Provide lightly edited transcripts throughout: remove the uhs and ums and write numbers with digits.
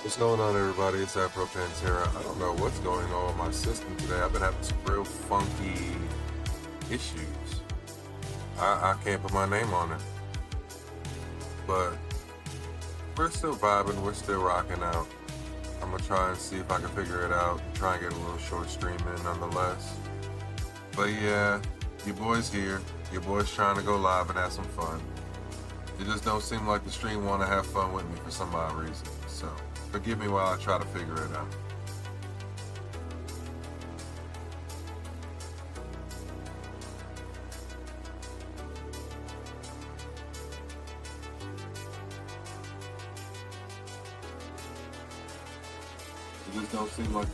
What's going on, everybody? It's Afro Pantera. I don't know what's going on with my system today. I've been having some real funky issues. I can't put my name on it, but we're still vibing. We're still rocking out. I'm gonna try and see if I can figure it out. Try and get a little short stream in, nonetheless. But yeah, your boy's here. Your boy's trying to go live and have some fun. It just don't seem like the stream want to have fun with me for some odd reason. So forgive me while I try to figure it out. It just don't seem like.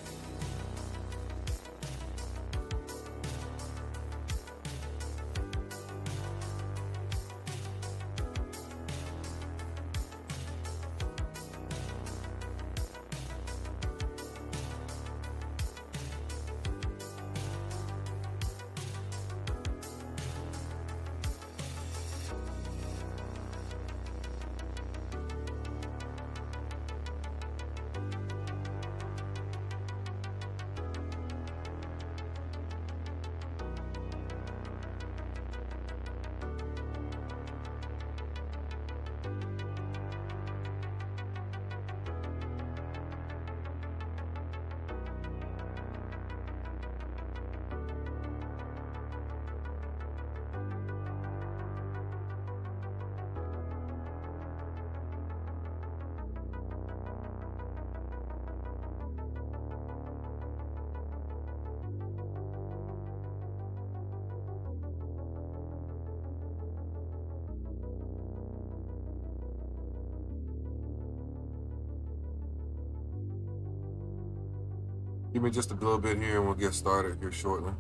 Give me just a little bit here and we'll get started here shortly.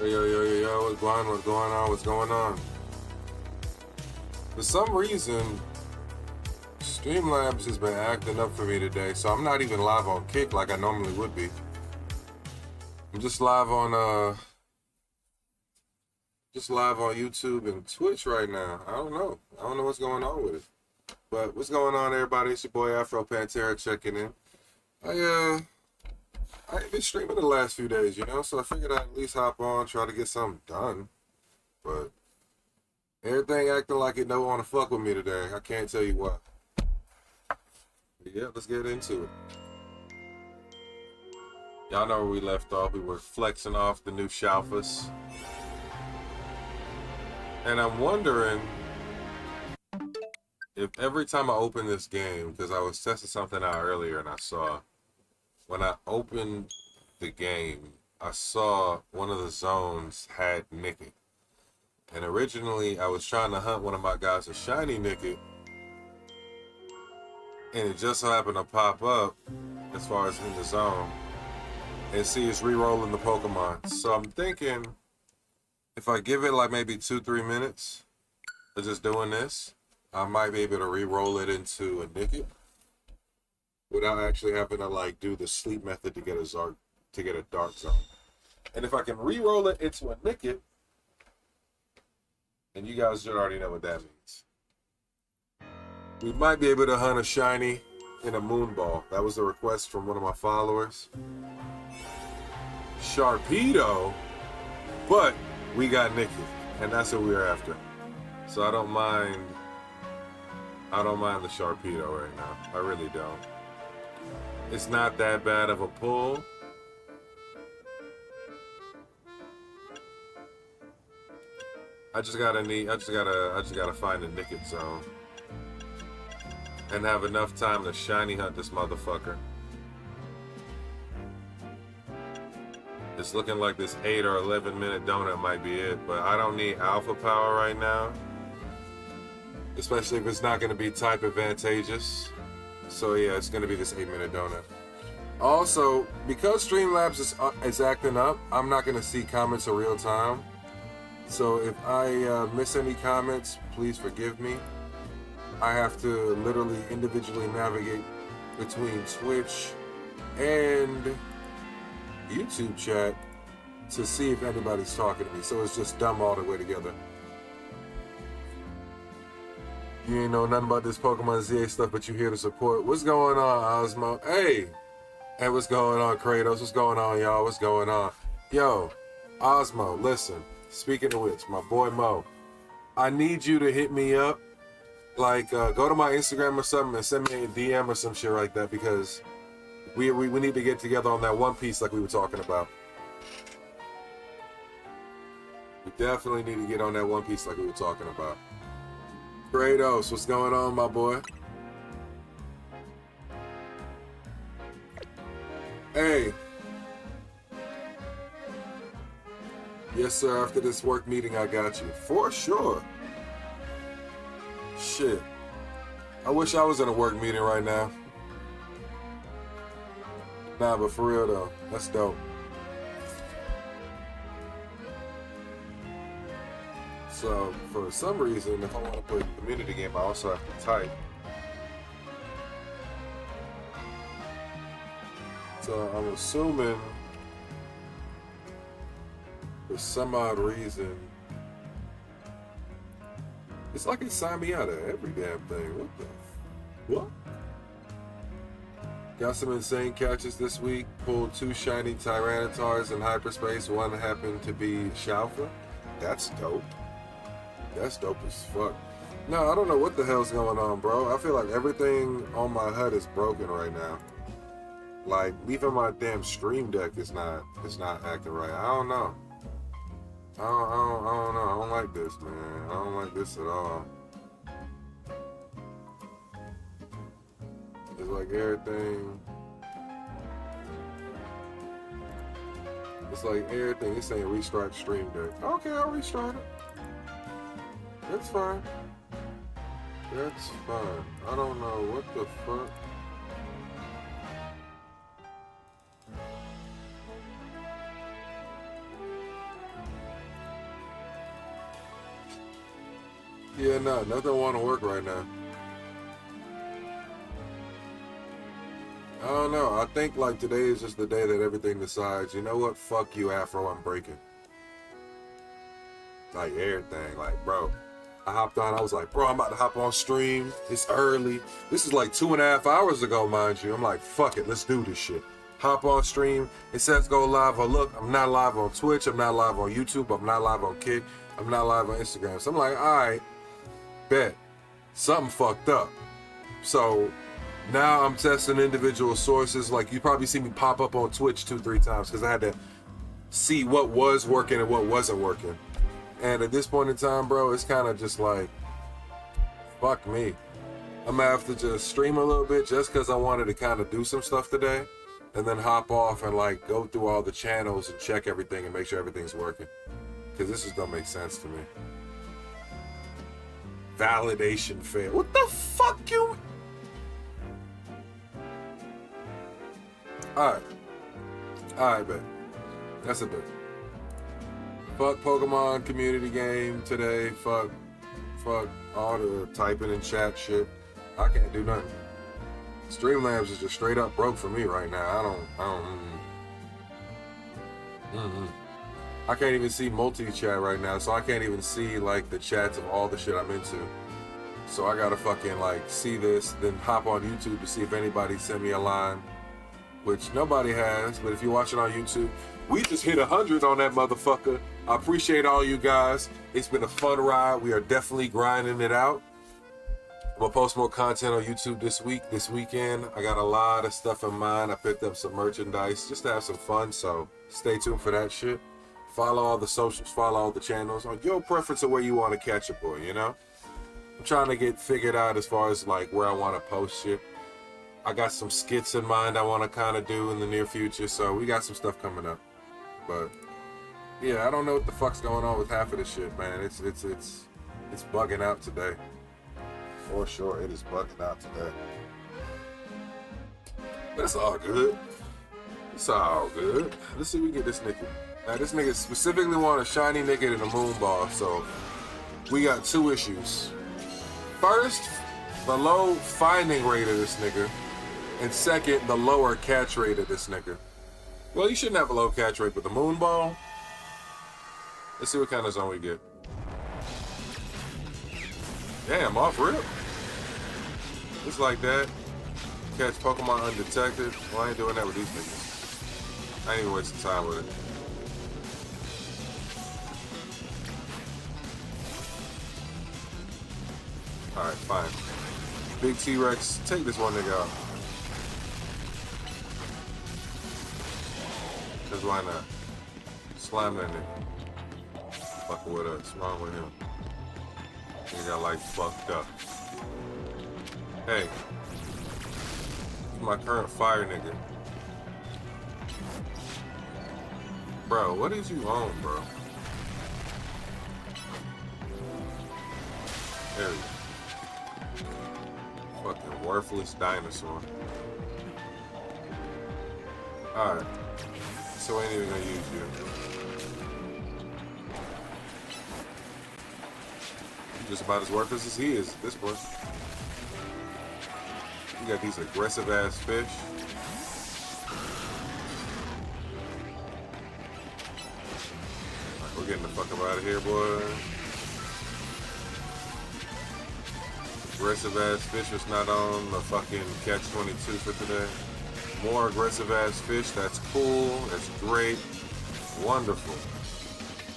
Yo, what's going on? What's going on? What's going on? For some reason, Streamlabs has been acting up for me today, so I'm not even live on Kick like I normally would be. I'm just live on YouTube and Twitch right now. I don't know what's going on with it. But what's going on, everybody? It's your boy Afro Pantera checking in. I ain't been streaming the last few days, so I figured I'd at least hop on, try to get something done. But everything acting like it don't want to fuck with me today. I can't tell you what. But yeah, let's get into it. Y'all know where we left off. We were flexing off the new Shalfas. And I'm wondering if every time I open this game, because I was testing something out earlier and I saw, when I opened the game, I saw one of the zones had Nickit. And originally I was trying to hunt one of my guys a shiny Nickit, and it just so happened to pop up as far as in the zone and see it's re-rolling the Pokemon. So I'm thinking if I give it like maybe 2-3 minutes of just doing this, I might be able to re-roll it into a Nickit without actually having to like do the sleep method to get a dark zone. And if I can re-roll it into a Nickit, and you guys should already know what that means, we might be able to hunt a shiny in a Moonball. That was a request from one of my followers. Sharpedo, but we got Nickit, and that's what we are after. So I don't mind the Sharpedo right now. I really don't. It's not that bad of a pull. I just gotta find a Nickit zone and have enough time to shiny hunt this motherfucker. It's looking like this 8 or 11 minute donut might be it, but I don't need alpha power right now, especially if it's not going to be type advantageous. So yeah, it's going to be this 8-minute donut. Also, because Streamlabs is acting up, I'm not going to see comments in real time. So if I miss any comments, please forgive me. I have to literally individually navigate between Twitch and YouTube chat to see if anybody's talking to me. So it's just dumb all the way together. You ain't know nothing about this Pokemon Z-A stuff, but you here to support. What's going on, Osmo? Hey, what's going on, Kratos? What's going on, y'all? What's going on? Yo, Osmo, listen. Speaking of which, my boy Mo, I need you to hit me up. Like, go to my Instagram or something and send me a DM or some shit like that, because we need to get together on that One Piece like we were talking about. We definitely need to get on that One Piece like we were talking about. Kratos, what's going on, my boy? Hey. Yes, sir. After this work meeting, I got you. For sure. Shit. I wish I was in a work meeting right now. Nah, but for real, though. That's dope. So, for some reason, if I want to play a community game, I also have to type. So, I'm assuming for some odd reason, it's like it signed me out of every damn thing. What the? What? Got some insane catches this week. Pulled 2 shiny Tyrannitars in hyperspace. One happened to be Shalfa. That's dope. That's dope as fuck. No, I don't know what the hell's going on, bro. I feel like everything on my HUD is broken right now. Like, even my damn stream deck is not acting right. I don't know. I don't know. I don't like this, man. I don't like this at all. It's like everything. It's like everything. It's saying restart stream deck. Okay, I'll restart it. That's fine. That's fine. I don't know what the fuck. Yeah, no, nothing want to work right now. I don't know. I think like today is just the day that everything decides, you know what? Fuck you, Afro, I'm breaking. Like everything. Like, bro. I hopped on, I was like, bro, I'm about to hop on stream. It's early. This is like 2.5 hours ago, mind you. I'm like, fuck it, let's do this shit. Hop on stream. It says go live. Oh, look, I'm not live on Twitch. I'm not live on YouTube. I'm not live on Kick. I'm not live on Instagram. So I'm like, all right, bet. Something fucked up. So now I'm testing individual sources. Like you probably see me pop up on Twitch 2-3 times because I had to see what was working and what wasn't working. And at this point in time, bro, it's kind of just like, fuck me. I'm gonna have to just stream a little bit just because I wanted to kind of do some stuff today. And then hop off and like go through all the channels and check everything and make sure everything's working. Because this just don't make sense to me. Validation fail. What the fuck you? Alright. Alright, bet. That's a bit. Fuck Pokemon community game today. Fuck all the typing and chat shit. I can't do nothing. Streamlabs is just straight up broke for me right now. I can't even see multi-chat right now, so I can't even see like the chats of all the shit I'm into. So I gotta fucking like see this, then hop on YouTube to see if anybody sent me a line, which nobody has, but if you watch it on YouTube, we just hit 100 on that motherfucker. I appreciate all you guys. It's been a fun ride. We are definitely grinding it out. I'm gonna post more content on YouTube this weekend. I got a lot of stuff in mind. I picked up some merchandise just to have some fun, so stay tuned for that shit. Follow all the socials, follow all the channels on your preference of where you want to catch a boy, you know? I'm trying to get figured out as far as like where I want to post shit. I got some skits in mind I want to kind of do in the near future, so we got some stuff coming up. But yeah, I don't know what the fuck's going on with half of this shit, man. It's bugging out today. For sure, it is bugging out today. But it's all good. It's all good. Let's see if we can get this nigga. Now, this nigga specifically want a shiny nigga and a moon ball, so we got two issues. First, the low finding rate of this nigga, and second, the lower catch rate of this nigga. Well, you shouldn't have a low catch rate, but the moon ball, let's see what kind of zone we get. Damn, off rip. Just like that. Catch Pokemon undetected. Well, I ain't doing that with these niggas. I ain't even wasting time with it. Alright, fine. Big T-Rex, take this one nigga out. Cause why not? Slam that nigga. Fucking with us. What's wrong with him? He got like fucked up. Hey. My current fire nigga. Bro, what is you on, bro? There we go. Fucking worthless dinosaur. Alright. So I ain't even gonna use you. You're just about as worthless as he is at this point. You got these aggressive ass fish. Alright, we're getting the fuck up out of here, boy. Aggressive ass fish was not on the fucking catch-22 for today. More aggressive ass fish. That's cool. That's great. Wonderful.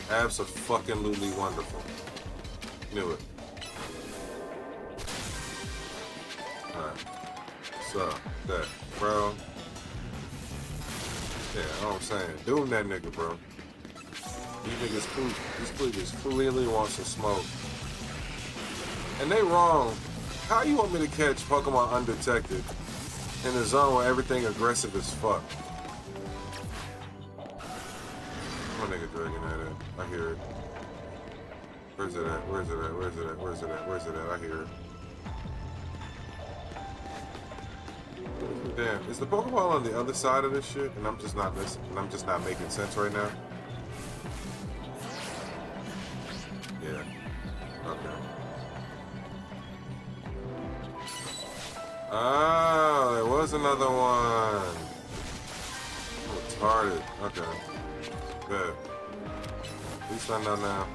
Abso-fucking-lutely wonderful. Knew it. Alright. So, that, bro. Yeah, you know what I'm saying. Doom that nigga, bro. These niggas clearly want some smoke. And they wrong. How you want me to catch Pokemon undetected in a zone where everything aggressive as fuck? My nigga dragging at it. I hear it. Where's it at? Where's it at? Where's it at? Where's it at? Where's it at? I hear it. Damn, is the Pokeball on the other side of this shit? And I'm just not listening. And I'm just not making sense right now. Yeah. Okay. Oh, there was another one. Retarded. Okay. Good. At least I know now.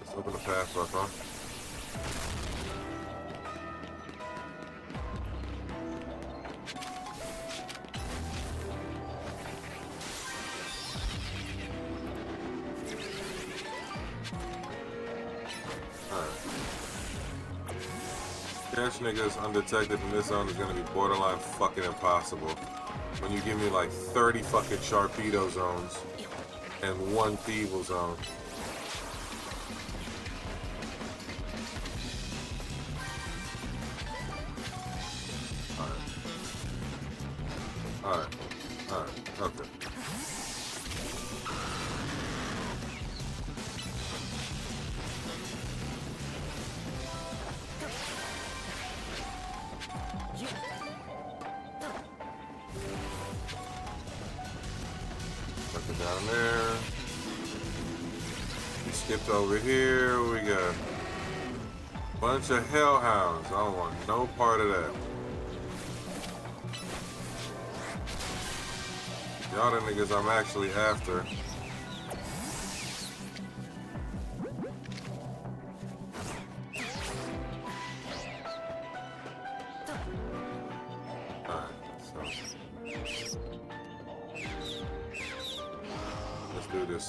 Let's open the path up, huh? Catch niggas undetected in this zone is gonna be borderline fucking impossible. When you give me like 30 fucking Sharpedo zones and one Thievel zone. Alright. Okay. Down there. We skipped over here. We got a bunch of hellhounds. I don't want no part of that. Y'all the niggas I'm actually after.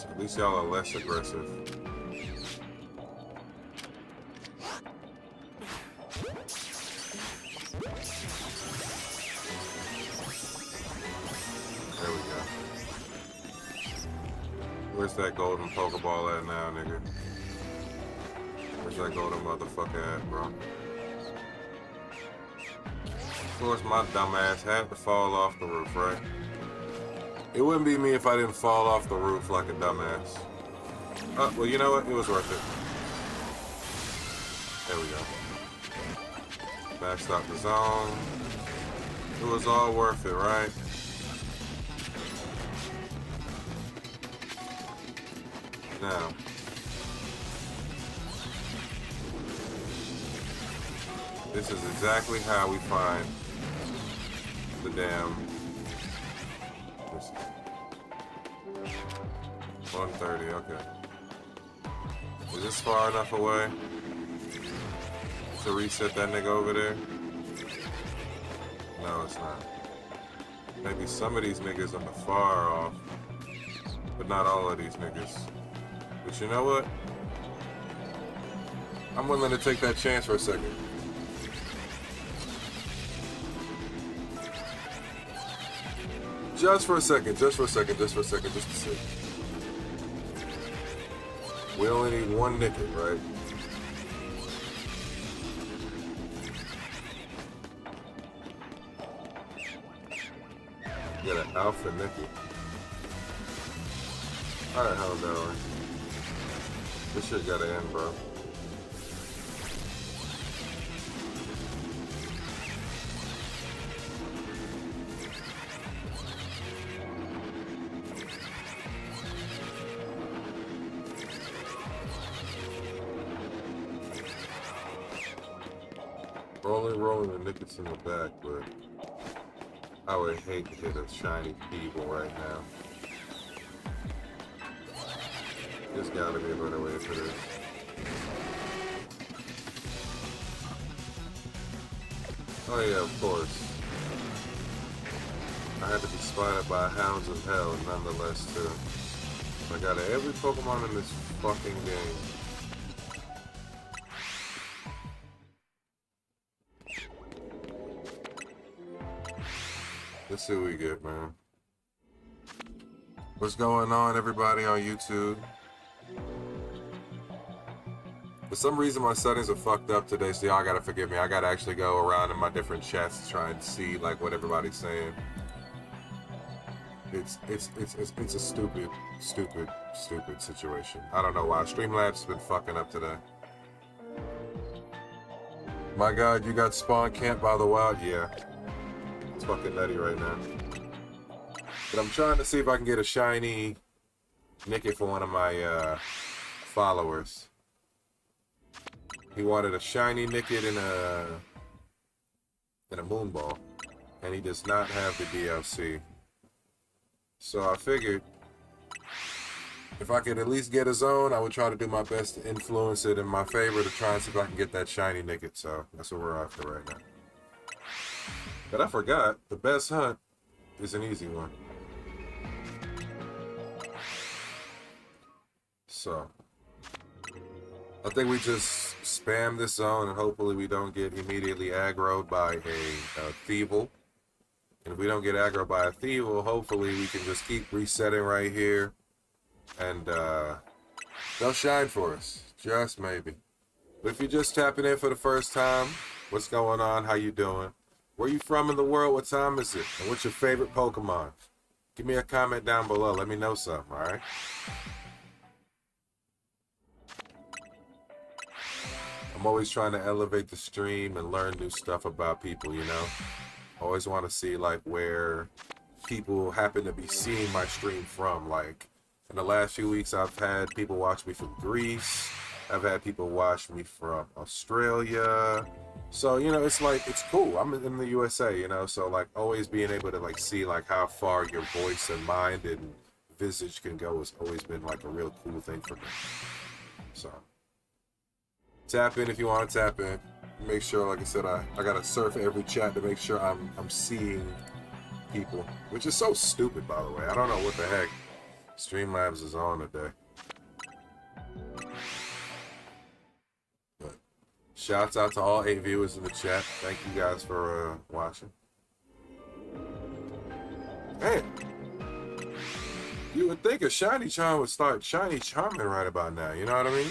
At least y'all are less aggressive. There we go. Where's that golden Pokeball at now, nigga? Where's that golden motherfucker at, bro? Of course, my dumbass had to fall off the roof, right? It wouldn't be me if I didn't fall off the roof like a dumbass. Well, you know what? It was worth it. There we go. Backstop the zone. It was all worth it, right? Now. This is exactly how we find the damn... 130, okay. Is this far enough away to reset that nigga over there? No, it's not. Maybe some of these niggas are far off, but not all of these niggas. But you know what? I'm willing to take that chance for a second. Just for a second, just to see. We only need one Nickit, right? Get an Alpha Nickit. Alright, how's that going? This shit gotta end, bro. Rolling the Nickets in the back, but I would hate to hit a shiny Peeble right now. There's gotta be a better way for this. Oh yeah, of course. I had to be spotted by hounds of hell nonetheless too. I got every Pokemon in this fucking game. Let's see what we get, man. What's going on, everybody on YouTube? For some reason, my settings are fucked up today, so y'all gotta forgive me. I gotta actually go around in my different chats to try and see like what everybody's saying. It's a stupid situation. I don't know why. Streamlabs has been fucking up today. My God, you got spawn camped by the wild? Yeah. It's fucking nutty right now. But I'm trying to see if I can get a shiny Nickit for one of my followers. He wanted a shiny Nickit and a Moonball, and he does not have the DLC. So I figured if I could at least get a zone, I would try to do my best to influence it in my favor to try and see if I can get that shiny Nickit. So that's what we're after right now. But I forgot, the best hunt is an easy one. So I think we just spam this zone and hopefully we don't get immediately aggroed by a Thievul. And if we don't get aggroed by a Thievul, hopefully we can just keep resetting right here. And they'll shine for us. Just maybe. But if you're just tapping in for the first time, what's going on? How you doing? Where you from in the world? What time is it? And what's your favorite Pokemon? Give me a comment down below. Let me know something, alright? I'm always trying to elevate the stream and learn new stuff about people, you know? I always want to see, like, where people happen to be seeing my stream from. Like, in the last few weeks, I've had people watch me from Greece. I've had people watch me from Australia. So, you know, it's like, it's cool. I'm in the USA, you know? So, like, always being able to, like, see, like, how far your voice and mind and visage can go has always been, like, a real cool thing for me. So tap in if you want to tap in. Make sure, like I said, I gotta surf every chat to make sure I'm seeing people, which is so stupid, by the way. I don't know what the heck Streamlabs is on today. But shouts out to all 8 viewers in the chat. Thank you guys for watching. Man, you would think a shiny charm would start shiny charming right about now. You know what I mean?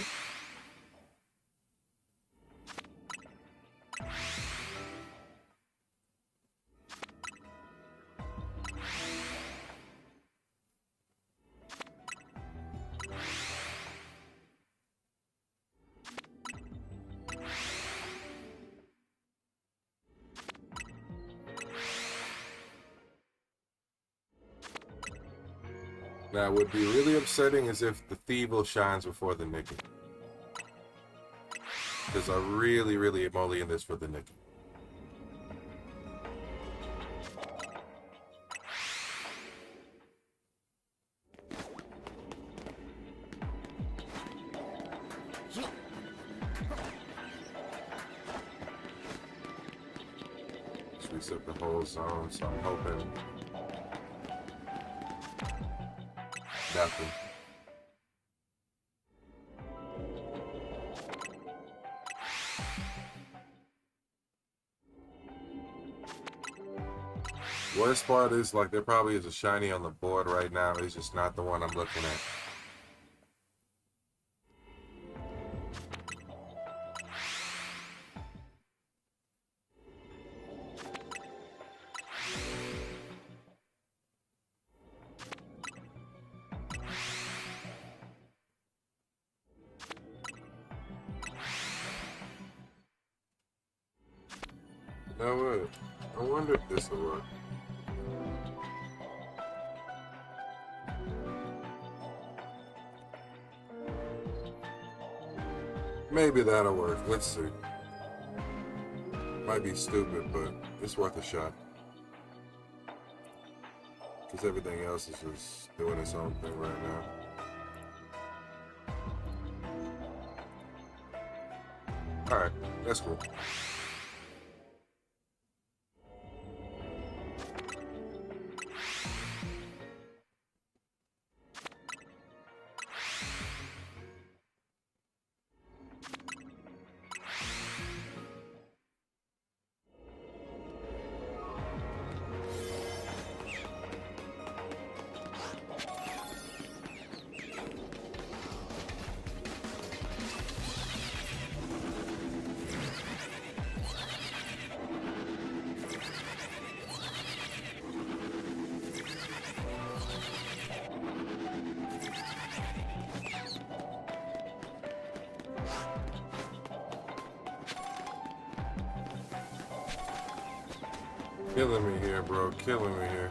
Now, what would be really upsetting is if the Thievul shines before the Nickit. Because I really, really am only in this for the Nickit. Just reset the whole zone, so I'm hoping nothing. Worst part is, like, there probably is a shiny on the board right now. It's just not the one I'm looking at. You know what? I wonder if this will work. Maybe that'll work. Let's see. Might be stupid, but it's worth a shot. Because everything else is just doing its own thing right now. Alright, that's cool. Killing me here, bro. Killing me here.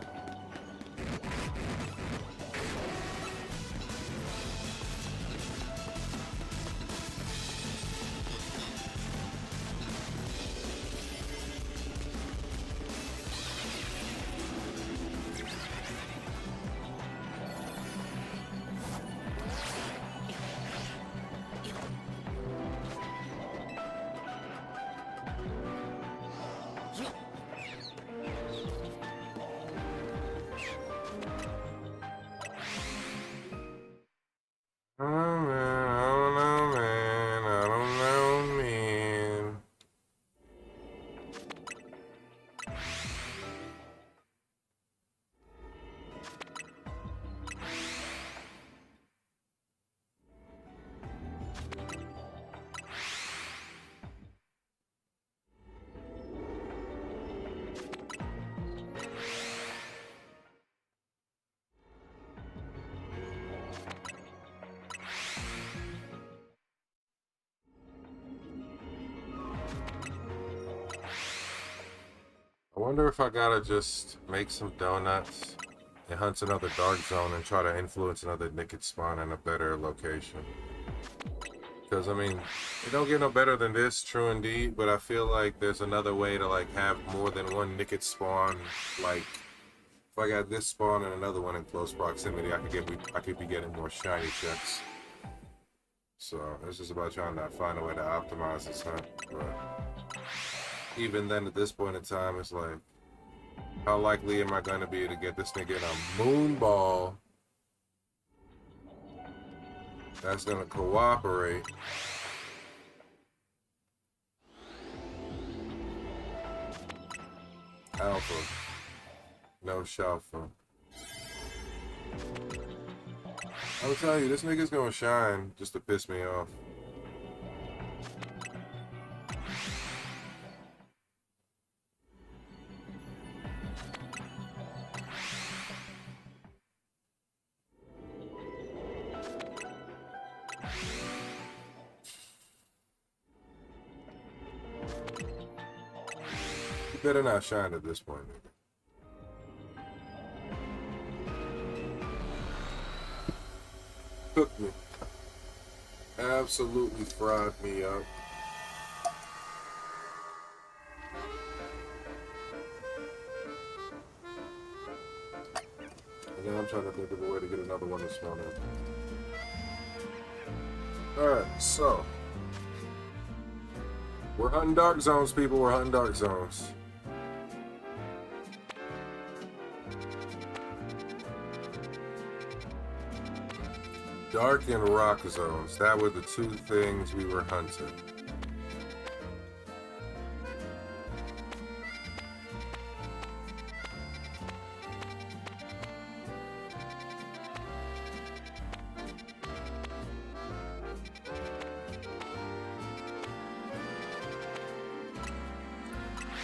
wonder if I gotta just make some donuts and hunt another dark zone and try to influence another naked spawn in a better location. Because, I mean, it don't get no better than this, true indeed, but I feel like there's another way to, like, have more than one naked spawn. Like, if I got this spawn and another one in close proximity, I could be getting more shiny checks. So, it's just about trying to find a way to optimize this hunt. But even then, at this point in time, it's like, how likely am I going to be to get this nigga in a moon ball that's going to cooperate? Alpha. No Shalfa. I'm telling you, this nigga's going to shine just to piss me off. Better not shine at this point, nigga. Cooked me. Absolutely fried me up. And now I'm trying to think of a way to get another one to spawn in. Alright, so. We're hunting dark zones, people. We're hunting dark zones. Dark and rock zones. That were the two things we were hunting.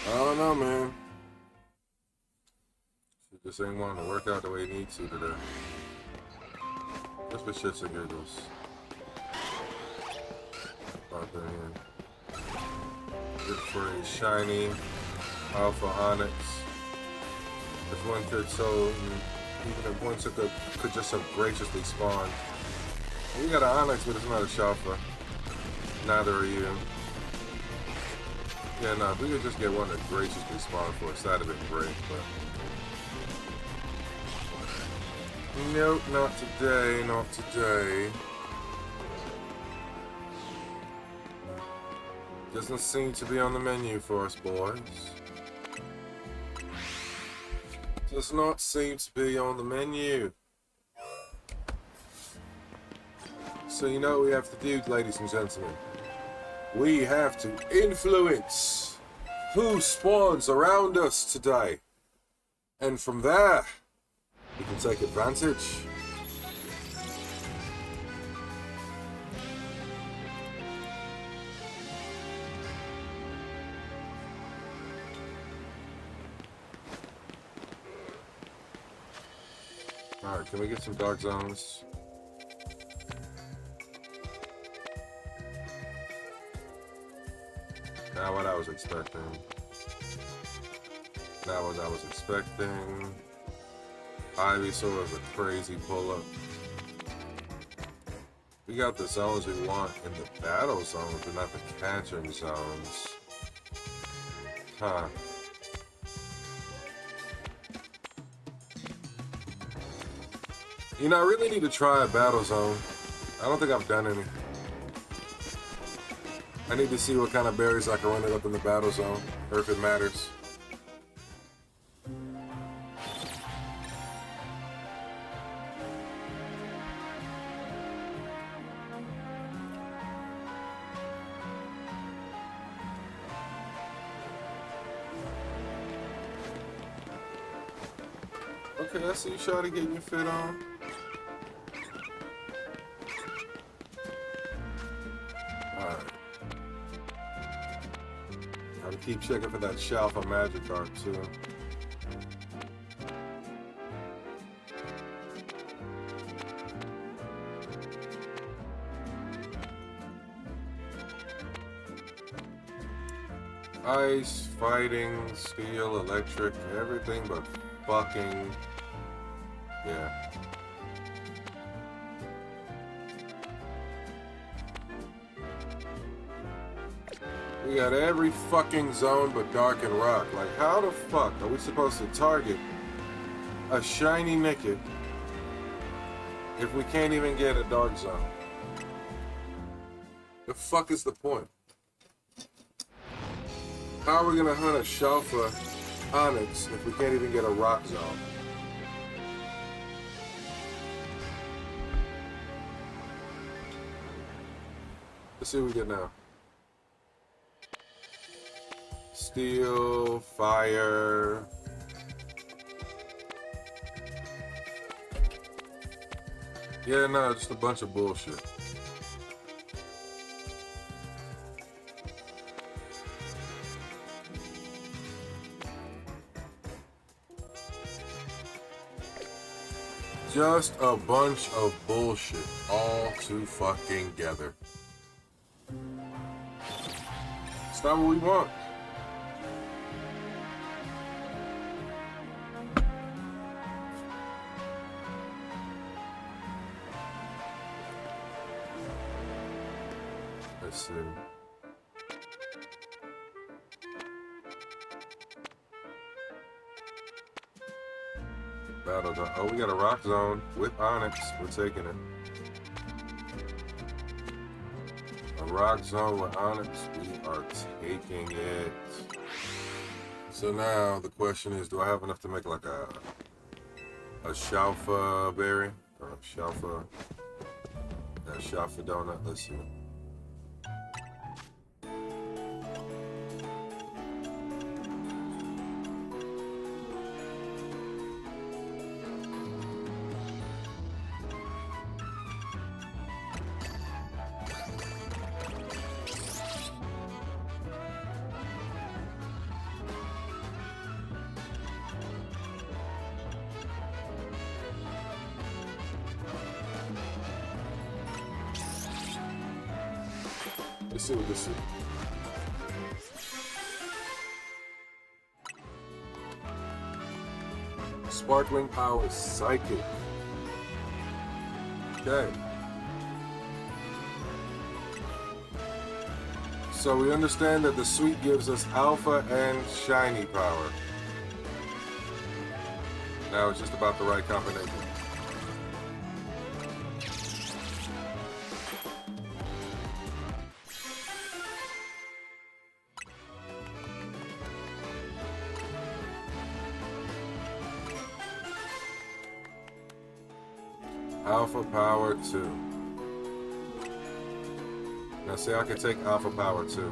I don't know, man. It just ain't wanting to work out the way it needs to today. Just for shits and giggles. Pop that in. Good for a shiny Alpha Onyx. If one could even if one could just so graciously spawn. We got an Onyx, but it's not a Shalfa. Neither are you. Yeah, no, if we could just get one that graciously spawn for us, that'd have been great, but... Nope, not today, not today. Doesn't seem to be on the menu for us, boys. Does not seem to be on the menu. So you know what we have to do, ladies and gentlemen? We have to influence who spawns around us today. And from there, we can take advantage. Alright, can we get some dark zones? Not what I was expecting. Not what I was expecting. Ivysaur is a crazy pull-up. We got the zones we want in the battle zones, but not the catching zones. Huh. You know, I really need to try a battle zone. I don't think I've done any. I need to see what kind of berries I can run it up in the battle zone, or if it matters. Okay, I see you try to get your fit on. Alright. Gotta keep checking for that Shalfa Magikarp too. Ice, fighting, steel, electric, everything but fucking... Yeah. We got every fucking zone but dark and rock. Like, how the fuck are we supposed to target a shiny Nickit if we can't even get a dark zone? The fuck is the point? How are we gonna hunt a Shalfa Onyx if we can't even get a rock zone? Let's see what we get now. Steel, fire. Yeah, no, just a bunch of bullshit. Just a bunch of bullshit all too fucking together. It's not what we want. Let's see. Battle zone. Oh, we got a rock zone with Onyx. We're taking it. A rock zone with Onyx. We are taking it. So now the question is, do I have enough to make like a Shalfa berry or a Shalfa donut? Let's see. Let's see what this is. Sparkling Power Psychic. Okay. So we understand that the sweet gives us alpha and shiny power. Now it's just about the right combination. Alpha Power 2. Now see, I can take Alpha Power 2.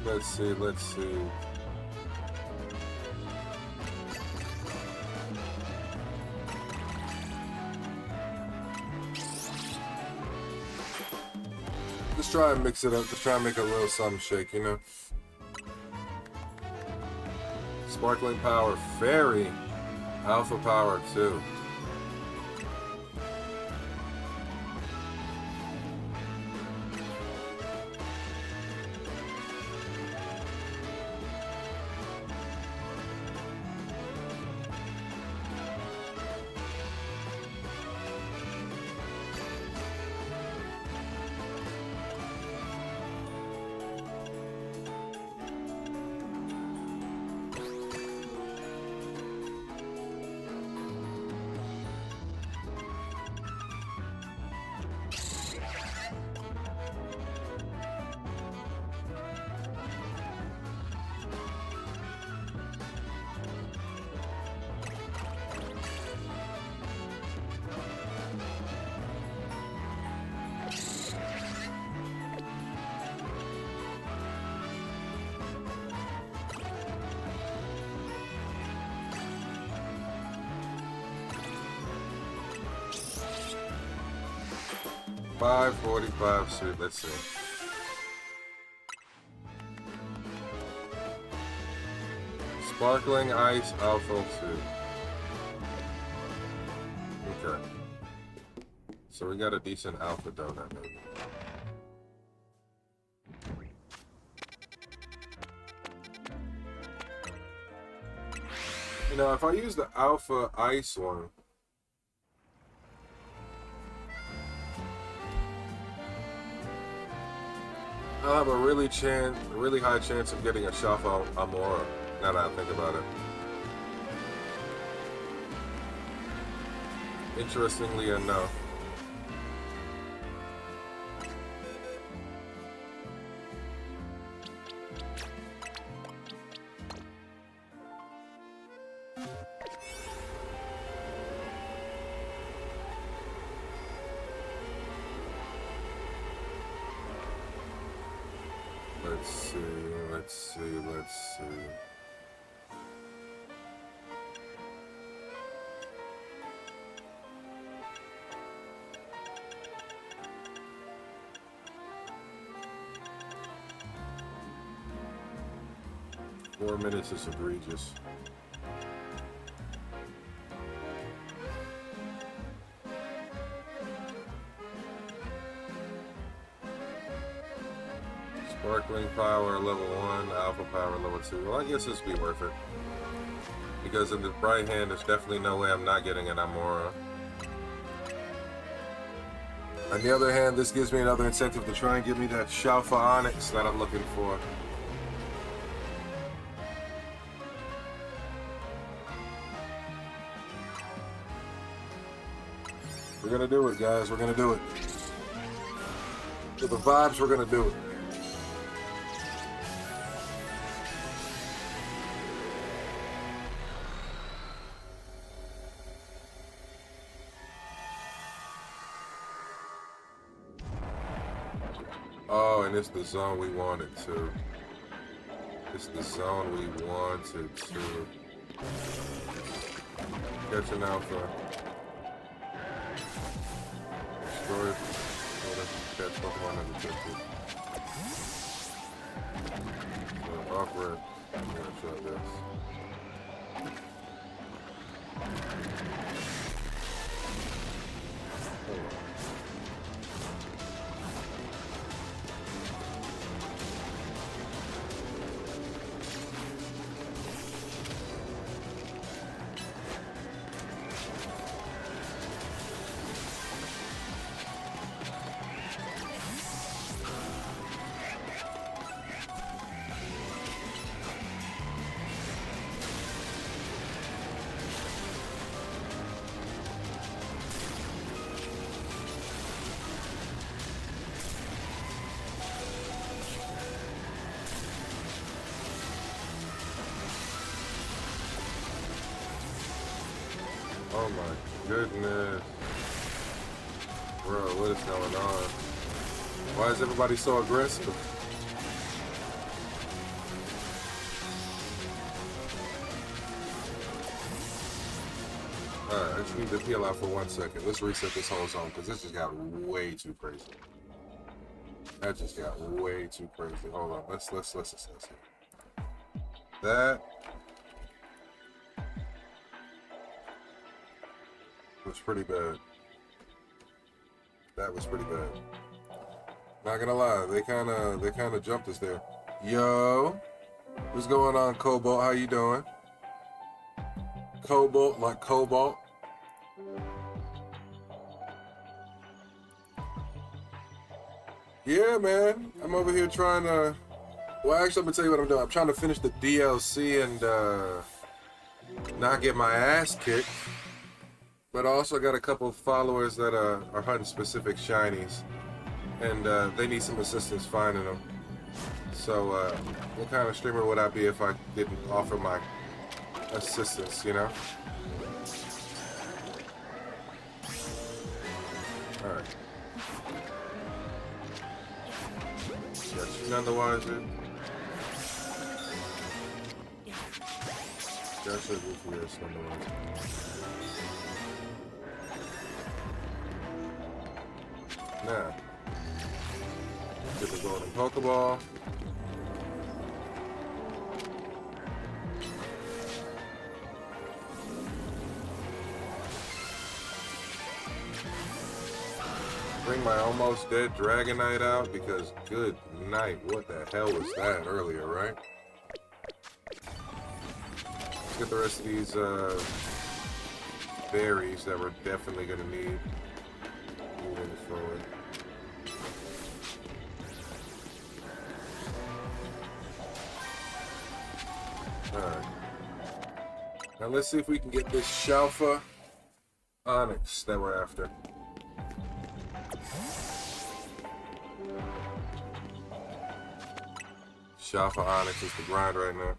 Let's see. Let's try and mix it up. Let's try and make a little something shake, you know? Sparkling Power Fairy. Alpha Power 2. $5.45 suit. Let's see. Sparkling Ice Alpha 2. Okay. So we got a decent alpha donut maybe. You know, if I use the alpha ice one, I'll have a really high chance of getting a Shafa Amora, now that I think about it. Interestingly enough. Let's see. 4 minutes is egregious. Sparkling Power level 1, Alpha Power level 2. Well, I guess this would be worth it. Because in the right hand, there's definitely no way I'm not getting an Amora. On the other hand, this gives me another incentive to try and give me that Shalfa Onyx that I'm looking for. We're gonna do it, guys. We're gonna do it. With the vibes, we're gonna do it. Oh, and it's the zone we wanted to. It's the zone we wanted to. Catch an alpha. Destroy. Catch Pokemon undetected. So awkward. I'm gonna try this. Oh my goodness. Bro, what is going on? Why is everybody so aggressive? Alright, I just need to peel out for 1 second. Let's reset this whole zone because this just got way too crazy. That just got way too crazy. Hold on, let's assess it. That was pretty bad. That was pretty bad. Not gonna lie, they kinda jumped us there. Yo, what's going on, Cobalt? How you doing? Cobalt, like Cobalt. Yeah, man. I'm over here trying to. Well, actually, I'm gonna tell you what I'm doing. I'm trying to finish the DLC and not get my ass kicked. But I also got a couple of followers that are hunting specific shinies, and they need some assistance finding them. So, what kind of streamer would I be if I didn't offer my assistance, you know? Alright. Got you none the wiser. Got you goofy ass none the wiser. Now, get the golden Pokeball. Bring my almost dead Dragonite out because good night. What the hell was that earlier, right? Let's get the rest of these berries that we're definitely gonna need moving forward. Alright. Now let's see if we can get this Shalfa Onyx that we're after. Shalfa Onyx is the grind right now.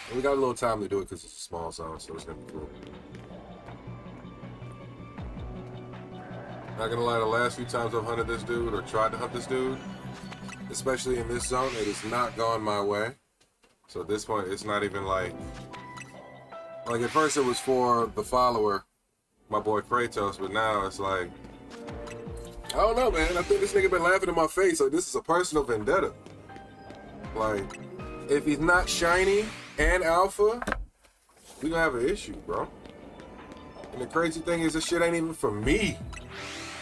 And we got a little time to do it because it's a small zone, so it's gonna be cool. Not gonna lie, the last few times I've hunted this dude or tried to hunt this dude, especially in this zone, it has not gone my way. So at this point, it's not even like at first it was for the follower, my boy Kratos, but now it's like, I don't know, man. I think this nigga been laughing in my face. Like, this is a personal vendetta. Like, if he's not shiny and alpha, we gonna have an issue, bro. And the crazy thing is, this shit ain't even for me.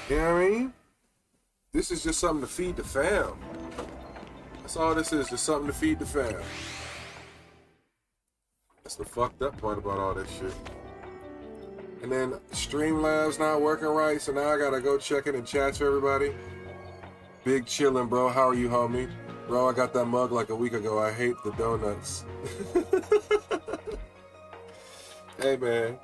You know what I mean? This is just something to feed the fam. That's all this is, just something to feed the fam. That's the fucked up part about all this shit. And then Streamlabs not working right, so now I gotta go check in and chat to everybody. Big chillin', bro. How are you, homie? Bro, I got that mug like a week ago. I hate the donuts. Hey, man.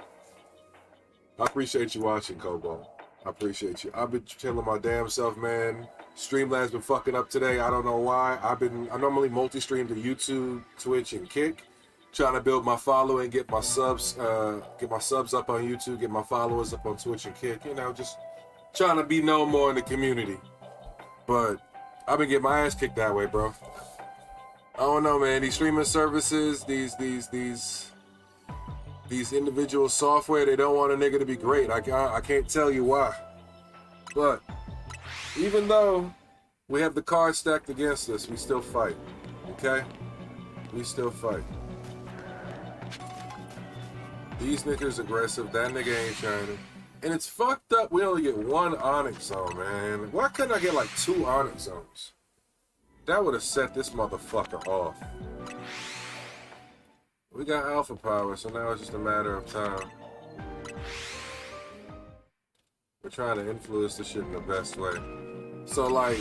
I appreciate you watching, Cobalt. I appreciate you. I've been chilling my damn self, man. Streamlabs been fucking up today. I don't know why. I normally multi-stream to YouTube, Twitch, and Kick. Trying to build my following, get my subs up on YouTube, get my followers up on Twitch and Kick. You know, just trying to be known more in the community. But I've been getting my ass kicked that way, bro. I don't know, man. These streaming services, these individual software, they don't want a nigga to be great. I can't tell you why. But even though we have the cards stacked against us, we still fight. Okay? We still fight. These niggas aggressive, that nigga ain't shining. And it's fucked up we only get one Onyx zone, man. Why couldn't I get like 2 Onyx zones? That would have set this motherfucker off. We got alpha power, so now it's just a matter of time. We're trying to influence this shit in the best way. So like,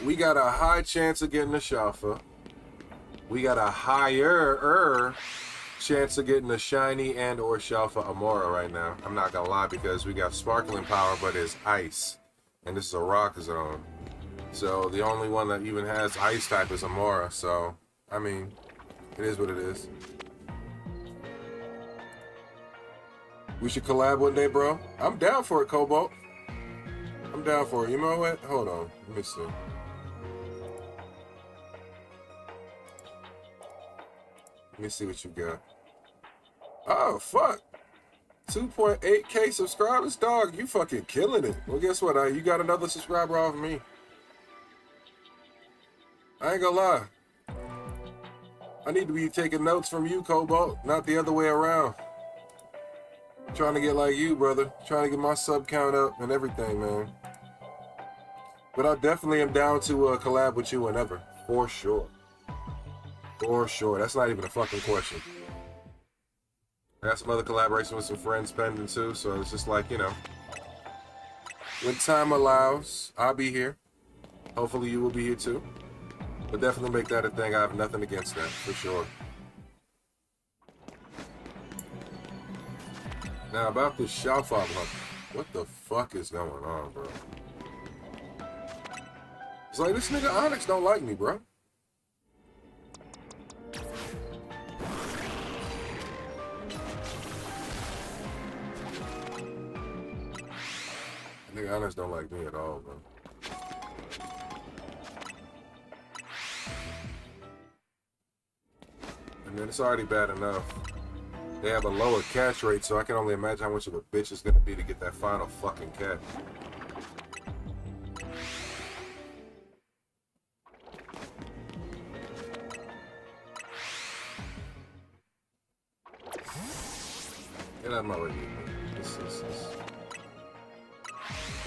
we got a high chance of getting a Shalfa. We got a higher chance of getting a shiny and or Shalfa Amora right now. I'm not gonna lie, because we got sparkling power, but it's ice. And this is a rock zone. So the only one that even has ice type is Amora. So, I mean, it is what it is. We should collab one day, bro. I'm down for it, Cobalt. I'm down for it. You know what? Hold on. Let me see. Let me see what you got. Oh, fuck. 2.8K subscribers? Dog, you fucking killing it. Well, guess what? You got another subscriber off me. I ain't gonna lie. I need to be taking notes from you, Cobalt, not the other way around. I'm trying to get like you, brother. Trying to get my sub count up and everything, man. But I definitely am down to collab with you whenever. For sure. For sure. That's not even a fucking question. I got some other collaboration with some friends pending too, so it's just like, you know. When time allows, I'll be here. Hopefully you will be here too. But definitely make that a thing. I have nothing against that, for sure. Now about this Shalfa, what the fuck is going on, bro? It's like this nigga Onyx don't like me, bro. Nigga Onyx don't like me at all, bro. And then it's already bad enough. They have a lower catch rate, so I can only imagine how much of a bitch it's gonna be to get that final fucking catch.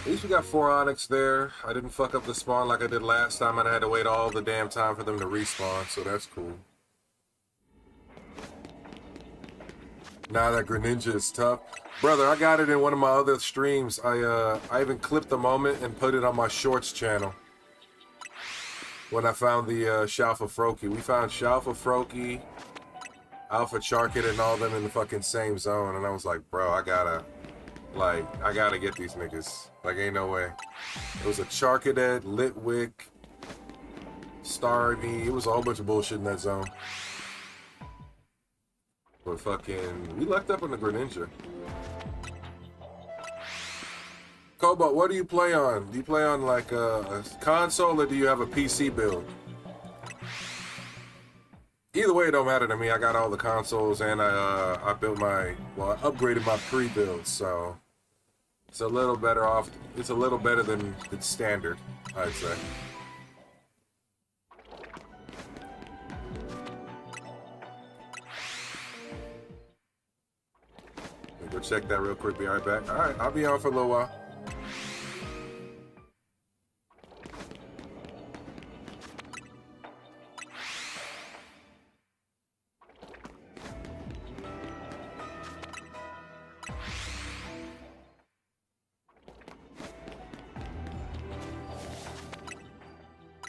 At least we got 4 Onyx there. I didn't fuck up the spawn like I did last time, and I had to wait all the damn time for them to respawn, so that's cool. Now that Greninja is tough. Brother, I got it in one of my other streams. I even clipped the moment and put it on my shorts channel. When I found the Shalfa Froakie. We found Shalfa Froakie, Alpha Charkit, and all them in the fucking same zone, and I was like, bro, I gotta get these niggas. Like, ain't no way. It was a Charcadet, Litwick, Starmie. It was a whole bunch of bullshit in that zone. But fucking, we lucked up on the Greninja. Cobalt, what do you play on? Do you play on like a console or do you have a PC build? Either way, it don't matter to me. I got all the consoles and I built I upgraded my pre-build, so it's a little better off. It's a little better than standard, I'd say. Go check that real quick. Be right back. All right, I'll be on for a little while.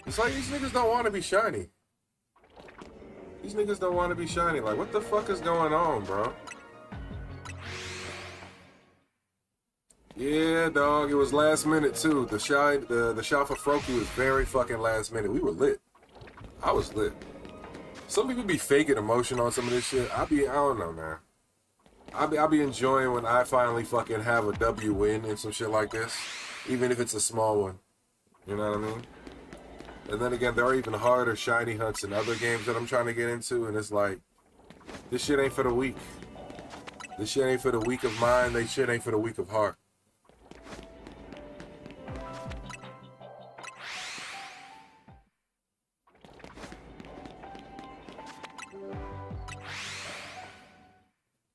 It's like these niggas don't want to be shiny. These niggas don't want to be shiny. Like, what the fuck is going on, bro? Yeah, dog. It was last minute too. The Shalfa Froakie was very fucking last minute. We were lit. I was lit. Some people be faking emotion on some of this shit. I don't know, man. I'll be enjoying when I finally fucking have a W win and some shit like this, even if it's a small one. You know what I mean? And then again, there are even harder shiny hunts in other games that I'm trying to get into, and it's like, this shit ain't for the weak. This shit ain't for the weak of mind. This shit ain't for the weak of heart.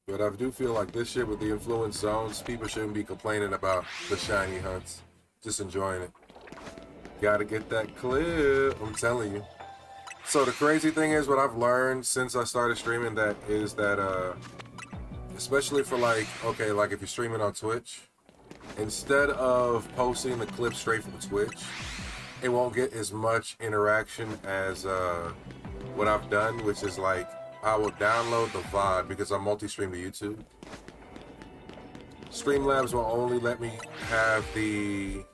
But I do feel like this shit with the influence zones, people shouldn't be complaining about the shiny hunts. Just enjoying it. Gotta get that clip, I'm telling you. So the crazy thing is, what I've learned since I started streaming is that especially for like if you're streaming on Twitch, instead of posting the clip straight from Twitch, it won't get as much interaction as what I've done, which is like, I will download the VOD because I multi-stream to YouTube. Streamlabs will only let me have the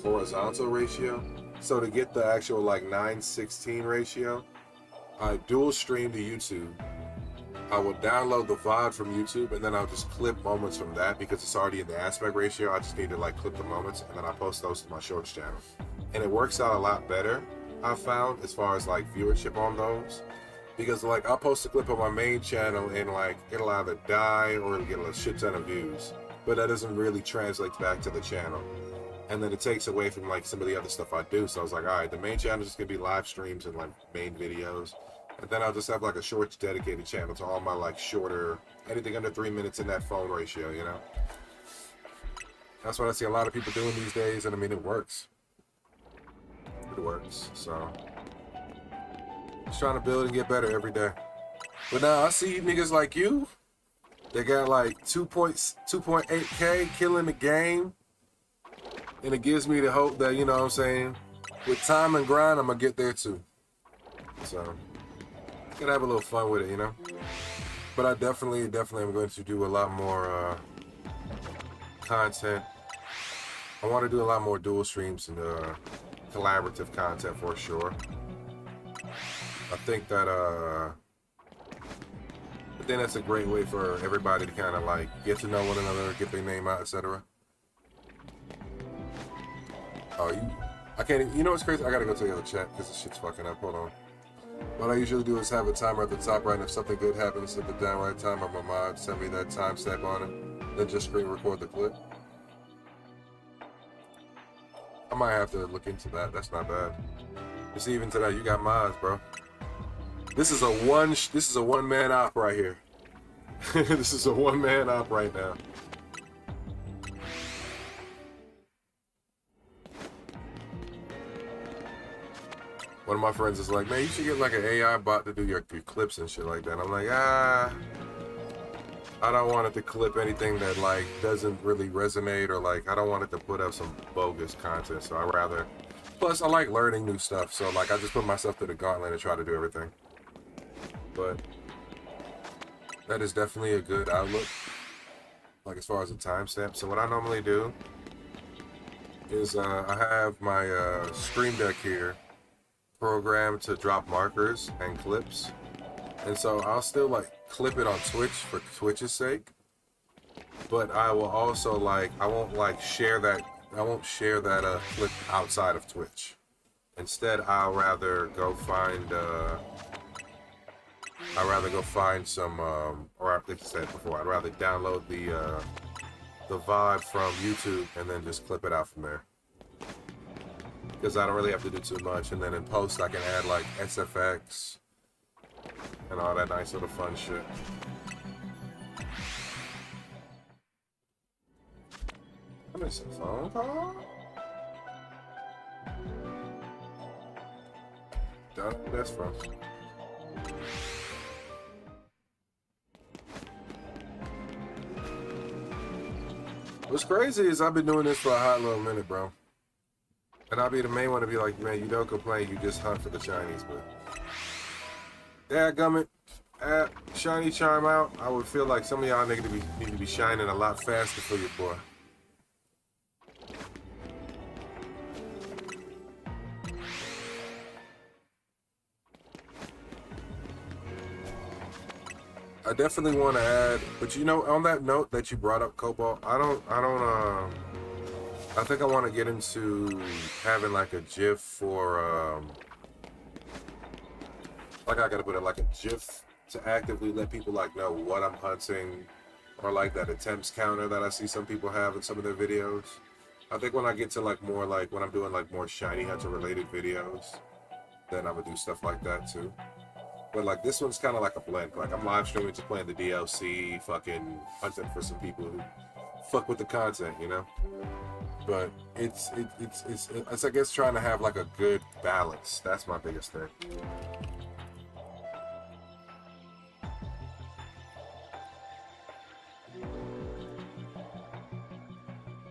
horizontal ratio. So to get the actual like 9:16 ratio, I dual stream to YouTube. I will download the VOD from YouTube and then I'll just clip moments from that because it's already in the aspect ratio. I just need to like clip the moments and then I post those to my shorts channel. And it works out a lot better, I found, as far as like viewership on those. Because like I'll post a clip on my main channel and like it'll either die or it'll get a shit ton of views. But that doesn't really translate back to the channel. And then it takes away from like some of the other stuff I do. So I was like, all right, the main channel is just gonna be live streams and like main videos. And then I'll just have like a shorts dedicated channel to all my like shorter, anything under 3 minutes in that phone ratio, you know? That's what I see a lot of people doing these days, and I mean, it works. It works, so. Just trying to build and get better every day. But now I see niggas like you, they got like 2.8K killing the game. And it gives me the hope that, you know what I'm saying, with time and grind, I'm gonna get there too. So, gotta have a little fun with it, you know? But I definitely am going to do a lot more content. I want to do a lot more dual streams and collaborative content for sure. I think that, I think that's a great way for everybody to kind of like get to know one another, get their name out, etc. Oh, I can't even, you know what's crazy? I gotta go to the other chat because this shit's fucking up. Hold on. What I usually do is have a timer at the top right, and if something good happens at the down right time, my mod send me that timestamp on it, then just screen record the clip. I might have to look into that. That's not bad. You see, even today, you got mods, bro. This is a one man op right here. This is a one-man op right now. One of my friends is like, man, you should get like an AI bot to do your clips and shit like that. I'm like, I don't want it to clip anything that like doesn't really resonate, or like I don't want it to put up some bogus content. So I rather, plus I like learning new stuff. So like I just put myself to the gauntlet and try to do everything. But that is definitely a good outlook, like as far as a timestamp. So what I normally do is I have my Stream Deck here programmed to drop markers and clips, and so I'll still like clip it on Twitch for Twitch's sake, but I will also like I won't share that clip outside of Twitch. Instead, I'll rather go find some or like I said before, I'd rather download the VOD from YouTube and then just clip it out from there, because I don't really have to do too much. And then in post I can add like SFX and all that nice little fun shit. I missed a phone call? Don't know who that's from. What's crazy is I've been doing this for a hot little minute, bro. And I'll be the main one to be like, man, you don't complain, you just hunt for the Chinese, but dadgummit, shiny charm out. I would feel like some of y'all niggas need to be shining a lot faster for your boy. I definitely want to add, but you know, on that note that you brought up, Cobalt, I think I want to get into having like a GIF for, like I gotta put it, like a GIF to actively let people like know what I'm hunting, or like that attempts counter that I see some people have in some of their videos. I think when I get to like more like when I'm doing like more shiny hunter related videos, then I would do stuff like that too. But like this one's kind of like a blend. Like I'm live streaming, just playing the DLC, fucking hunting for some people who fuck with the content, you know. But it's I guess trying to have like a good balance. That's my biggest thing.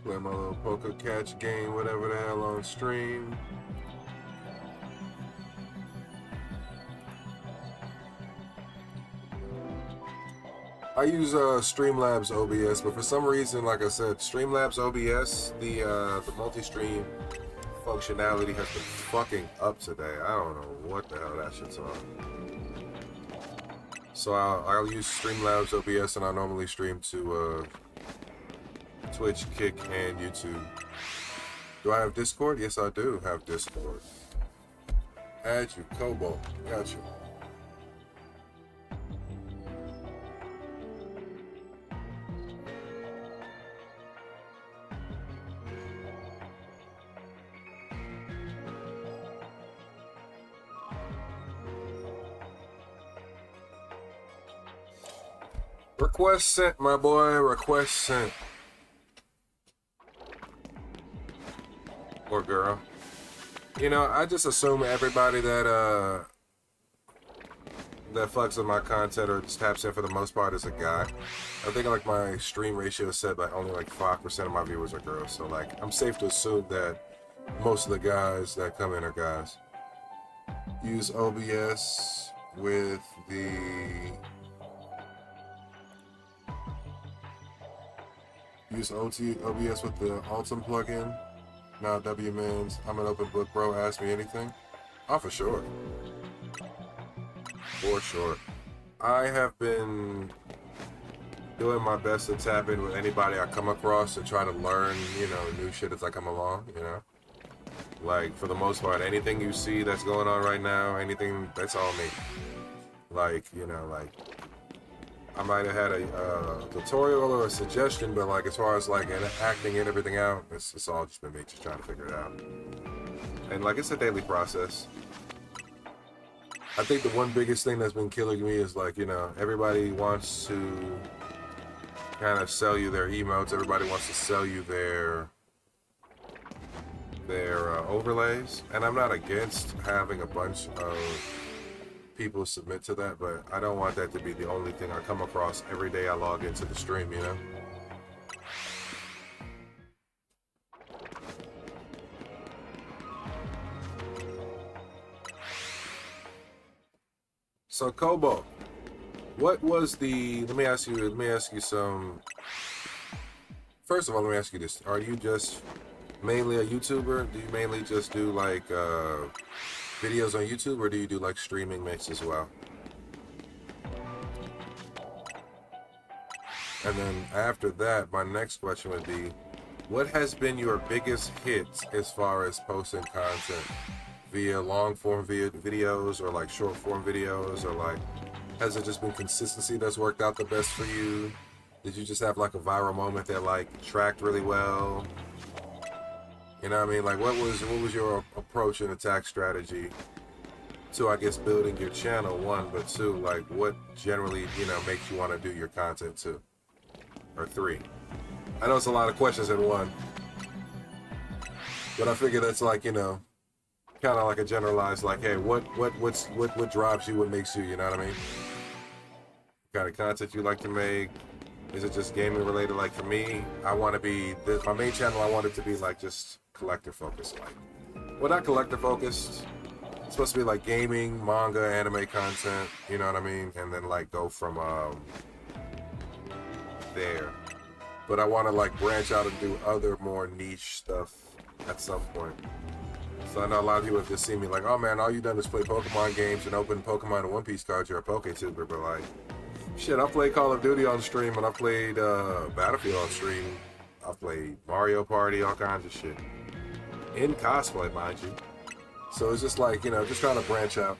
Play my little poker catch game, whatever the hell, on stream. I use Streamlabs OBS, but for some reason, like I said, Streamlabs OBS, the multi-stream functionality has been fucking up today. I don't know what the hell that shit's on. So I'll use Streamlabs OBS, and I normally stream to Twitch, Kick, and YouTube. Do I have Discord? Yes, I do have Discord. Add you, Cobalt. Got you. Request sent, my boy. Request sent. Or girl. You know, I just assume everybody that fucks with my content or just taps in for the most part is a guy. I think like my stream ratio is set by only like 5% of my viewers are girls. So like I'm safe to assume that most of the guys that come in are guys. Use OBS with the OBS with the Ultim plugin. Now W-Mans, I'm an open book, bro. Ask me anything. Oh, for sure. For sure. I have been doing my best to tap in with anybody I come across to try to learn, you know, new shit as I come along, you know. Like, for the most part, anything you see that's going on right now, anything, that's all me. Like, you know, like, I might have had a tutorial or a suggestion, but like as far as like acting and everything out, it's all just been me just trying to figure it out. And like it's a daily process. I think the one biggest thing that's been killing me is like, you know, everybody wants to kind of sell you their emotes. Everybody wants to sell you their overlays, and I'm not against having a bunch of people submit to that, but I don't want that to be the only thing I come across every day I log into the stream, you know? So Kobo, what was the, let me ask you some, first of all, let me ask you this. Are you just mainly a YouTuber? Do you mainly just do like videos on YouTube, or do you do like streaming mix as well? And then after that, my next question would be, what has been your biggest hits as far as posting content via long form videos or like short form videos, or like, has it just been consistency that's worked out the best for you? Did you just have like a viral moment that like tracked really well? You know what I mean? Like, what was your approach and attack strategy to, I guess, building your channel, one, but two, like, what generally, you know, makes you want to do your content, two, or three? I know it's a lot of questions in one, but I figure that's like, you know, kind of like a generalized, like, hey, what drives you, what makes you, you know what I mean? What kind of content you like to make? Is it just gaming related? Like for me, I want to be, my main channel, I want it to be like just collector focused, like, well, not collector focused, it's supposed to be like gaming, manga, anime content, you know what I mean? And then like go from there. But I want to like branch out and do other more niche stuff at some point. So I know a lot of people have just seen me like, oh man, all you done is play Pokemon games and open Pokemon and One Piece cards, you're a PokeTuber. But like, shit, I played Call of Duty on stream, and I played Battlefield on stream. I've played Mario Party, all kinds of shit. In cosplay, mind you. So it's just like, you know, just trying to branch out.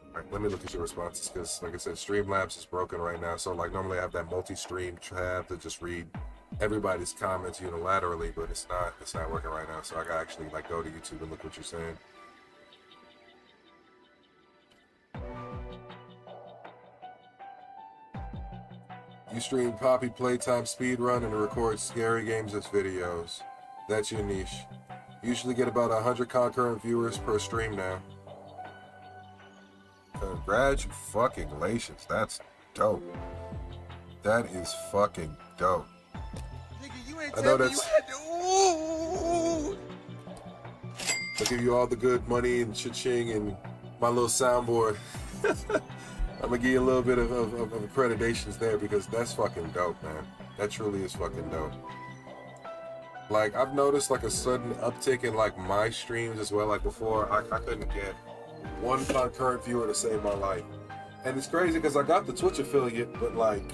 Alright, let me look at your responses, because like I said, Streamlabs is broken right now. So like normally I have that multi-stream tab to just read everybody's comments unilaterally, but it's not working right now. So I gotta actually like go to YouTube and look what you're saying. You stream Poppy Playtime speedrun and record scary games as videos. That's your niche. Usually get about 100 concurrent viewers per stream now. Congratulations, that's dope. That is fucking dope. Nigga, you ain't I know tell me that's. you had to. Ooh. I'll give you all the good money and cha-ching and my little soundboard. I'm gonna give you a little bit of accreditations there, because that's fucking dope, man. That truly is fucking dope. Like, I've noticed like a sudden uptick in like my streams as well. Like before, I couldn't get one concurrent viewer to save my life. And it's crazy because I got the Twitch affiliate, but like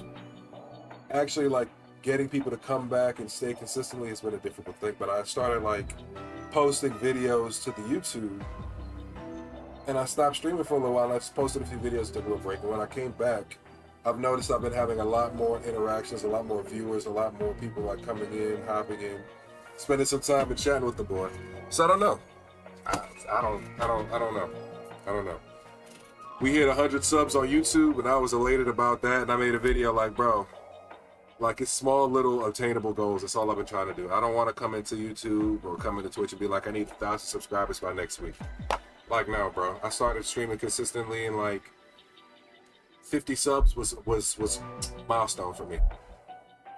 actually like getting people to come back and stay consistently has been a difficult thing. But I started like posting videos to the YouTube, and I stopped streaming for a little while, and I just posted a few videos, took a little break. And when I came back, I've noticed I've been having a lot more interactions, a lot more viewers, a lot more people like coming in, hopping in, spending some time and chatting with the boy. So I don't know. I don't know. We hit 100 subs on YouTube, and I was elated about that, and I made a video like, bro, like, it's small little obtainable goals. That's all I've been trying to do. I don't want to come into YouTube or come into Twitch and be like, I need 1,000 subscribers by next week. Like, no, bro. I started streaming consistently, and like 50 subs was milestone for me.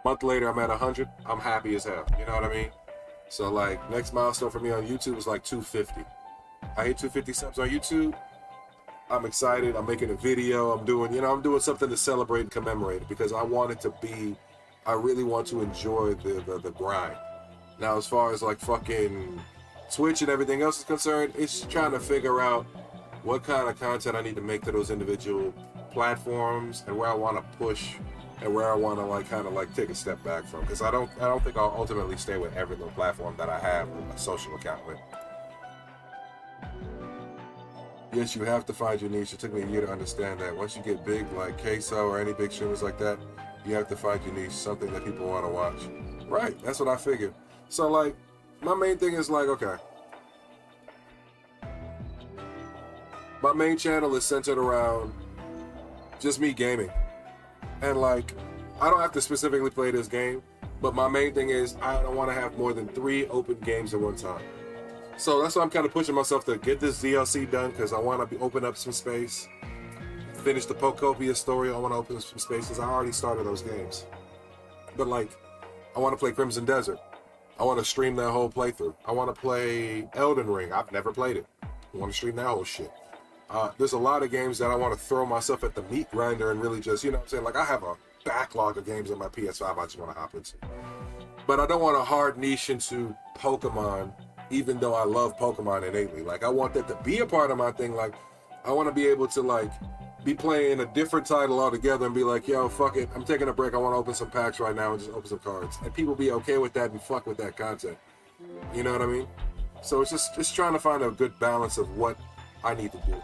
Month later, I'm at 100. I'm happy as hell. You know what I mean? So like, next milestone for me on YouTube is like 250. I hit 250 subs on YouTube. I'm excited. I'm making a video. I'm doing something to celebrate and commemorate it, because I want it to be, I really want to enjoy the grind. Now, as far as like fucking Twitch and everything else is concerned, it's trying to figure out what kind of content I need to make to those individual platforms, and where I want to push, and where I want to like kind of like take a step back from, because I don't think I'll ultimately stay with every little platform that I have a social account with. Yes, you have to find your niche. It took me a year to understand that. Once you get big like Queso or any big streamers like that, you have to find your niche, something that people want to watch. Right, that's what I figured. So like, my main thing is like, okay, my main channel is centered around just me gaming. And like, I don't have to specifically play this game, but my main thing is I don't want to have more than 3 open games at one time. So that's why I'm kind of pushing myself to get this DLC done, because I want to open up some space. Finish the Pokopia story, I want to open up some space, because I already started those games. But like, I want to play Crimson Desert. I want to stream that whole playthrough. I want to play Elden Ring. I've never played it. I want to stream that whole shit. There's a lot of games that I want to throw myself at the meat grinder and really just, you know what I'm saying? Like, I have a backlog of games on my PS5 I just want to hop into. But I don't want to hard niche into Pokemon, even though I love Pokemon innately. Like, I want that to be a part of my thing. Like, I want to be able to, like, be playing a different title altogether and be like, yo, fuck it, I'm taking a break, I want to open some packs right now and just open some cards. And people be okay with that and fuck with that content. You know what I mean? So it's just trying to find a good balance of what I need to do.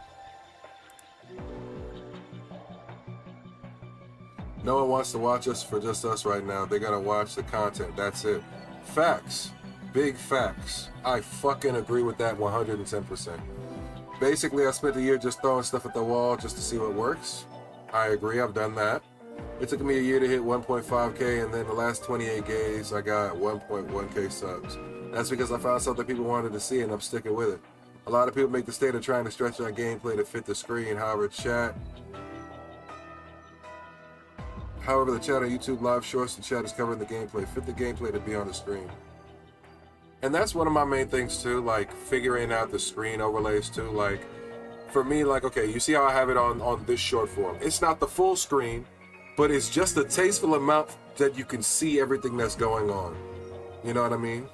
No one wants to watch us for just us right now. They gotta watch the content, that's it. Facts. Big facts. I fucking agree with that 110%. Basically, I spent a year just throwing stuff at the wall just to see what works. I agree, I've done that. It took me a year to hit 1.5K, and then the last 28 days, I got 1.1K subs. That's because I found something people wanted to see, and I'm sticking with it. A lot of people make the mistake of trying to stretch our gameplay to fit the screen. However, the chat on YouTube live shorts, the chat is covering the gameplay. Fit the gameplay to be on the screen. And that's one of my main things too, like figuring out the screen overlays too. Like for me, like, okay, you see how I have it on this short form. It's not the full screen, but it's just a tasteful amount that you can see everything that's going on. You know what I mean?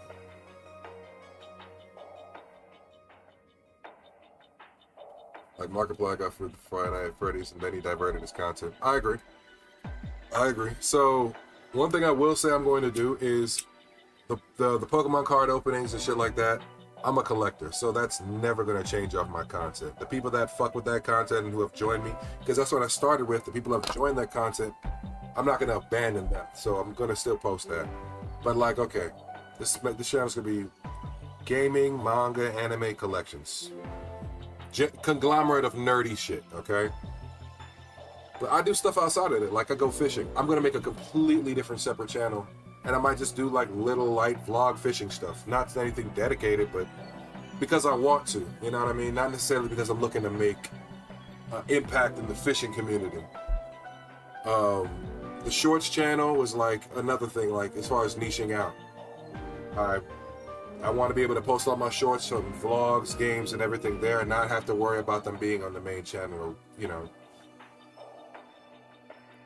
Like Markiplier got food for Friday Night at Freddy's and then he diverted his content. I agree. So one thing I will say I'm going to do is the Pokemon card openings and shit like that, I'm a collector, so that's never going to change off my content. The people that fuck with that content and who have joined me, because that's what I started with, the people who have joined that content, I'm not going to abandon them, so I'm going to still post that. But like, okay, this channel's going to be gaming, manga, anime collections. Conglomerate of nerdy shit, okay? But I do stuff outside of it, like I go fishing. I'm going to make a completely different separate channel. And I might just do like little light vlog fishing stuff. Not anything dedicated, but because I want to. You know what I mean? Not necessarily because I'm looking to make impact in the fishing community. The shorts channel was like another thing, like as far as niching out. I want to be able to post all my shorts, some vlogs, games, and everything there, and not have to worry about them being on the main channel, or, you know,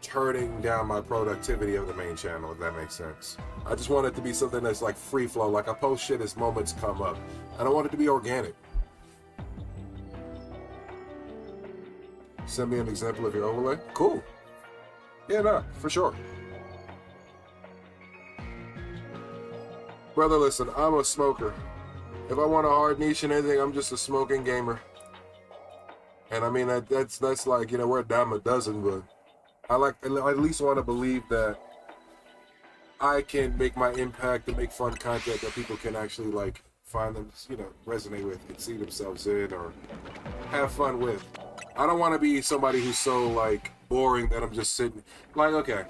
turning down my productivity of the main channel, if that makes sense. I just want it to be something that's like free flow, like I post shit as moments come up. I don't want it to be organic. Send me an example of your overlay. Cool. Yeah, no, for sure. Brother, listen, I'm a smoker. If I want a hard niche and anything, I'm just a smoking gamer. And I mean, that's like, you know, we're a dime a dozen, but I at least want to believe that I can make my impact and make fun content that people can actually like find them, you know, resonate with and see themselves in or have fun with. I don't want to be somebody who's so like boring that I'm just sitting like, okay,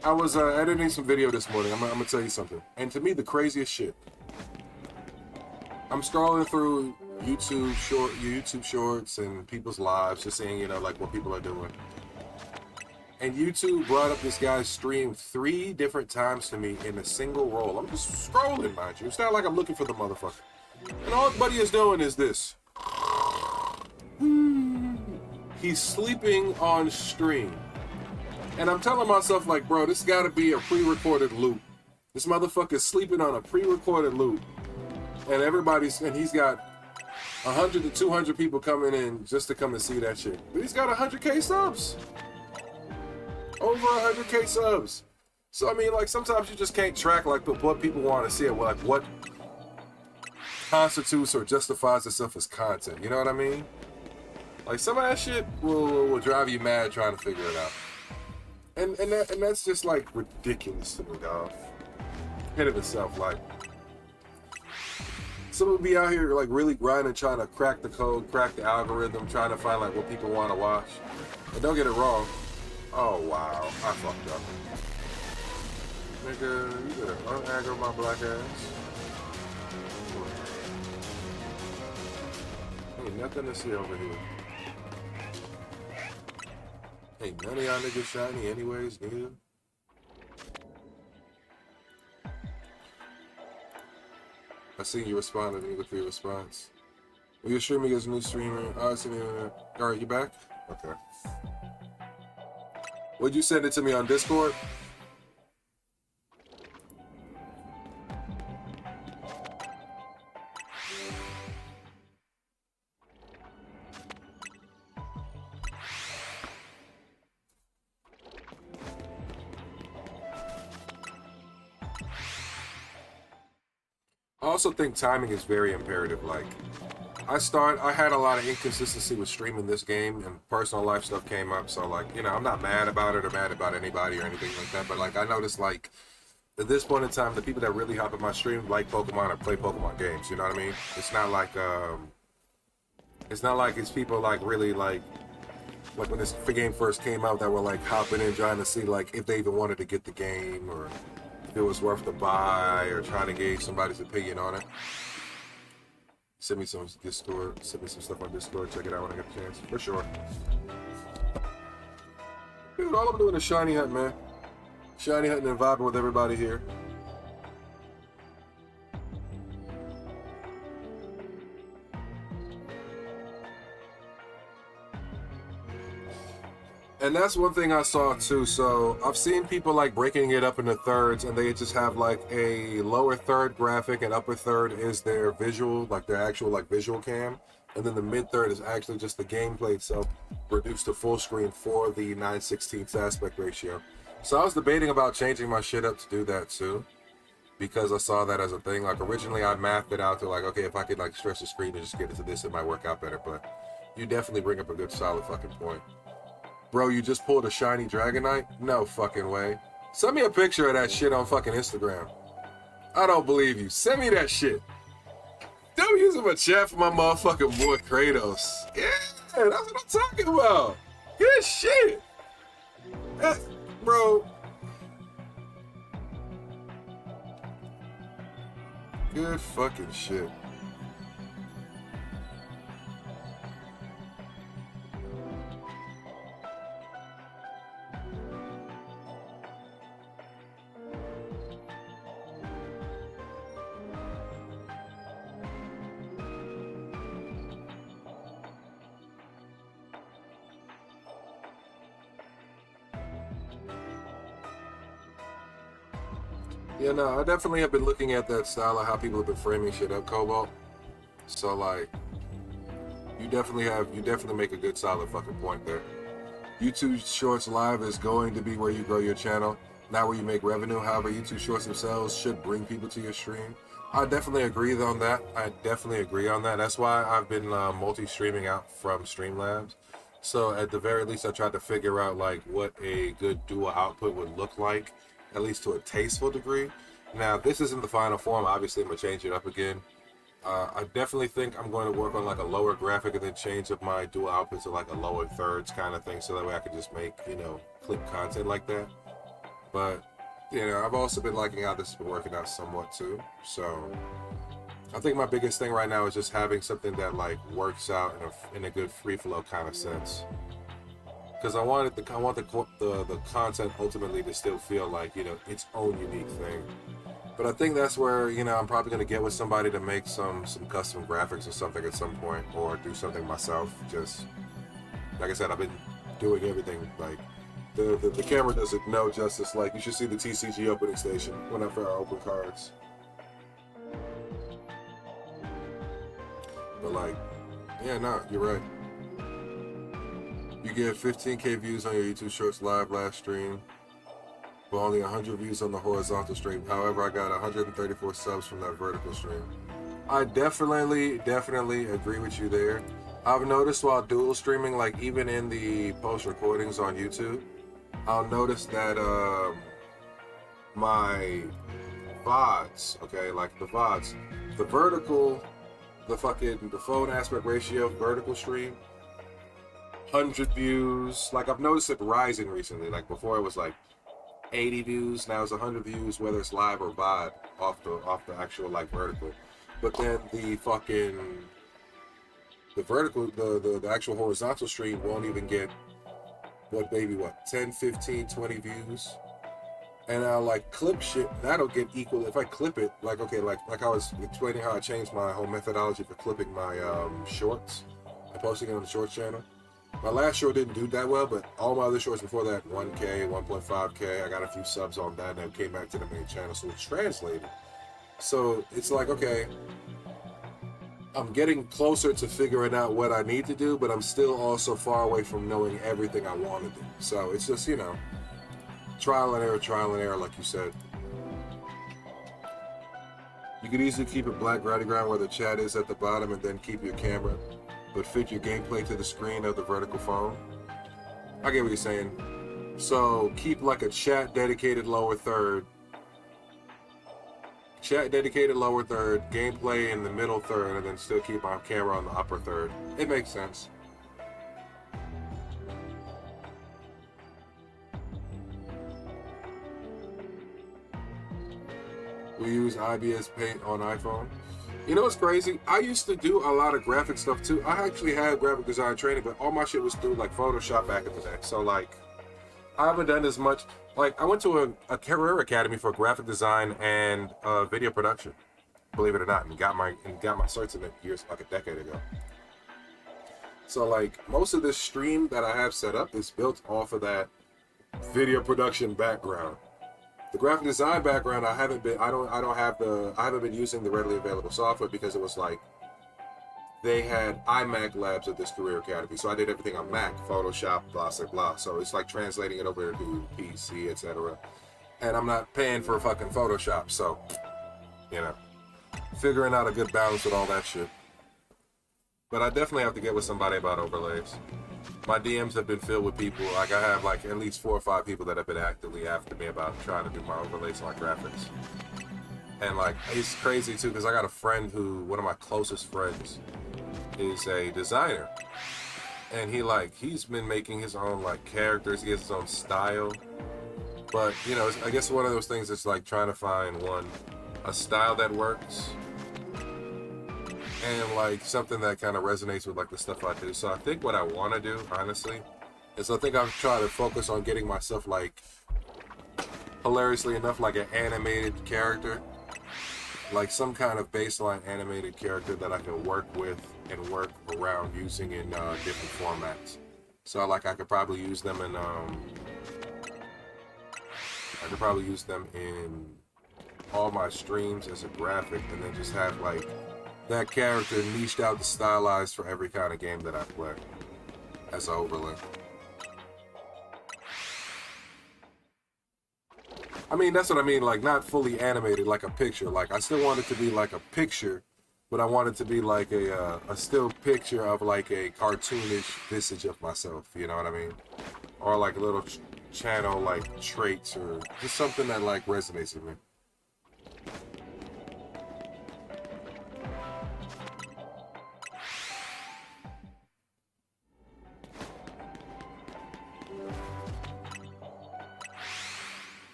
I was editing some video this morning. I'm gonna tell you something. And to me, the craziest shit. I'm scrolling through YouTube shorts and people's lives, just seeing, you know, like what people are doing. And YouTube brought up this guy's stream 3 different times to me in a single roll. I'm just scrolling, mind you. It's not like I'm looking for the motherfucker. And all buddy is doing is this. He's sleeping on stream. And I'm telling myself, like, bro, this gotta be a pre-recorded loop. This motherfucker's sleeping on a pre-recorded loop. And he's got 100 to 200 people coming in just to come and see that shit. But he's got 100K subs. Over 100K subs. So I mean, like, sometimes you just can't track like what people want to see, like what constitutes or justifies itself as content. You know what I mean? Like some of that shit will drive you mad trying to figure it out. And that's just like ridiculous to me, dog. In of itself, like Some be out here like really grinding, trying to crack the code, crack the algorithm, trying to find like what people want to watch. And don't get it wrong. Oh wow, I fucked up. Nigga, you better unaggro my black ass. Ain't nothing to see over here. Ain't none of y'all niggas shiny anyways, nigga. I seen you responded. Let me look for your response. Well, you're streaming as a new streamer. Oh, I seen you. Alright, you back? Okay. Would you send it to me on Discord? I also think timing is very imperative. Like, I had a lot of inconsistency with streaming this game, and personal life stuff came up. So, like, you know, I'm not mad about it or mad about anybody or anything like that. But, like, I noticed, like, at this point in time, the people that really hop in my stream like Pokemon or play Pokemon games. You know what I mean? It's not like it's people like really like when this game first came out that were like hopping in trying to see like if they even wanted to get the game or if it was worth to buy or trying to gauge somebody's opinion on it. Send me some Discord. Send me some stuff on Discord. Check it out when I get a chance. For sure. Dude, all I'm doing is shiny hunt, man. Shiny hunting and vibing with everybody here. And that's one thing I saw too. So I've seen people like breaking it up into thirds, and they just have like a lower third graphic and upper third is their visual, like their actual like visual cam, and then the mid third is actually just the gameplay itself reduced to full screen for the 9/16 aspect ratio. So I was debating about changing my shit up to do that too, because I saw that as a thing. Like originally I mathed it out to like, okay, if I could like stretch the screen and just get into this, it might work out better. But you definitely bring up a good solid fucking point. Bro, you just pulled a shiny Dragonite? No fucking way. Send me a picture of that shit on fucking Instagram. I don't believe you. Send me that shit. I'm using my chat for my motherfucking boy Kratos. Yeah, that's what I'm talking about. Good shit. Bro. Good fucking shit. Yeah, no, I definitely have been looking at that style of how people have been framing shit up, Cobalt. So like, you definitely make a good solid fucking point there. YouTube Shorts Live is going to be where you grow your channel, not where you make revenue. However, YouTube Shorts themselves should bring people to your stream. I definitely agree on that. That's why I've been multi-streaming out from Streamlabs. So at the very least, I tried to figure out like what a good dual output would look like, at least to a tasteful degree. Now, this isn't the final form. Obviously, I'm gonna change it up again. I definitely think I'm going to work on like a lower graphic and then change up my dual output to like a lower thirds kind of thing, so that way I can just make, you know, clip content like that. But, you know, I've also been liking how this has been working out somewhat too. So I think my biggest thing right now is just having something that like works out in a good free flow kind of sense. Because I want the content ultimately to still feel like, you know, its own unique thing. But I think that's where, you know, I'm probably going to get with somebody to make some custom graphics or something at some point, or do something myself. Just, like I said, I've been doing everything. Like, the camera does it no justice. Like, you should see the TCG opening station whenever I open cards. But like, yeah, no, you're right. You get 15K views on your YouTube Shorts Live last stream, but only 100 views on the horizontal stream. However, I got 134 subs from that vertical stream. I definitely agree with you there. I've noticed while dual streaming, like even in the post recordings on YouTube, I'll notice that my VODs, okay, like the VODs, the vertical, the phone aspect ratio vertical stream, 100 views. Like I've noticed it rising recently. Like before it was like 80 views, now it's 100 views, whether it's live or VOD off the actual like vertical. But then the vertical, the actual horizontal stream won't even get what 10, 15, 20 views. And I'll like clip shit, that'll get equal if I clip it. Like okay, like I was explaining how I changed my whole methodology for clipping my shorts and posting it on the shorts channel. My last short didn't do that well, but all my other shorts before that, 1K, 1.5K, I got a few subs on that, and it came back to the main channel, so it's translated. So it's like, okay, I'm getting closer to figuring out what I need to do, but I'm still also far away from knowing everything I want to do. So it's just, you know, trial and error, like you said. You could easily keep a black background where the chat is at the bottom and then keep your camera, but fit your gameplay to the screen of the vertical phone. I get what you're saying. So keep like a chat dedicated lower third, gameplay in the middle third, and then still keep my camera on the upper third. It makes sense. We use IBS Paint on iPhone. You know what's crazy? I used to do a lot of graphic stuff too. I actually had graphic design training, but all my shit was through like Photoshop back in the day. So like, I haven't done as much. Like, I went to a career academy for graphic design and video production, believe it or not, and got my certs in it years, like a decade ago. So like, most of this stream that I have set up is built off of that video production background. The graphic design background, I haven't been using the readily available software because it was like, they had iMac labs at this career academy, so I did everything on Mac, Photoshop, blah, blah, blah. So it's like translating it over to PC, etc. And I'm not paying for fucking Photoshop, so, you know, figuring out a good balance with all that shit. But I definitely have to get with somebody about overlays. My DMs have been filled with people. Like, I have like at least 4 or 5 people that have been actively after me about trying to do my overlays on my graphics. And like, it's crazy too, because I got a friend who, one of my closest friends, is a designer. And he's been making his own like characters, he has his own style. But, you know, I guess one of those things is like trying to find a style that works. And like something that kind of resonates with like the stuff I do. So I think what I want to do, honestly, is I think I'll try to focus on getting myself like, hilariously enough, like an animated character. Like some kind of baseline animated character that I can work with and work around using in different formats. So like I could probably use them in all my streams as a graphic, and then just have like that character niched out to stylized for every kind of game that I play as an overlay. I mean, that's what I mean, like not fully animated like a picture. Like I still want it to be like a picture, but I want it to be like a still picture of like a cartoonish visage of myself, you know what I mean? Or like a little channel like traits, or just something that like resonates with me.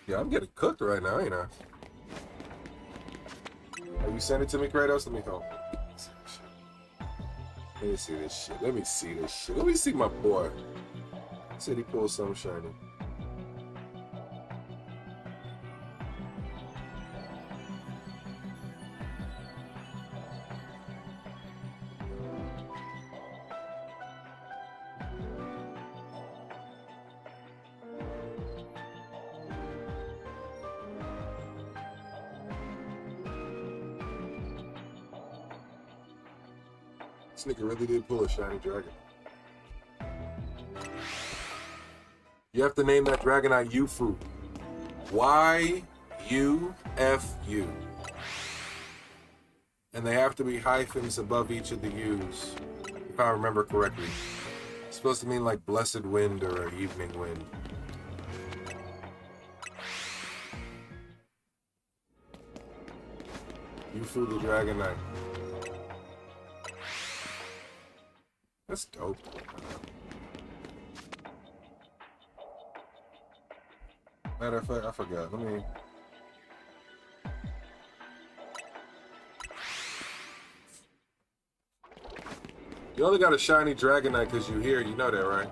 Yeah, I'm getting cooked right now, ain't I? Oh, you send it to me, Kratos? Let me go. Let me see this shit. Let me see my boy. Said he pulled something shiny. This nigga really did pull a shiny dragon. You have to name that Dragonite Yufu. Y-U-F-U. And they have to be hyphens above each of the U's, if I remember correctly. It's supposed to mean like blessed wind or evening wind. You flew the Dragon Knight. That's dope. Matter of fact, I forgot. Let me. You only got a shiny Dragonite because you're here. You know that, right?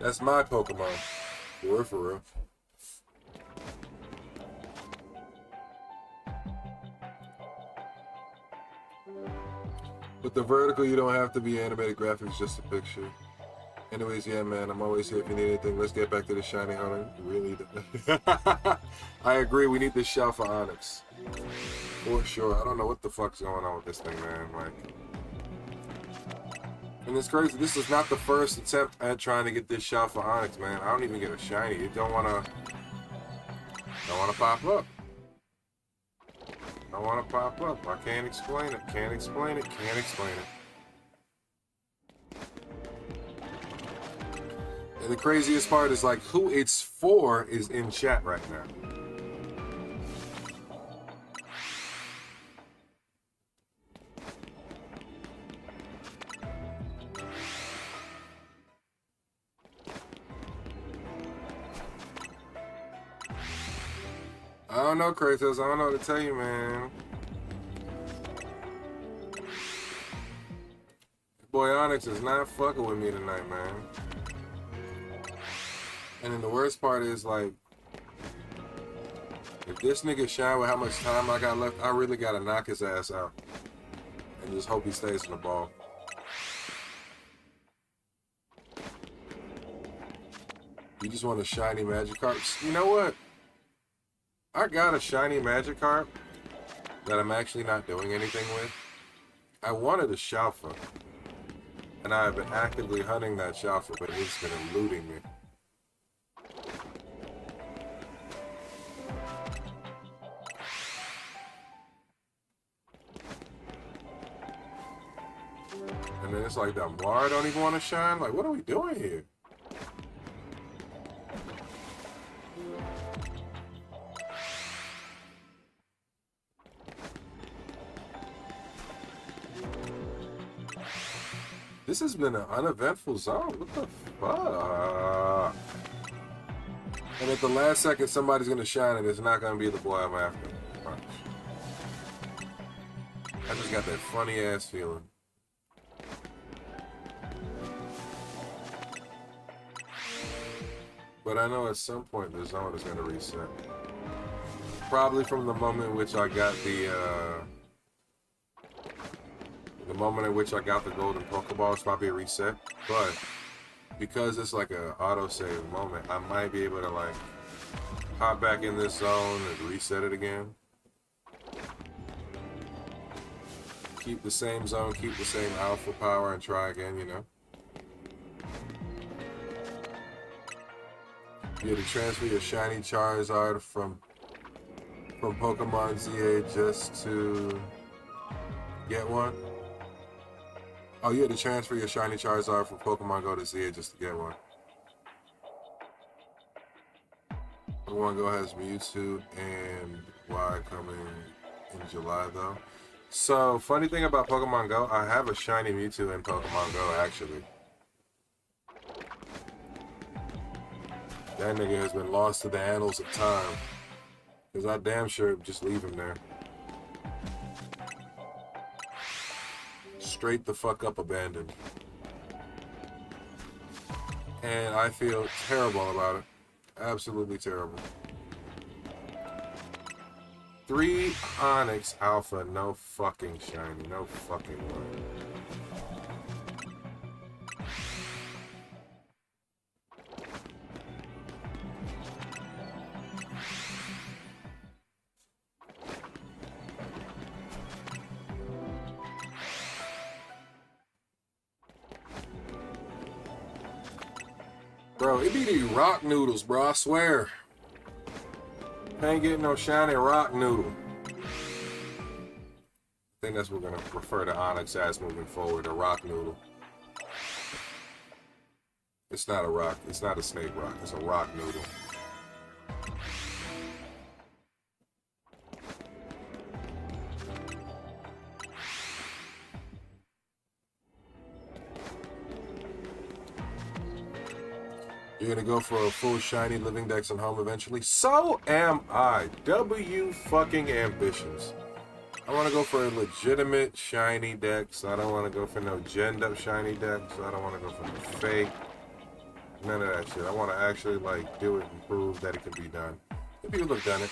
That's my Pokemon. For real, for real. With the vertical, you don't have to be animated graphics, just a picture. Anyways, yeah, man, I'm always here if you need anything. Let's get back to the shiny hunting. You really do. I agree. We need this shell for Onyx. For sure. I don't know what the fuck's going on with this thing, man. Like, and it's crazy. This is not the first attempt at trying to get this shell for Onyx, man. I don't even get a shiny. It don't wanna pop up. Don't wanna pop up. I can't explain it. Can't explain it. Can't explain it. And the craziest part is, like, who it's for is in chat right now. I don't know, Kratos. I don't know what to tell you, man. Boy, Onyx is not fucking with me tonight, man. And then the worst part is, like, if this nigga shine with how much time I got left, I really gotta knock his ass out. And just hope he stays in the ball. You just want a shiny Magikarp? You know what? I got a shiny Magikarp that I'm actually not doing anything with. I wanted a Shalfa. And I have been actively hunting that Shalfa, but it's been eluding me. And then it's like, that Mara don't even want to shine? Like, what are we doing here? This has been an uneventful zone. What the fuck? And at the last second, somebody's going to shine, and it's not going to be the boy I'm after. I just got that funny-ass feeling. But I know at some point the zone is going to reset. Probably from the moment in which I got the moment in which I got the golden Pokeball is probably a reset. But because it's like a autosave moment, I might be able to, like, hop back in this zone and reset it again. Keep the same zone, keep the same alpha power, and try again, you know? You had to transfer your shiny Charizard from Pokemon Z-A just to get one? Oh, you had to transfer your shiny Charizard from Pokemon Go to Z-A just to get one. Pokemon Go has Mewtwo and Y coming in July, though. So, funny thing about Pokemon Go, I have a shiny Mewtwo in Pokemon Go, actually. That nigga has been lost to the annals of time. Because I damn sure just leave him there. Straight the fuck up abandoned. And I feel terrible about it. Absolutely terrible. 3 Onyx Alpha, no fucking shiny, no fucking way. Bro, it be these rock noodles, bro, I swear. Ain't getting no shiny rock noodle. I think that's what we're gonna refer to Onyx as moving forward, a rock noodle. It's not a rock, it's not a snake rock, it's a rock noodle. You're gonna go for a full shiny living dex and home eventually? So am I. W fucking ambitions. I want to go for a legitimate shiny dex. I don't want to go for no genned up shiny dex. I don't want to go for no fake. None of that shit. I want to actually like do it and prove that it can be done. And people have done it.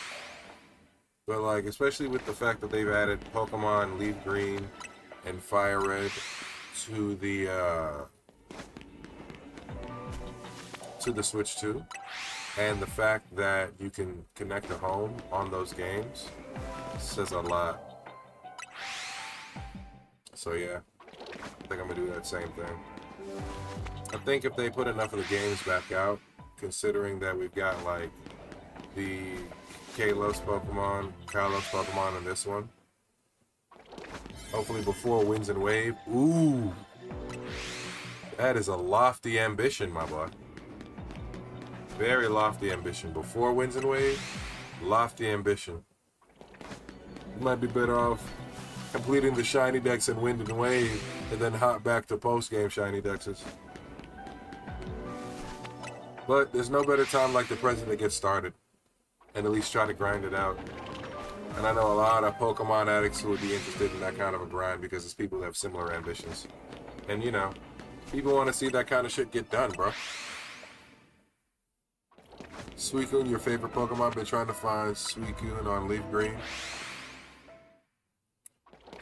But like, especially with the fact that they've added Pokemon Leaf Green and Fire Red to the Switch 2, and the fact that you can connect to home on those games says a lot. So yeah, I think I'm gonna do that same thing. I think if they put enough of the games back out, considering that we've got like the Kalos Pokemon in this one, hopefully before Winds and Wave. Ooh, that is a lofty ambition, my boy. Very lofty ambition. Before Winds and Wave, lofty ambition. You might be better off completing the shiny dex and Wind and Wave and then hop back to post-game shiny dexes. But there's no better time like the present to get started and at least try to grind it out. And I know a lot of Pokemon addicts who would be interested in that kind of a grind because it's people that have similar ambitions. And you know, people want to see that kind of shit get done, bro. Suicune, your favorite Pokemon? Been trying to find Suicune on Leaf Green.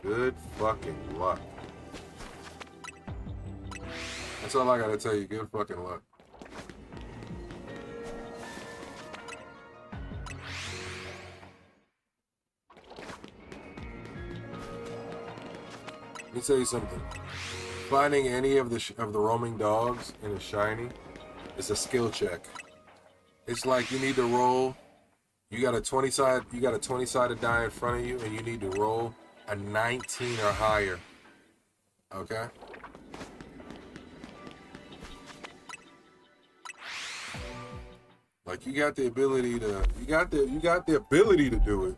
Good fucking luck. That's all I gotta tell you. Good fucking luck. Let me tell you something. Finding any of the roaming dogs in a shiny is a skill check. It's like you need to roll. You got a 20-sided die in front of you, and you need to roll a 19 or higher. Okay? Like you got the ability to do it,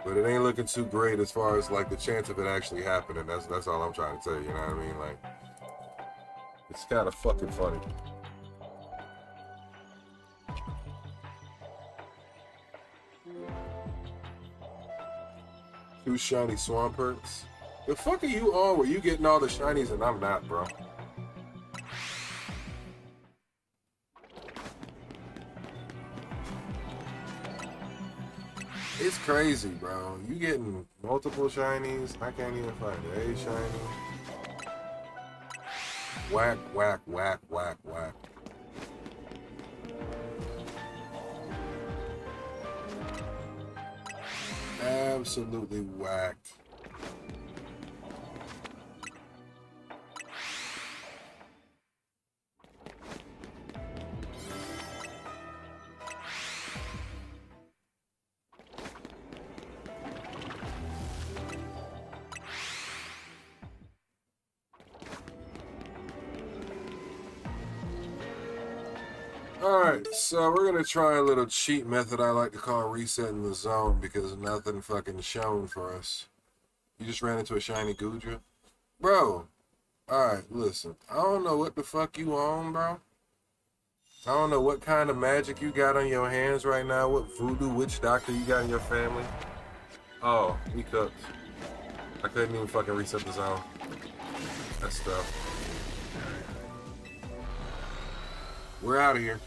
but it ain't looking too great as far as like the chance of it actually happening. That's all I'm trying to tell you. You know what I mean? Like it's kind of fucking funny. Two shiny Swamperts. The fuck are you on where you getting all the shinies and I'm not, bro? It's crazy, bro. You getting multiple shinies. I can't even find a shiny. Whack, whack, whack, whack, whack. Absolutely whacked. Alright, so we're gonna try a little cheat method I like to call resetting the zone because nothing fucking shown for us. You just ran into a shiny Gudra? Bro, alright, listen. I don't know what the fuck you on, bro. I don't know what kind of magic you got on your hands right now, what voodoo witch doctor you got in your family. Oh, we cooked. I couldn't even fucking reset the zone. That's tough. We're out of here.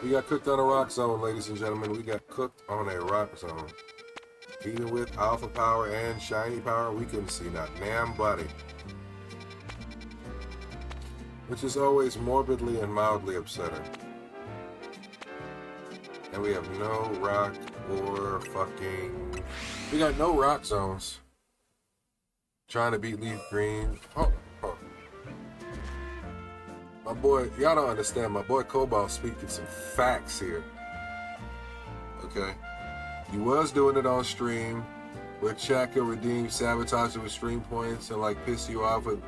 We got cooked on a rock zone, ladies and gentlemen. We got cooked on a rock zone. Even with alpha power and shiny power, we couldn't see not damn buddy. Which is always morbidly and mildly upsetting. And we have no rock or fucking... We got no rock zones. Trying to beat Leaf Green. Oh. My boy, y'all don't understand. My boy Cobalt speaking some facts here. Okay. He was doing it on stream where chat could redeem sabotage with stream points and like piss you off with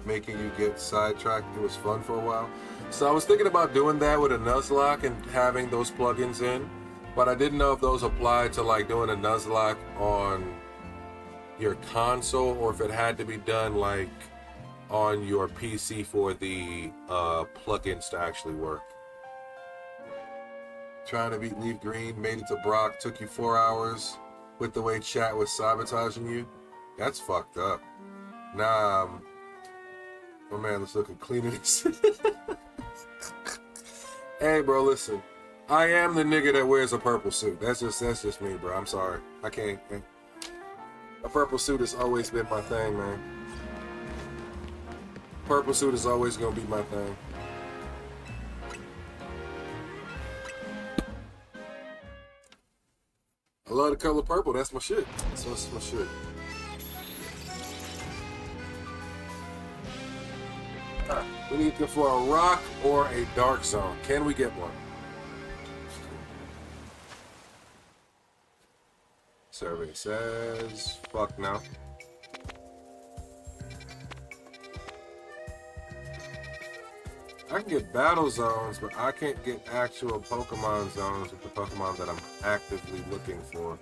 making you get sidetracked. It was fun for a while. So I was thinking about doing that with a Nuzlocke and having those plugins in, but I didn't know if those applied to like doing a Nuzlocke on your console or if it had to be done like on your PC for the plugins to actually work. Trying to beat Leaf Green, made it to Brock, took you 4 hours with the way chat was sabotaging you. That's fucked up. Nah, my man, let's look at cleaning this. Hey, bro, listen. I am the nigga that wears a purple suit. That's just me, bro. I'm sorry. I can't. A purple suit has always been my thing, man. Purple suit is always gonna be my thing. I love the color purple. That's my shit. That's my shit. We need to go for a rock or a dark zone. Can we get one? Survey says, fuck no. I can get battle zones, but I can't get actual Pokemon zones with the Pokemon that I'm actively looking for.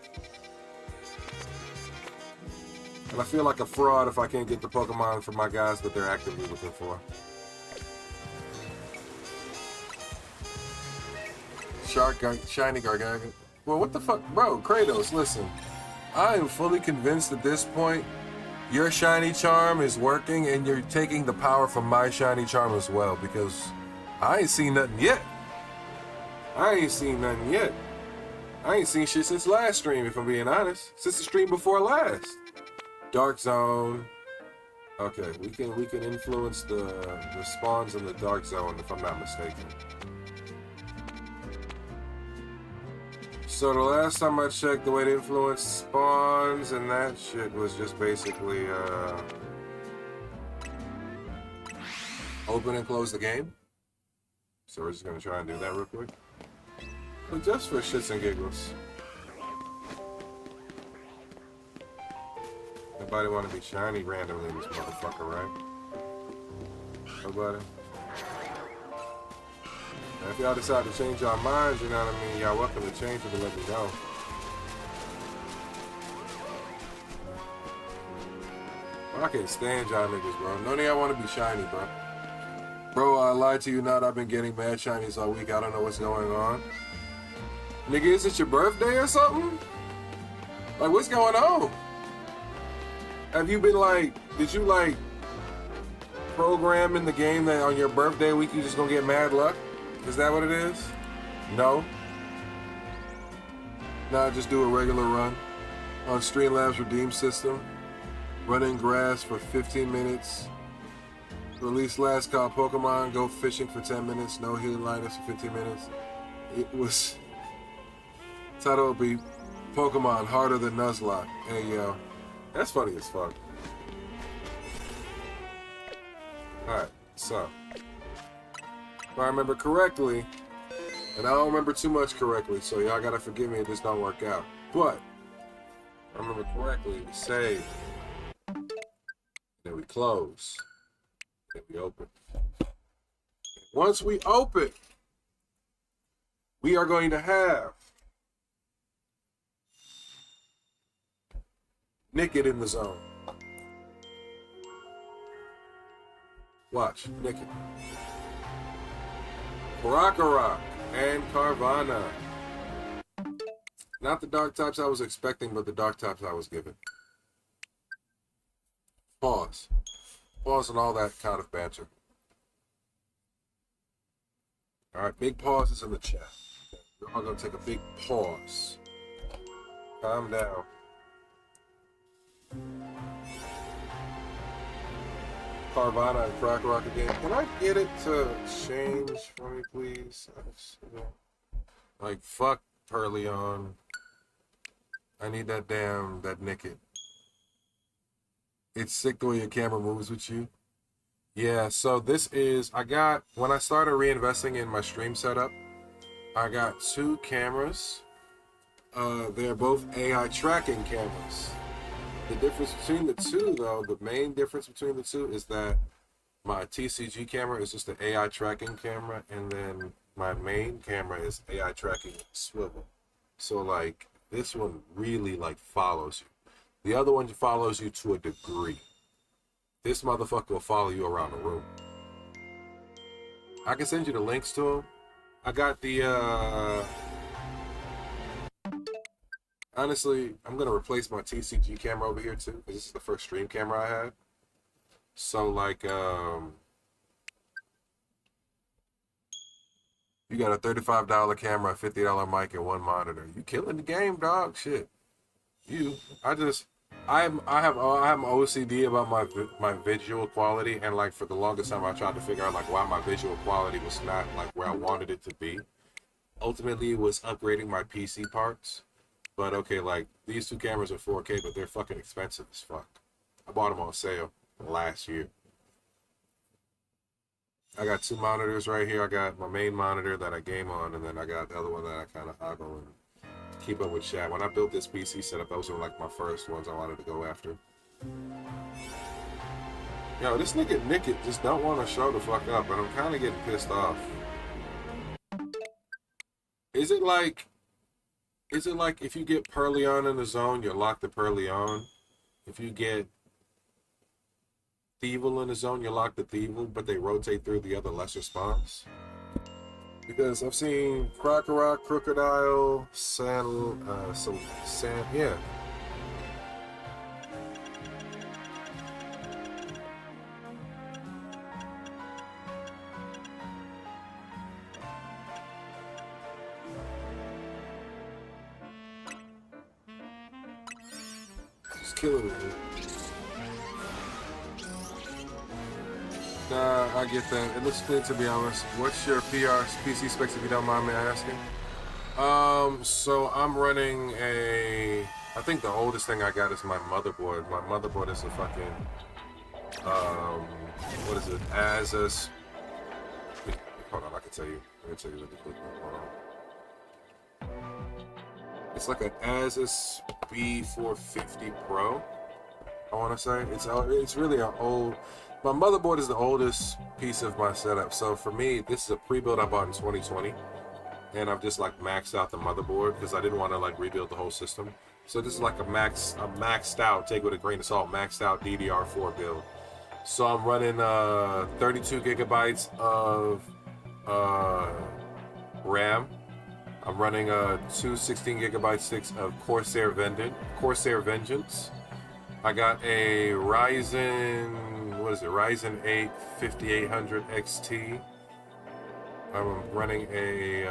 And I feel like a fraud if I can't get the Pokemon for my guys that they're actively looking for. Shiny Gargantuan. Well, what the fuck? Bro, Kratos, listen. I am fully convinced at this point your shiny charm is working and you're taking the power from my shiny charm as well, because I ain't seen nothing yet. I ain't seen shit since last stream, if I'm being honest. Since the stream before last. Dark zone. Okay, we can influence the spawns in the dark zone if I'm not mistaken. So the last time I checked, the way to influence spawns and that shit was just basically open and close the game. So we're just gonna try and do that real quick. But just for shits and giggles. Nobody want to be shiny randomly in this motherfucker, right? Nobody? And if y'all decide to change y'all minds, you know what I mean, y'all welcome to change it and let me know. I can't stand y'all niggas, bro. None of y'all want to be shiny, bro. Bro, I lied to you not. I've been getting mad shinies all week. I don't know what's going on. Nigga, is it your birthday or something? Like, what's going on? Have you been like, did you like program in the game that on your birthday week you just gonna get mad luck? Is that what it is? No? Nah, just do a regular run on Streamlabs Redeem System. Running grass for 15 minutes. Release last call Pokemon. Go fishing for 10 minutes. No healing liners for 15 minutes. It was... Title will be Pokemon Harder Than Nuzlocke. Hey, yo. That's funny as fuck. Alright, so... If I remember correctly, and I don't remember too much correctly, so y'all gotta forgive me if this don't work out. But, if I remember correctly, we save. Then we close. Then we open. Once we open, we are going to have Naked in the zone. Watch, Naked. Rock and Carvana. Not the dark types I was expecting, but the dark types I was given. Pause. Pause on all that kind of banter. Alright, big pauses in the chat. We're all gonna take a big pause. Calm down. Carvana and Rock again. Can I get it to change for me, please? Like, fuck Perleon. I need that Naked. It's sick the way your camera moves with you. Yeah, so this is, when I started reinvesting in my stream setup, I got 2 cameras. They're both AI tracking cameras. The difference between the two, though, the main difference between the two is that my TCG camera is just an AI tracking camera, and then my main camera is AI tracking swivel. So, like, this one really, like, follows you. The other one follows you to a degree. This motherfucker will follow you around the room. I can send you the links to them. I got the, honestly, I'm going to replace my TCG camera over here too, because this is the first stream camera I had. So, like, you got a $35 camera, a $50 mic, and one monitor. You killing the game, dog. Shit. I have OCD about my visual quality, and like for the longest time I tried to figure out like why my visual quality was not like where I wanted it to be. Ultimately, it was upgrading my PC parts. But okay, like these two cameras are 4K, but they're fucking expensive as fuck. I bought them on sale last year. I got two monitors right here. I got my main monitor that I game on, and then I got the other one that I kind of hoggle and keep up with chat. When I built this PC setup, those were like my first ones I wanted to go after. Yo, this nigga Nick just don't want to show the fuck up, but I'm kind of getting pissed off. Is it like if you get Pearleon in the zone, you're locked to Pearleon? If you get Thievul in the zone, you're locked to Thievul, but they rotate through the other lesser spawns? Because I've seen Crocodile, yeah. Just killing it. Nah, I get that. It looks good, to be honest. What's your PC specs, if you don't mind me asking? So I'm running I think the oldest thing I got is my motherboard. My motherboard is a fucking, what is it? Asus. Hold on, I can tell you. Let me tell you really quick. Hold on. It's like an Asus B450 Pro, I want to say. It's really an old. My motherboard is the oldest piece of my setup. So for me, this is a pre-build I bought in 2020. And I've just like maxed out the motherboard because I didn't want to like rebuild the whole system. So this is like a maxed out, take it with a grain of salt, maxed out DDR4 build. So I'm running 32 gigabytes of RAM. I'm running two 16 gigabyte sticks of Corsair Vengeance. I got a Ryzen 8 5800 XT. I'm running a, I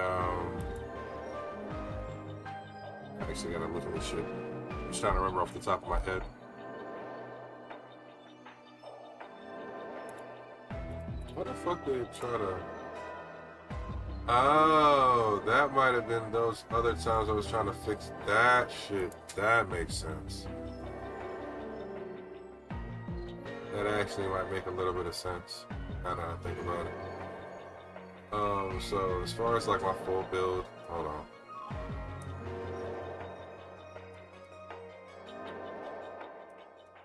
actually gotta look at this shit. I'm just trying to remember off the top of my head. What the fuck did it try to... Oh, that might have been those other times I was trying to fix that shit. That makes sense. That actually might make a little bit of sense, now that I think about it. So as far as like my full build, hold on.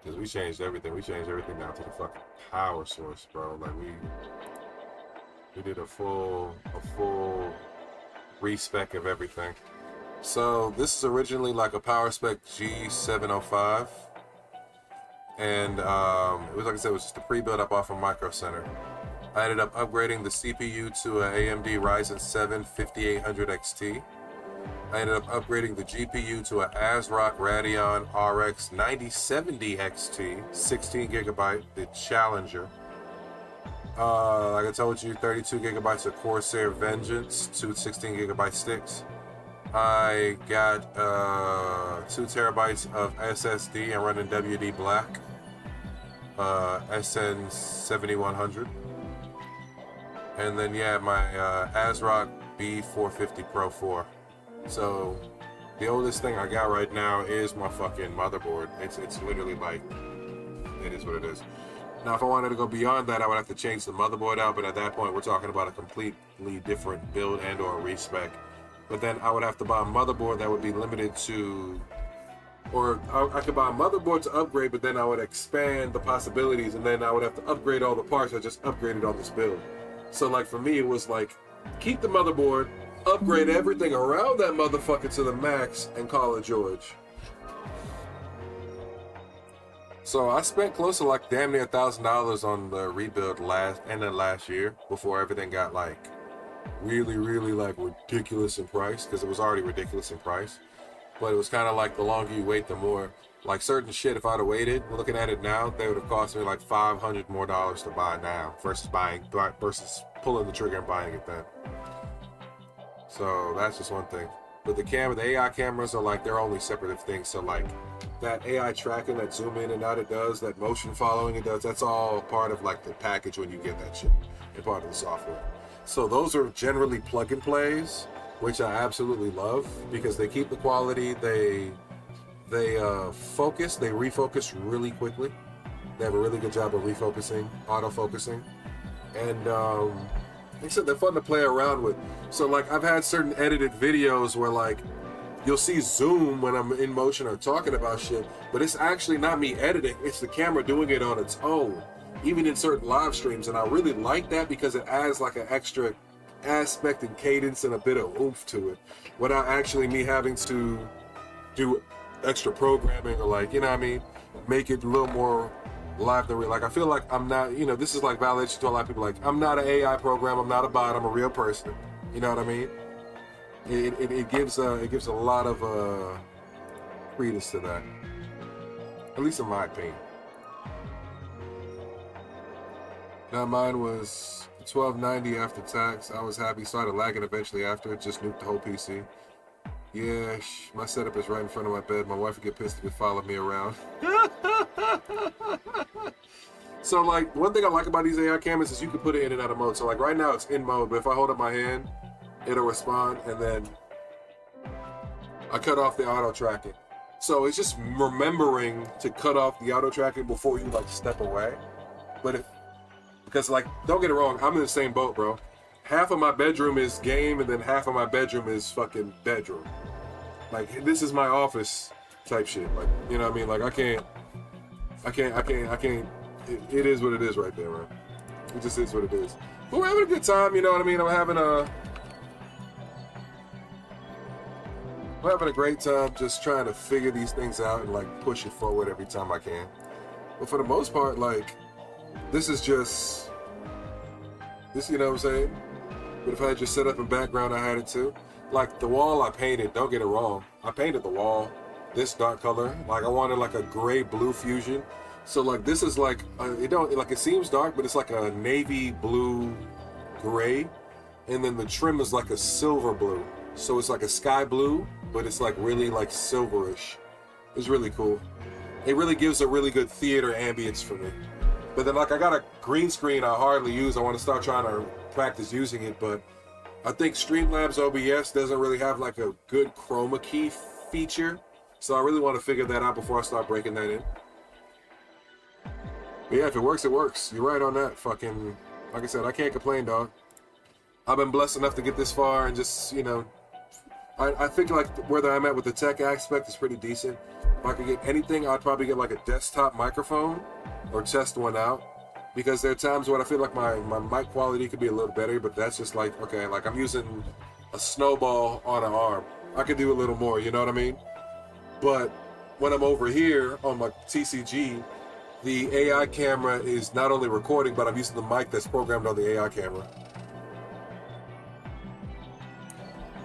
Because we changed everything. We changed everything down to the fucking power source, bro. Like we did a full respec of everything. So this is originally like a power spec G705. And it was, like I said, it was just a pre-build up off of Micro Center. I ended up upgrading the CPU to an AMD Ryzen 7 5800 XT. I ended up upgrading the GPU to an ASRock Radeon RX 9070 XT, 16 gigabyte, the Challenger. Like I told you, 32 gigabytes of Corsair Vengeance, two 16 gigabyte sticks. I got 2 terabytes of SSD. I'm running WD Black SN7100. And then yeah, my ASRock B450 Pro 4. So the oldest thing I got right now is my fucking motherboard. It's literally like, it is what it is. Now if I wanted to go beyond that, I would have to change the motherboard out, but at that point we're talking about a completely different build and or respec. But then I would have to buy a motherboard that would be limited to, or I could buy a motherboard to upgrade, but then I would expand the possibilities, and then I would have to upgrade all the parts I just upgraded on this build. So like for me, it was like, keep the motherboard, upgrade everything around that motherfucker to the max, and call it George. So I spent close to like damn near $1,000 on the rebuild last year before everything got like really like ridiculous in price, because it was already ridiculous in price. But it was kind of like the longer you wait, the more like certain shit. If I'd have waited, looking at it now, they would have cost me like $500 more to buy now versus pulling the trigger and buying it then. So that's just one thing. But the AI cameras are like, they're only separative things. So like that AI tracking, that zoom in and out it does, that motion following it does, that's all part of like the package when you get that shit and part of the software. So those are generally plug and plays, which I absolutely love because they keep the quality. They refocus really quickly. They have a really good job of refocusing, auto-focusing. And like I said, they're fun to play around with. So like I've had certain edited videos where like you'll see zoom when I'm in motion or talking about shit, but it's actually not me editing, it's the camera doing it on its own, even in certain live streams. And I really like that because it adds like an extra aspect and cadence and a bit of oomph to it without actually me having to do extra programming or like, you know what I mean, make it a little more live than real. Like I feel like I'm not, you know, this is like validation to a lot of people. Like I'm not an AI program, I'm not a bot, I'm a real person. You know what I mean? It gives a lot of credence to that, at least in my opinion. Now mine was $12.90 after tax. I was happy. Started lagging eventually after. It just nuked the whole PC. Yeah, my setup is right in front of my bed. My wife would get pissed if it followed me around. So like one thing I like about these AI cameras is you can put it in and out of mode. So like right now it's in mode, but if I hold up my hand, it'll respond, and then I cut off the auto tracking. So it's just remembering to cut off the auto tracking before you like step away. But because like, don't get it wrong, I'm in the same boat, bro. Half of my bedroom is game, and then half of my bedroom is fucking bedroom. Like this is my office type shit. Like, you know what I mean? Like I can't. It is what it is right there, man. It just is what it is. But we're having a good time, you know what I mean? We're having a great time just trying to figure these things out and like push it forward every time I can. But for the most part, like, this is just, you know what I'm saying? But if I had just set up in background, I had it too. Like the wall I painted, don't get it wrong. I painted the wall this dark color. Like I wanted like a gray blue fusion. So like this is like, it seems dark, but it's like a navy blue gray. And then the trim is like a silver blue. So it's like a sky blue, but it's like really like silverish. It's really cool. It really gives a really good theater ambience for me. But then like I got a green screen I hardly use. I want to start trying to practice using it, but I think Streamlabs OBS doesn't really have like a good chroma key feature. So I really want to figure that out before I start breaking that in. But yeah, if it works, it works. You're right on that. Fucking, like I said, I can't complain, dog. I've been blessed enough to get this far and just, you know, I think like where I'm at with the tech aspect is pretty decent. If I could get anything, I'd probably get like a desktop microphone or test one out. Because there are times when I feel like my mic quality could be a little better, but that's just like, okay, like I'm using a snowball on an arm. I could do a little more, you know what I mean? But when I'm over here on my TCG, the AI camera is not only recording, but I'm using the mic that's programmed on the AI camera.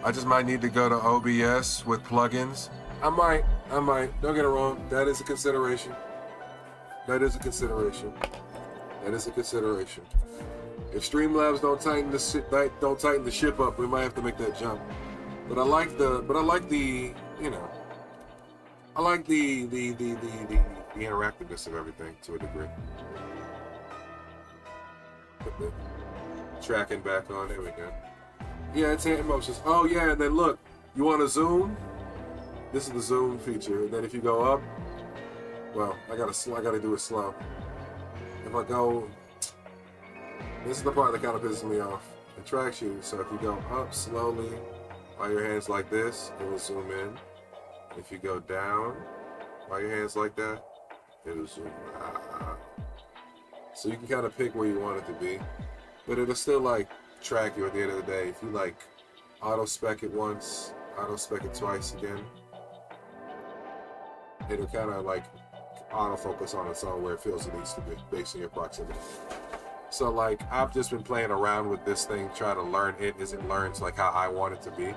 I just might need to go to OBS with plugins. I might. Don't get it wrong. That is a consideration. That is a consideration. If Streamlabs don't tighten the ship up, we might have to make that jump. But I like the interactiveness of everything to a degree. Put the tracking back on. There we go. Yeah, it's hand motions. Oh yeah, and then look, you want to zoom? This is the zoom feature. And then if you go up, well, I gotta do it slow. If I go, this is the part that kind of pisses me off. It tracks you, so if you go up slowly, while your hands like this, it will zoom in. If you go down, while your hands like that, it'll zoom out. So you can kind of pick where you want it to be, but it'll still like track you at the end of the day. If you like auto-spec it once, auto-spec it twice again, it'll kind of like autofocus on its own where it feels it needs to be based on your proximity. So like I've just been playing around with this thing, trying to learn it as it learns like how I want it to be.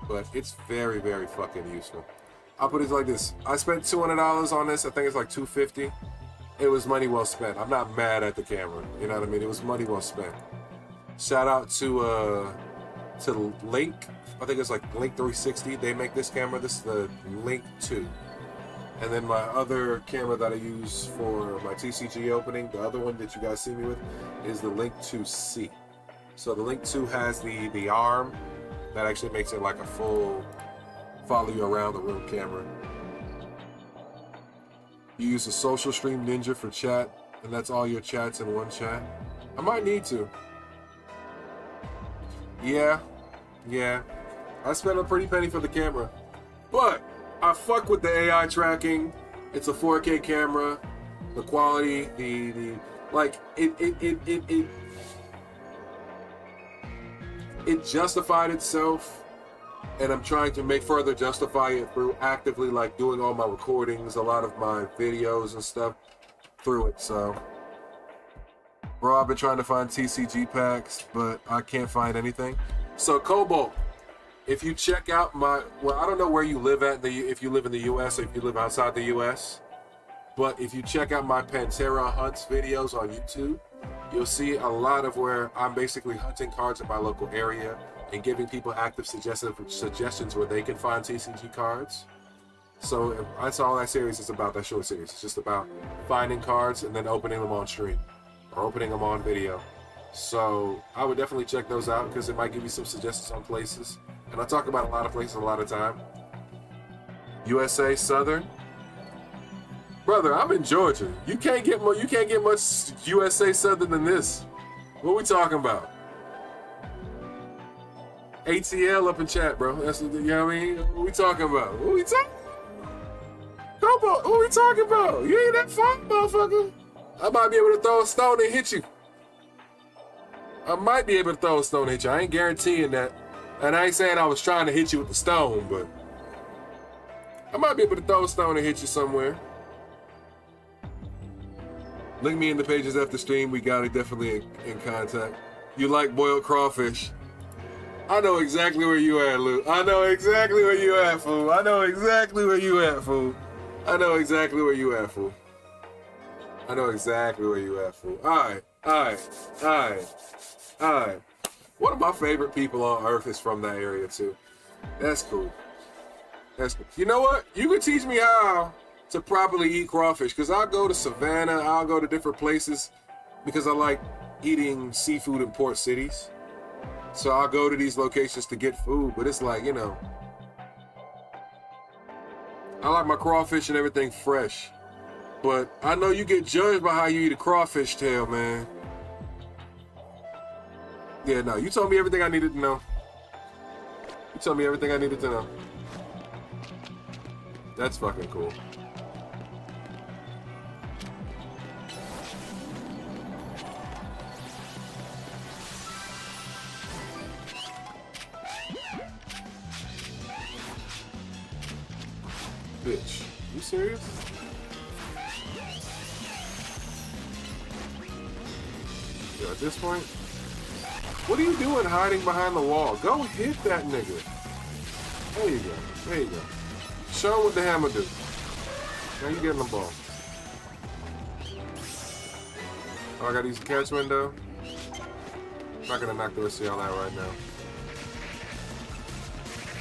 But it's very, very fucking useful. I'll put it like this. I spent $200 on this. I think it's like $250. It was money well spent. I'm not mad at the camera. You know what I mean? It was money well spent. Shout out to Link. I think it's like Link 360. They make this camera. This is the Link 2. And then my other camera that I use for my TCG opening, the other one that you guys see me with, is the Link 2C. So the Link 2 has the arm that actually makes it like a full follow you around the room camera. You use the Social Stream Ninja for chat, and that's all your chats in one chat. I might need to. Yeah. I spent a pretty penny for the camera, but I fuck with the AI tracking. It's a 4K camera. The quality, it justified itself, and I'm trying to further justify it through actively like doing all my recordings, a lot of my videos and stuff through it. So, bro, I've been trying to find TCG packs, but I can't find anything. So, Cobalt, if you check out I don't know where you live at, if you live in the US or if you live outside the US, but if you check out my Pantera hunts videos on YouTube, you'll see a lot of where I'm basically hunting cards in my local area and giving people active suggestions where they can find TCG cards. So that's all that series is about, that short series. It's just about finding cards and then opening them on stream or opening them on video. So I would definitely check those out because it might give you some suggestions on places. And I talk about a lot of places a lot of time. USA Southern. Brother, I'm in Georgia. You can't get much USA Southern than this. What we talking about? ATL up in chat, bro. That's you know what I mean? What we talking about? What we talking about? Come on, what we talking about? You ain't that far, motherfucker. I might be able to throw a stone and hit you. I might be able to throw a stone and hit you. I ain't guaranteeing that. And I ain't saying I was trying to hit you with the stone, but I might be able to throw a stone and hit you somewhere. Link me in the pages after stream. We got it definitely in contact. You like boiled crawfish? I know exactly where you at, Luke. I know exactly where you at, fool. I know exactly where you at, fool. I know exactly where you at, fool. I know exactly where you at, fool. Alright. One of my favorite people on earth is from that area too. That's cool. That's cool. You know what? You can teach me how to properly eat crawfish, because I'll go to Savannah, I'll go to different places because I like eating seafood in port cities. So I'll go to these locations to get food, but it's like, you know, I like my crawfish and everything fresh. But I know you get judged by how you eat a crawfish tail, man. Yeah, no, you told me everything I needed to know. You told me everything I needed to know. That's fucking cool. Bitch, you serious? Yeah, at this point, what are you doing hiding behind the wall? Go hit that nigga. There you go. There you go. Show him what the hammer do. Now you getting the ball. Oh, I got these catch window. I'm not gonna knock the rest of y'all out right now.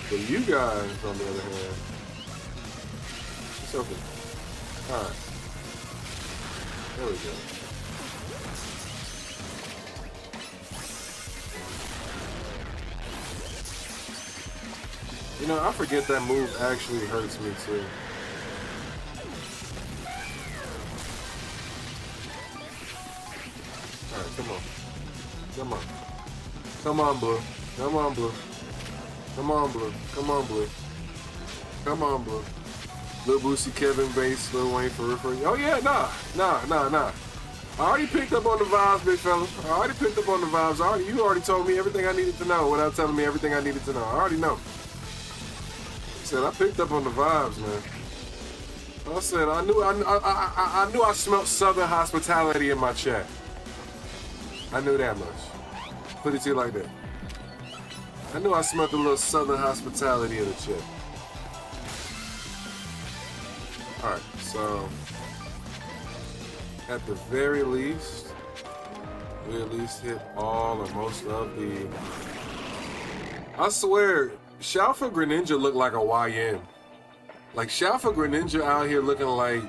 But you guys, on the other hand, it's open. Alright. There we go. You know, I forget that move actually hurts me too. Alright, come on. Come on. Come on, Blue. Come on, Blue. Come on, Blue. Come on, Blue. Come on, Blue. Lil Boosie, Kevin Bass, Lil Wayne for referring. Oh yeah, nah. I already picked up on the vibes, big fella. I already picked up on the vibes. You already told me everything I needed to know without telling me everything I needed to know. I already know. I said I picked up on the vibes, man. I said I knew I smelled Southern hospitality in my chat. I knew that much. Put it to you like that. I knew I smelled a little Southern hospitality in the chat. All right, so at the very least, we at least hit all or most of the. I swear, Shalfa Greninja looked like a YN. Like Shalfa Greninja out here looking like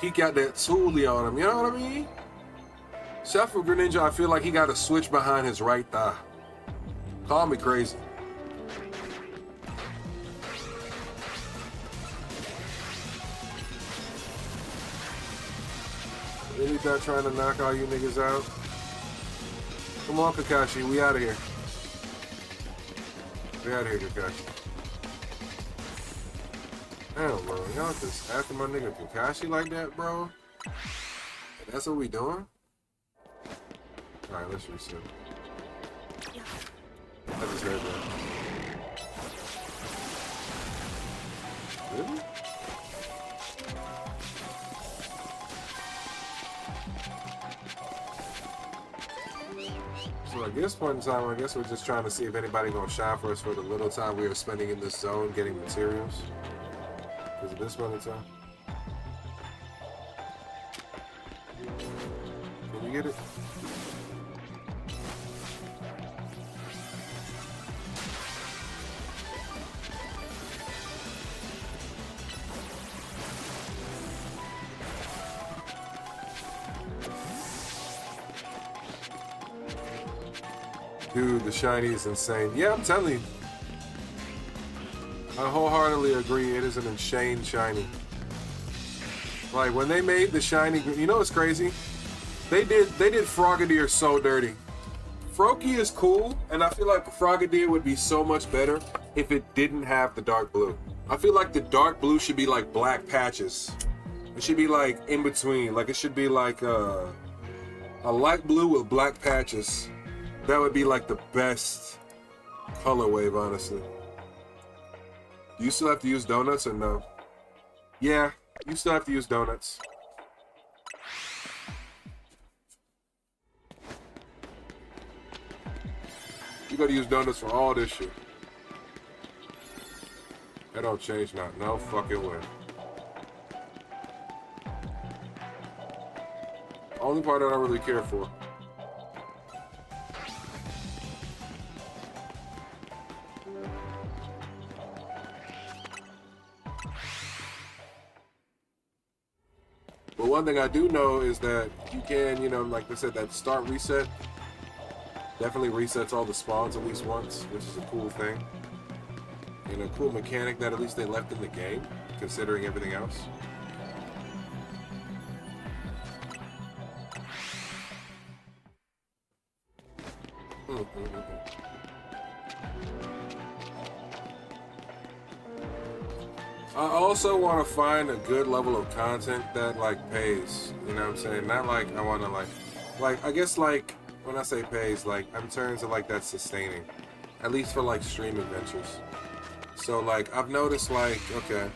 he got that toolie on him. You know what I mean? Shalfa Greninja, I feel like he got a switch behind his right thigh. Call me crazy. Really not trying to knock all you niggas out? Come on, Kakashi, we out of here. We out of here, Kakashi. Damn, bro, y'all just after my nigga Kakashi like that, bro? That's what we doing? Alright, let's reset. I just heard that. Really? So at this point in time, I guess we're just trying to see if anybody gonna shine for us for the little time we are spending in this zone getting materials. Because at this point in time. Can you get it? Dude, the shiny is insane. Yeah, I'm telling you. I wholeheartedly agree. It is an insane shiny. Like when they made the shiny, you know what's crazy? They did Frogadier so dirty. Froakie is cool, and I feel like Frogadier would be so much better if it didn't have the dark blue. I feel like the dark blue should be like black patches. It should be like in between. Like it should be like a light blue with black patches. That would be like the best color wave, honestly. Do you still have to use donuts or no? Yeah, you still have to use donuts. You gotta use donuts for all this shit. That don't change now. No fucking way. Only part I don't really care for. But one thing I do know is that you can, you know, like I said, that start reset definitely resets all the spawns at least once, which is a cool thing. And a cool mechanic that at least they left in the game, considering everything else. I also want to find a good level of content that like pays, you know what I'm saying? Not like I want to like I guess like when I say pays, like in terms of like that's sustaining, at least for like streaming ventures. So like I've noticed like, okay,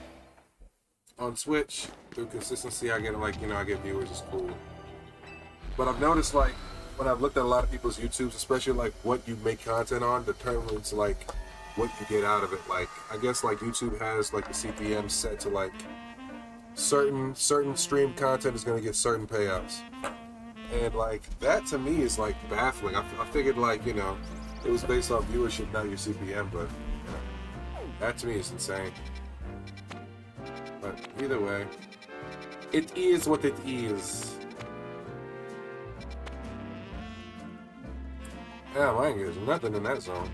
on Twitch through consistency I get like, you know, I get viewers, it's cool. But I've noticed like when I've looked at a lot of people's YouTubes, especially like what you make content on determines like what you get out of it. Like I guess like YouTube has like the CPM set to like certain stream content is going to get certain payouts, and like that to me is like baffling. I figured like, you know, it was based off viewership, not your CPM, but you know, that to me is insane. But either way, it is what it is. Damn, I ain't getting nothing in that zone.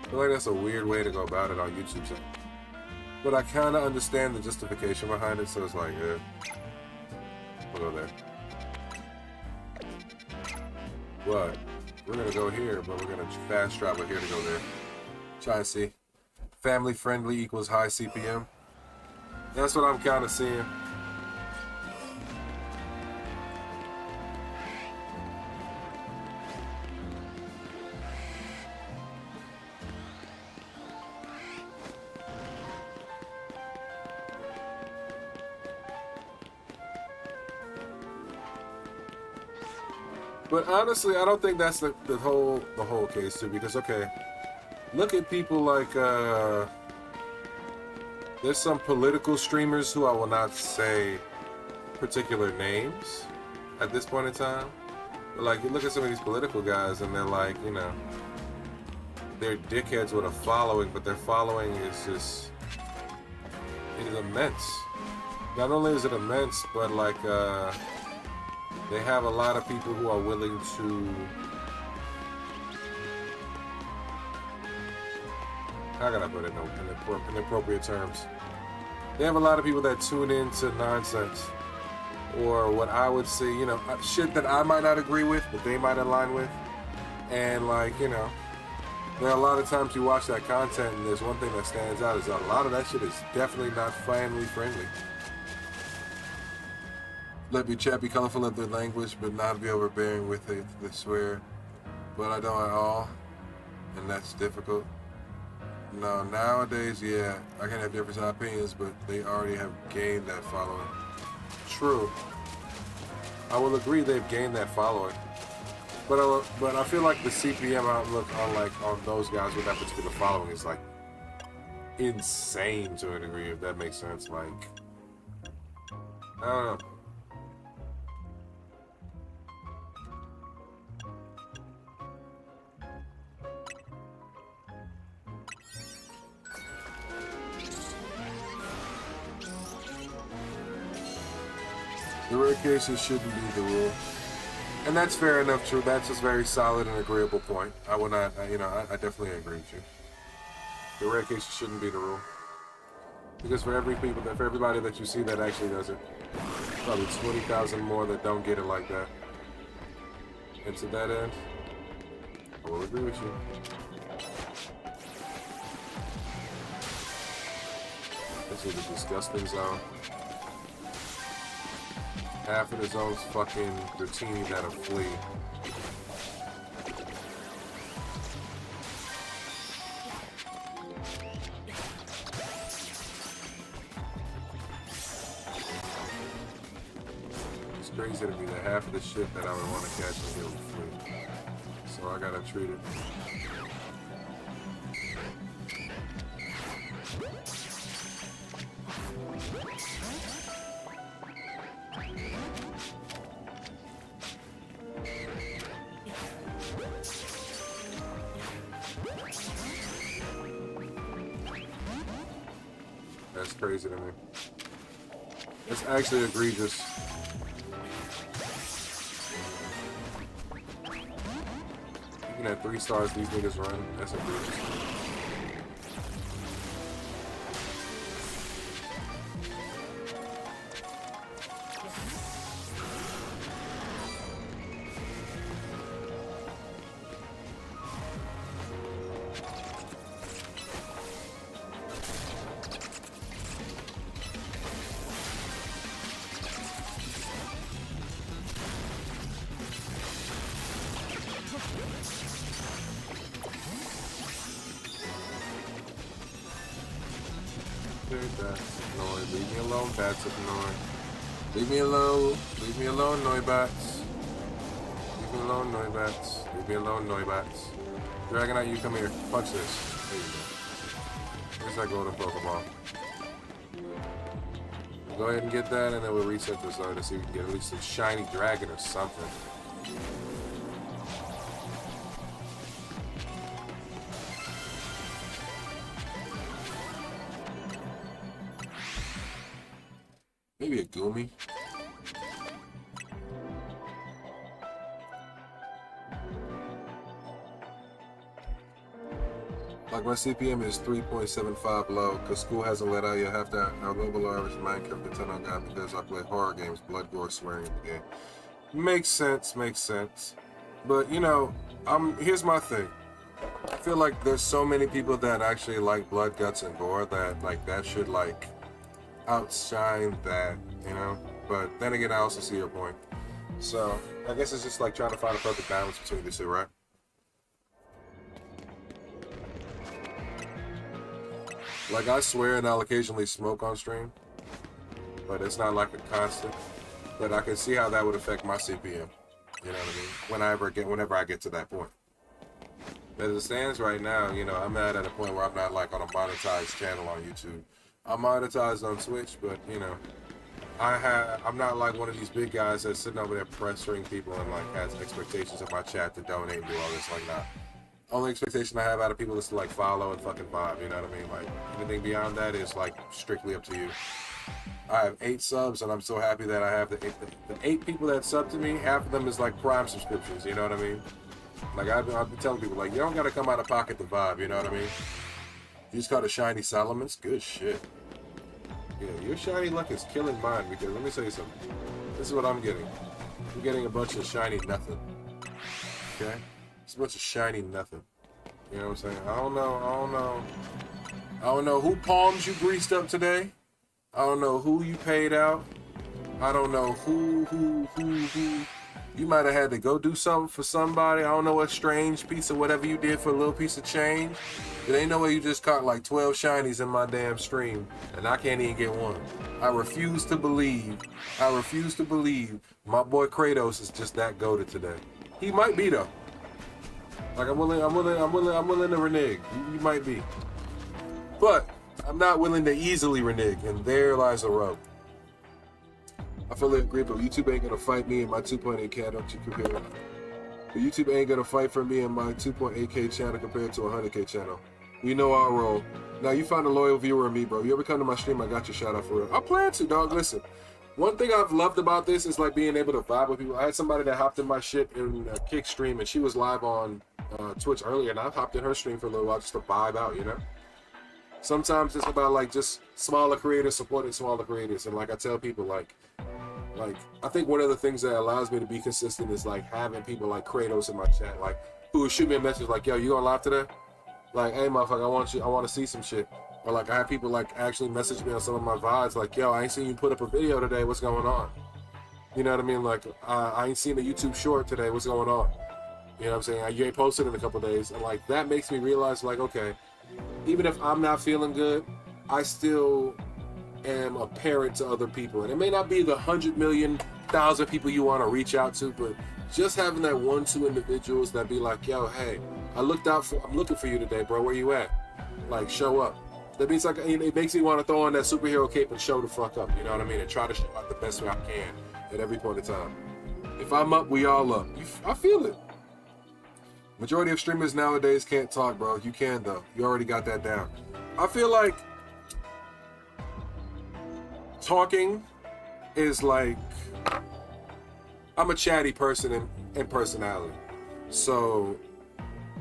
I feel like that's a weird way to go about it on YouTube. But I kind of understand the justification behind it, so it's like, yeah, we'll go there. But we're going to go here, but we're going to fast travel here to go there. Try and see. Family friendly equals high CPM. That's what I'm kind of seeing. But honestly, I don't think that's the whole case too. Because okay, look at people like there's some political streamers who I will not say particular names at this point in time. But like you look at some of these political guys and they're like, you know, they're dickheads with a following, but their following is just, it is immense. Not only is it immense, but like they have a lot of people who are willing to, how can I put it in appropriate terms? They have a lot of people that tune into nonsense, or what I would say, you know, shit that I might not agree with, but they might align with. And like, you know, there are a lot of times you watch that content and there's one thing that stands out is a lot of that shit is definitely not family friendly. Let me chat be colorful of their language, but not be overbearing with it, they swear. But I don't at all, and that's difficult. No, nowadays, yeah, I can have different opinions, but they already have gained that following. True. I will agree they've gained that following. But I feel like the CPM outlook on those guys with that particular following is like insane to a degree, if that makes sense. Like, I don't know. The rare cases shouldn't be the rule. And that's fair enough, true. That's a very solid and agreeable point. I will not, you know, I definitely agree with you. The rare cases shouldn't be the rule. Because for everybody that you see that actually does it, probably 20,000 more that don't get it like that. And to that end, I will agree with you. This is a disgusting zone. Half of the zone's fucking Dratini that'll flee. It's crazy to me that half of the shit that I would want to catch is here will flee. So I gotta treat it. That's crazy to me. It's actually egregious. Even at 3 stars these niggas run, that's egregious. That's annoying. Leave me alone, bats are annoying. Leave me alone. Leave me alone, Noibats. Leave me alone, Noibats. Leave me alone, Noibats. Dragonite, you come here. Punch this. There you go. Where's that golden Pokemon? Go ahead and get that, and then we'll reset this zone to see if we can get at least a shiny dragon or something. Maybe a Goomy. Like my CPM is 3.75 low because school hasn't let out. You have to have well below average Minecraft Nintendo guy because I play horror games, blood, gore, swearing in the game. Makes sense, makes sense. But you know, here's my thing. I feel like there's so many people that actually like blood, guts, and gore that like that should like outshine that, you know. But then again, I also see your point. So I guess it's just like trying to find a perfect balance between the two, right? Like I swear, and I'll occasionally smoke on stream, but it's not like a constant. But I can see how that would affect my CPM. You know what I mean? Whenever I get to that point. As it stands right now, you know, I'm not at a point where I'm not like on a monetized channel on YouTube. I'm monetized on Twitch, but you know, I'm not like one of these big guys that's sitting over there pressuring people and like has expectations of my chat to donate and do all this. Like, nah. Only expectation I have out of people is to like follow and fucking vibe. You know what I mean? Like anything beyond that is like strictly up to you. I have 8 subs, and I'm so happy that I have the 8 people that sub to me. Half of them is like Prime subscriptions. You know what I mean? Like I've been telling people, like you don't gotta come out of pocket to vibe. You know what I mean? You just got a shiny Solomon's. Good shit. Yeah, your shiny luck is killing mine because let me tell you something. This is what I'm getting. I'm getting a bunch of shiny nothing. Okay? It's a bunch of shiny nothing. You know what I'm saying? I don't know who palms you greased up today. I don't know who you paid out. I don't know who. You might have had to go do something for somebody. I don't know what strange piece of whatever you did for a little piece of change. There ain't no way you just caught like 12 shinies in my damn stream and I can't even get one. I refuse to believe my boy Kratos is just that goated today. He might be though. Like I'm willing to renege. You might be. But I'm not willing to easily renege, and there lies the rub. I fully agree, but YouTube ain't gonna fight me in my 2.8K. Don't you compare it? But YouTube ain't gonna fight for me in my 2.8K channel compared to a 100K channel. We know our role. Now you find a loyal viewer in me, bro. You ever come to my stream, I got your shout out for real. I plan to, dog. Listen, one thing I've loved about this is like being able to vibe with people. I had somebody that hopped in my shit in a Kick stream, and she was live on Twitch earlier, and I hopped in her stream for a little while just to vibe out, you know? Sometimes it's about like just smaller creators supporting smaller creators, and like I tell people, like I think one of the things that allows me to be consistent is like having people like Kratos in my chat, like who would shoot me a message like, yo, you going live today? Like, hey motherfucker, I want to see some shit. Or like I have people like actually message me on some of my VODs like, yo, I ain't seen you put up a video today, what's going on? You know what I mean? Like I ain't seen a YouTube short today, what's going on? You know what I'm saying? You ain't posted in a couple days, and like that makes me realize like, okay, even if I'm not feeling good, I still am a parent to other people. And it may not be the 100,000,000 people you want to reach out to, but just having that 1-2 individuals that be like, yo, hey, I'm looking for you today, bro. Where you at? Like, show up. That means like it makes me want to throw on that superhero cape and show the fuck up. You know what I mean? And try to show out the best way I can at every point in time. If I'm up, we all up. I feel it. Majority of streamers nowadays can't talk, bro. You can though. You already got that down. I feel like talking is like, I'm a chatty person in personality, so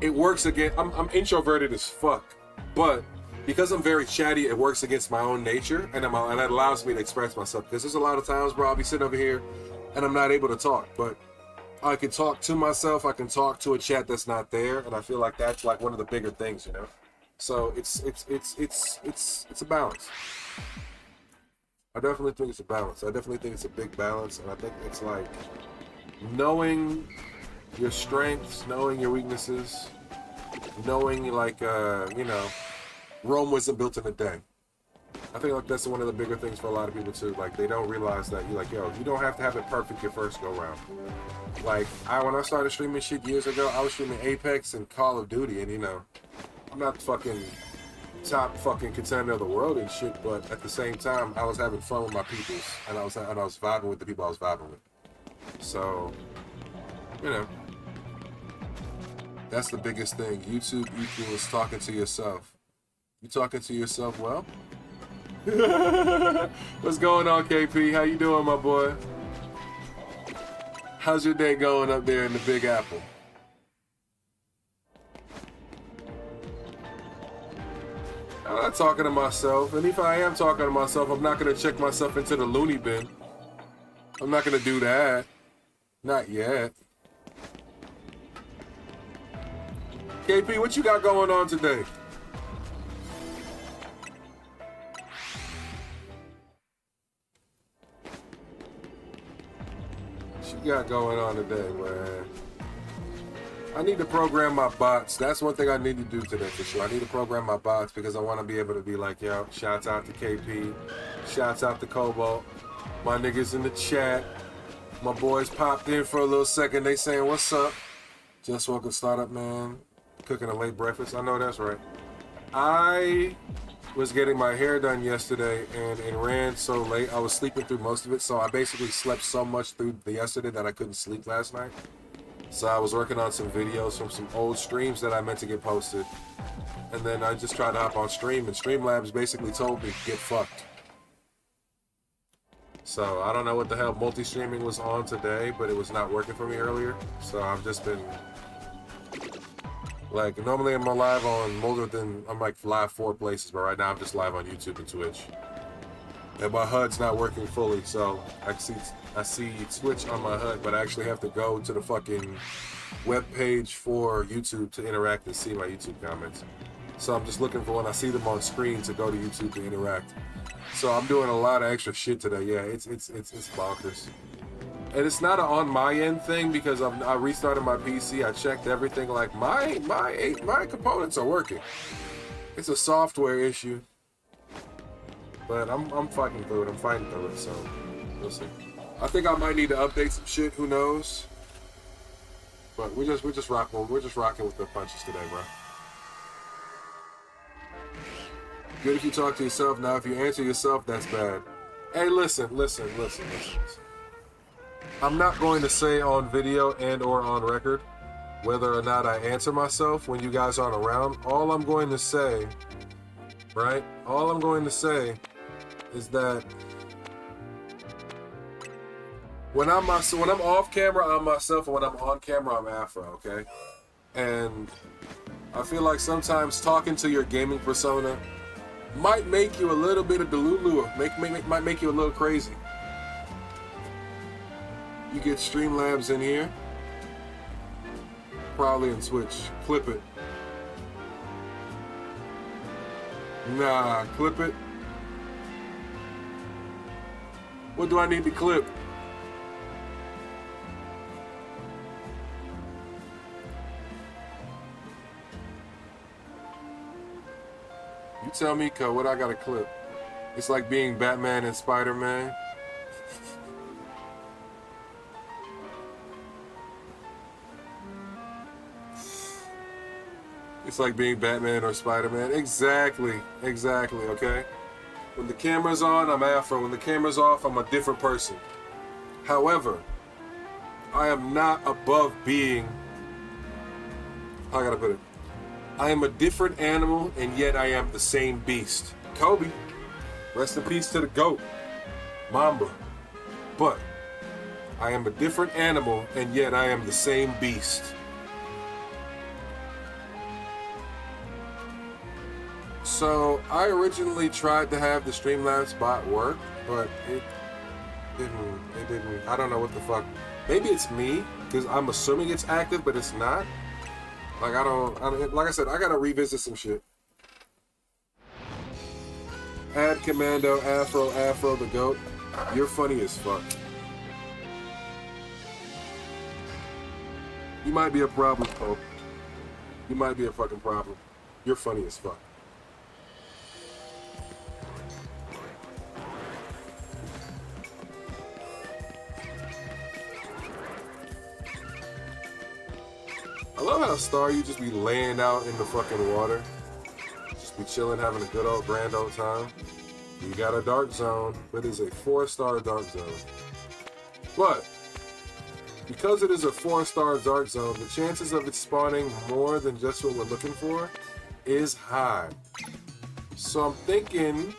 it works against. I'm introverted as fuck, but because I'm very chatty, it works against my own nature, and it allows me to express myself. Because there's a lot of times, bro, I'll be sitting over here and I'm not able to talk, but I can talk to myself. I can talk to a chat that's not there, and I feel like that's like one of the bigger things, you know. So it's a balance. I definitely think it's a balance. I definitely think it's a big balance, and I think it's like knowing your strengths, knowing your weaknesses, knowing like you know, Rome wasn't built in a day. I think like that's one of the bigger things for a lot of people too. Like they don't realize that you're like, yo, you don't have to have it perfect your first go round. Like when I started streaming shit years ago, I was streaming Apex and Call of Duty, and you know, I'm not fucking top fucking contender of the world and shit, but at the same time, I was having fun with my peoples, and I was vibing with the people I was vibing with. So, you know, that's the biggest thing. YouTube equals talking to yourself. You talking to yourself well? What's going on, KP? How you doing, my boy? How's your day going up there in the Big Apple? I'm not talking to myself, and if I am talking to myself, I'm not going to check myself into the loony bin. I'm not going to do that. Not yet. KP, what you got going on today? What you got going on today, man? I need to program my bots. That's one thing I need to do today for sure. I need to program my bots because I want to be able to be like, yo, shouts out to KP, shouts out to Cobalt, my niggas in the chat, My boys popped in for a little second. They saying, what's up? Just woke up, startup man. Cooking a late breakfast. I know that's right. I was getting my hair done yesterday and it ran so late. I was sleeping through most of it, so I basically slept so much through the yesterday that I couldn't sleep last night. So I was working on some videos from some old streams that I meant to get posted. And then I just tried to hop on stream, and Streamlabs basically told me, get fucked. So I don't know what the hell multi-streaming was on today, but it was not working for me earlier. So I've just been, like, normally I'm live on more than, I'm like live 4 places, but right now I'm just live on YouTube and Twitch. And my HUD's not working fully, so I see Twitch on my HUD, but I actually have to go to the fucking web page for YouTube to interact and see my YouTube comments. So I'm just looking for when I see them on screen to go to YouTube to interact. So I'm doing a lot of extra shit today. Yeah, it's bonkers. And it's not an on my end thing because I restarted my PC. I checked everything. Like my components are working. It's a software issue. But I'm fighting through it. I'm fighting through it. So we'll see. I think I might need to update some shit. Who knows? But we're just rocking. We're just rocking with the punches today, bro. Good if you talk to yourself. Now, if you answer yourself, that's bad. Hey, listen. I'm not going to say on video and or on record whether or not I answer myself when you guys aren't around. All I'm going to say, right? All I'm going to say is that when I'm off camera, I'm myself, and when I'm on camera, I'm Afro, okay? And I feel like sometimes talking to your gaming persona might make you a little bit of delulu, might make you a little crazy. You get Streamlabs in here, probably in Twitch. Clip it. Nah, clip it. What do I need to clip? You tell me, cuz, what I gotta clip. It's like being Batman and Spider-Man. It's like being Batman or Spider-Man. Exactly, okay? When the camera's on, I'm Afro. When the camera's off, I'm a different person. However, I am not above being, how I gotta put it? I am a different animal, and yet I am the same beast. Kobe, rest in peace to the GOAT, Mamba. But I am a different animal, and yet I am the same beast. So I originally tried to have the Streamlabs bot work, but it didn't. I don't know what the fuck. Maybe it's me, because I'm assuming it's active, but it's not. Like, like I said, I gotta revisit some shit. Add Commando, Afro the GOAT. You're funny as fuck. You might be a problem, Pope. You might be a fucking problem. You're funny as fuck. I love how Star, you just be laying out in the fucking water. Just be chilling, having a good old grand old time. You got a dark zone, but it's a 4-star dark zone. But because it is a 4-star dark zone, the chances of it spawning more than just what we're looking for is high. So I'm thinking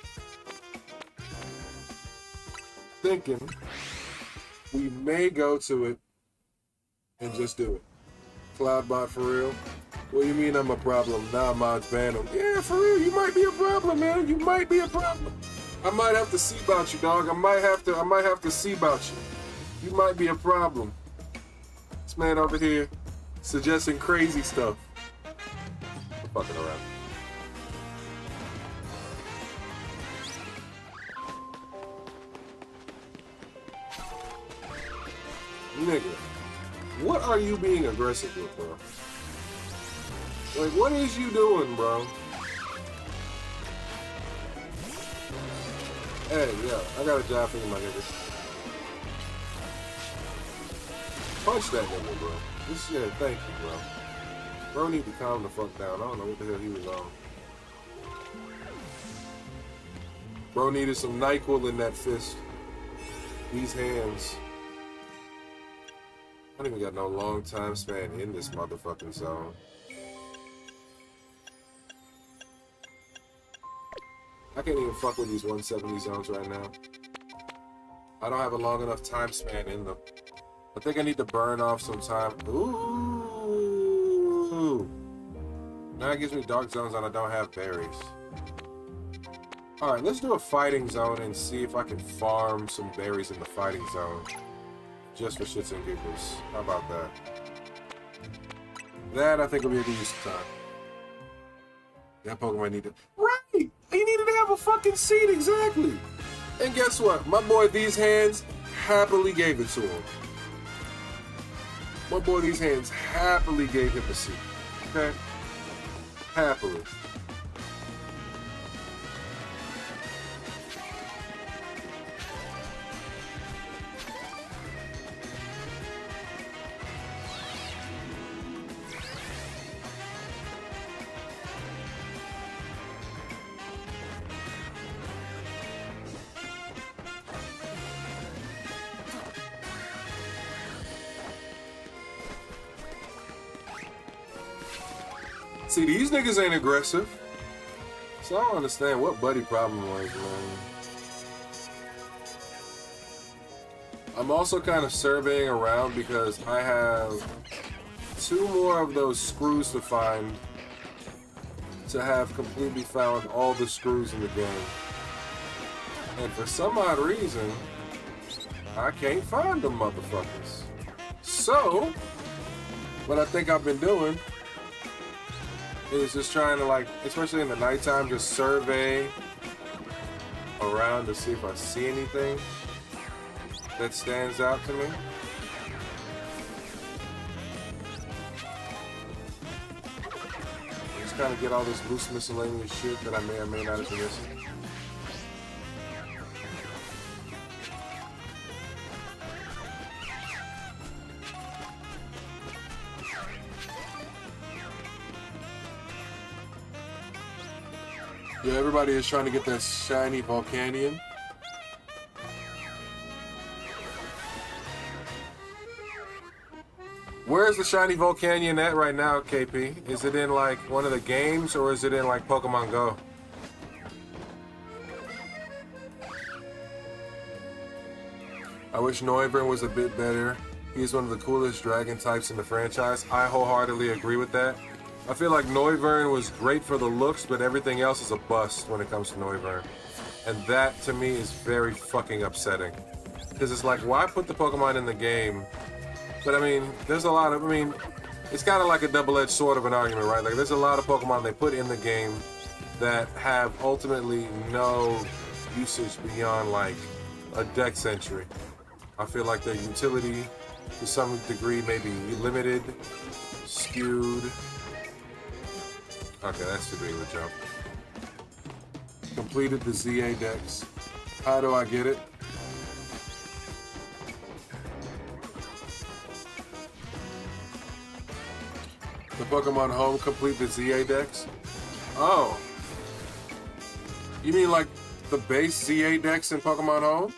we may go to it and just do it. Cloudbot for real? What do you mean I'm a problem? Nah, mods ban him. Yeah, for real, you might be a problem, man. You might be a problem. I might have to see about you, dog. I might have to see about you. You might be a problem. This man over here suggesting crazy stuff. I'm fucking around. Nigga. What are you being aggressive with, bro? Like, what is you doing, bro? Hey, yeah, I got a job for you, my nigga. Punch that nigga, bro. This shit, thank you, bro. Bro need to calm the fuck down. I don't know what the hell he was on. Bro needed some NyQuil in that fist. These hands. I don't even got no long time span in this motherfucking zone. I can't even fuck with these 170 zones right now. I don't have a long enough time span in them. I think I need to burn off some time. Ooh. Now it gives me dark zones and I don't have berries. Alright, let's do a fighting zone and see if I can farm some berries in the fighting zone. Just for shits and giggles. How about that? That I think will be a good use of time. That Pokemon needed. Right! He needed to have a fucking seed, exactly! And guess what? My boy These Hands happily gave it to him. My boy These Hands happily gave him a seed. Okay? Happily. See, these niggas ain't aggressive. So I don't understand what Buddy problem was, man. I'm also kind of surveying around because I have 2 more of those screws to find to have completely found all the screws in the game. And for some odd reason, I can't find them motherfuckers. So, what I think I've been doing is just trying to, like, especially in the nighttime, just survey around to see if I see anything that stands out to me. Just kind of get all this loose miscellaneous shit that I may or may not have been missing. Yeah, everybody is trying to get that shiny Volcanion. Where's the shiny Volcanion at right now, KP? Is it in like one of the games or is it in like Pokemon Go? I wish Noivern was a bit better. He's one of the coolest dragon types in the franchise. I wholeheartedly agree with that. I feel like Noivern was great for the looks, but everything else is a bust when it comes to Noivern. And that, to me, is very fucking upsetting. Because it's like, why put the Pokemon in the game? But, I mean, there's a lot of, I mean, it's kind of like a double-edged sword of an argument, right? Like, there's a lot of Pokemon they put in the game that have ultimately no usage beyond, like, a Dex entry. I feel like their utility, to some degree, may be limited, skewed. Okay, that's too big of a jump. Completed the Z-A Dex. How do I get it? The Pokemon Home complete the Z-A Dex? Oh. You mean like the base Z-A Dex in Pokemon Home?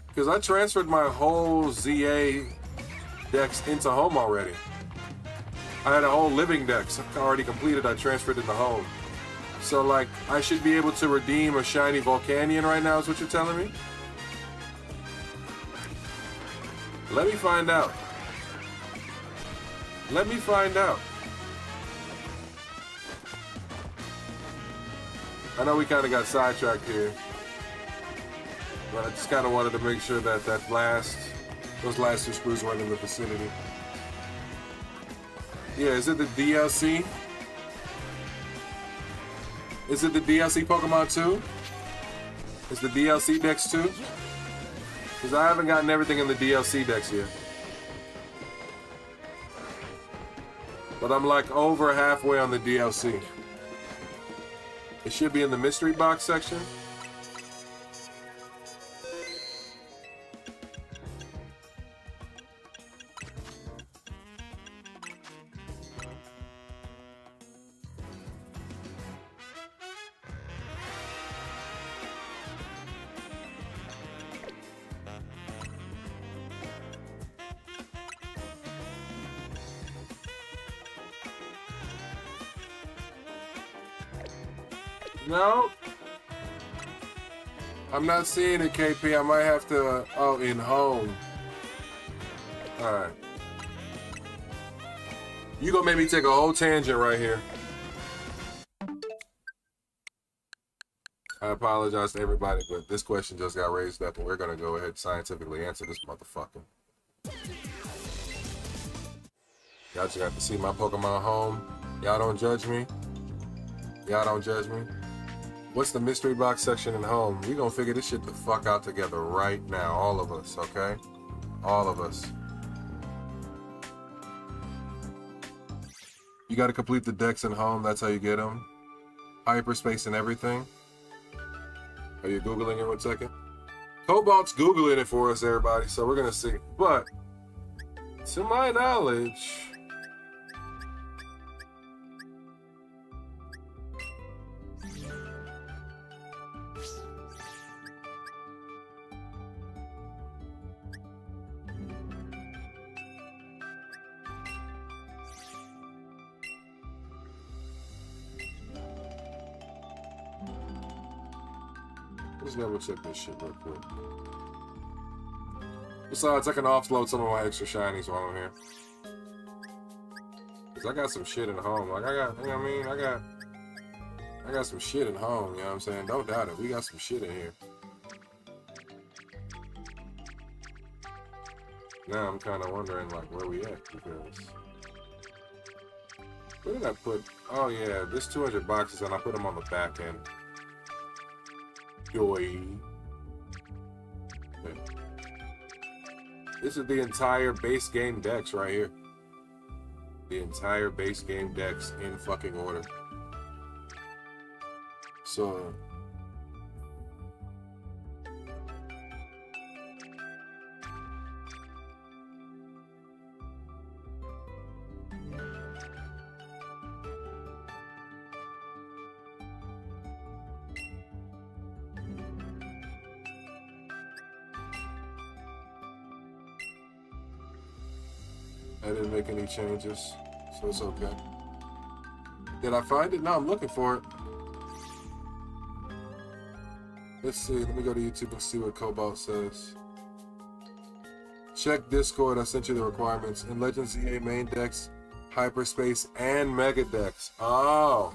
Because I transferred my whole Z-A Dex into Home already. I had a whole living dex already completed. I transferred it to Home. So, like, I should be able to redeem a shiny Volcanion right now is what you're telling me? Let me find out. Let me find out. I know we kind of got sidetracked here. But I just kind of wanted to make sure that those last 2 screws weren't in the vicinity. Yeah, is it the DLC? Is it the DLC Pokemon 2? Is the DLC Dex 2? Because I haven't gotten everything in the DLC Dex yet. But I'm like over halfway on the DLC. It should be in the mystery box section. No. I'm not seeing it, KP. I might have to. Oh, in home. All right. You gonna make me take a whole tangent right here. I apologize to everybody, but this question just got raised up, and we're gonna go ahead and scientifically answer this motherfucker. Y'all just got to see my Pokemon home. Y'all don't judge me. Y'all don't judge me. What's the mystery box section in home? We gonna figure this shit the fuck out together right now, all of us, okay? All of us. You got to complete the decks in home. That's how you get them. Hyperspace and everything. Are you Googling it 1 second? Cobalt's Googling it for us, everybody, so we're going to see. But, to my knowledge... Let's double check this shit real quick. Besides, I can offload some of my extra shinies while I'm here. Cause I got some shit at home. Like I got, you know what I mean? I got some shit at home, you know what I'm saying? Don't doubt it. We got some shit in here. Now I'm kind of wondering like where we at because where did I put? Oh yeah, this 200 boxes and I put them on the back end. Joy. Okay. This is the entire base game decks right here. The entire base game decks in fucking order. So I didn't make any changes, so it's okay. Did I find it? No, I'm looking for it. Let's see. Let me go to YouTube and see what Cobalt says. Check Discord. I sent you the requirements. In Legends Z-A main decks, Hyperspace, and Mega decks. Oh.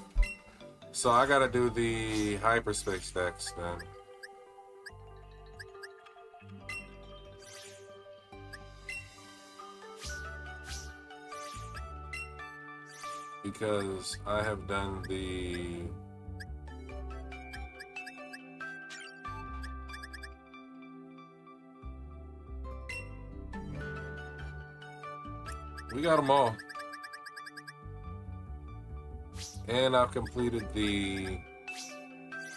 So I gotta do the Hyperspace decks then. Because I have done the we got them all. And I've completed the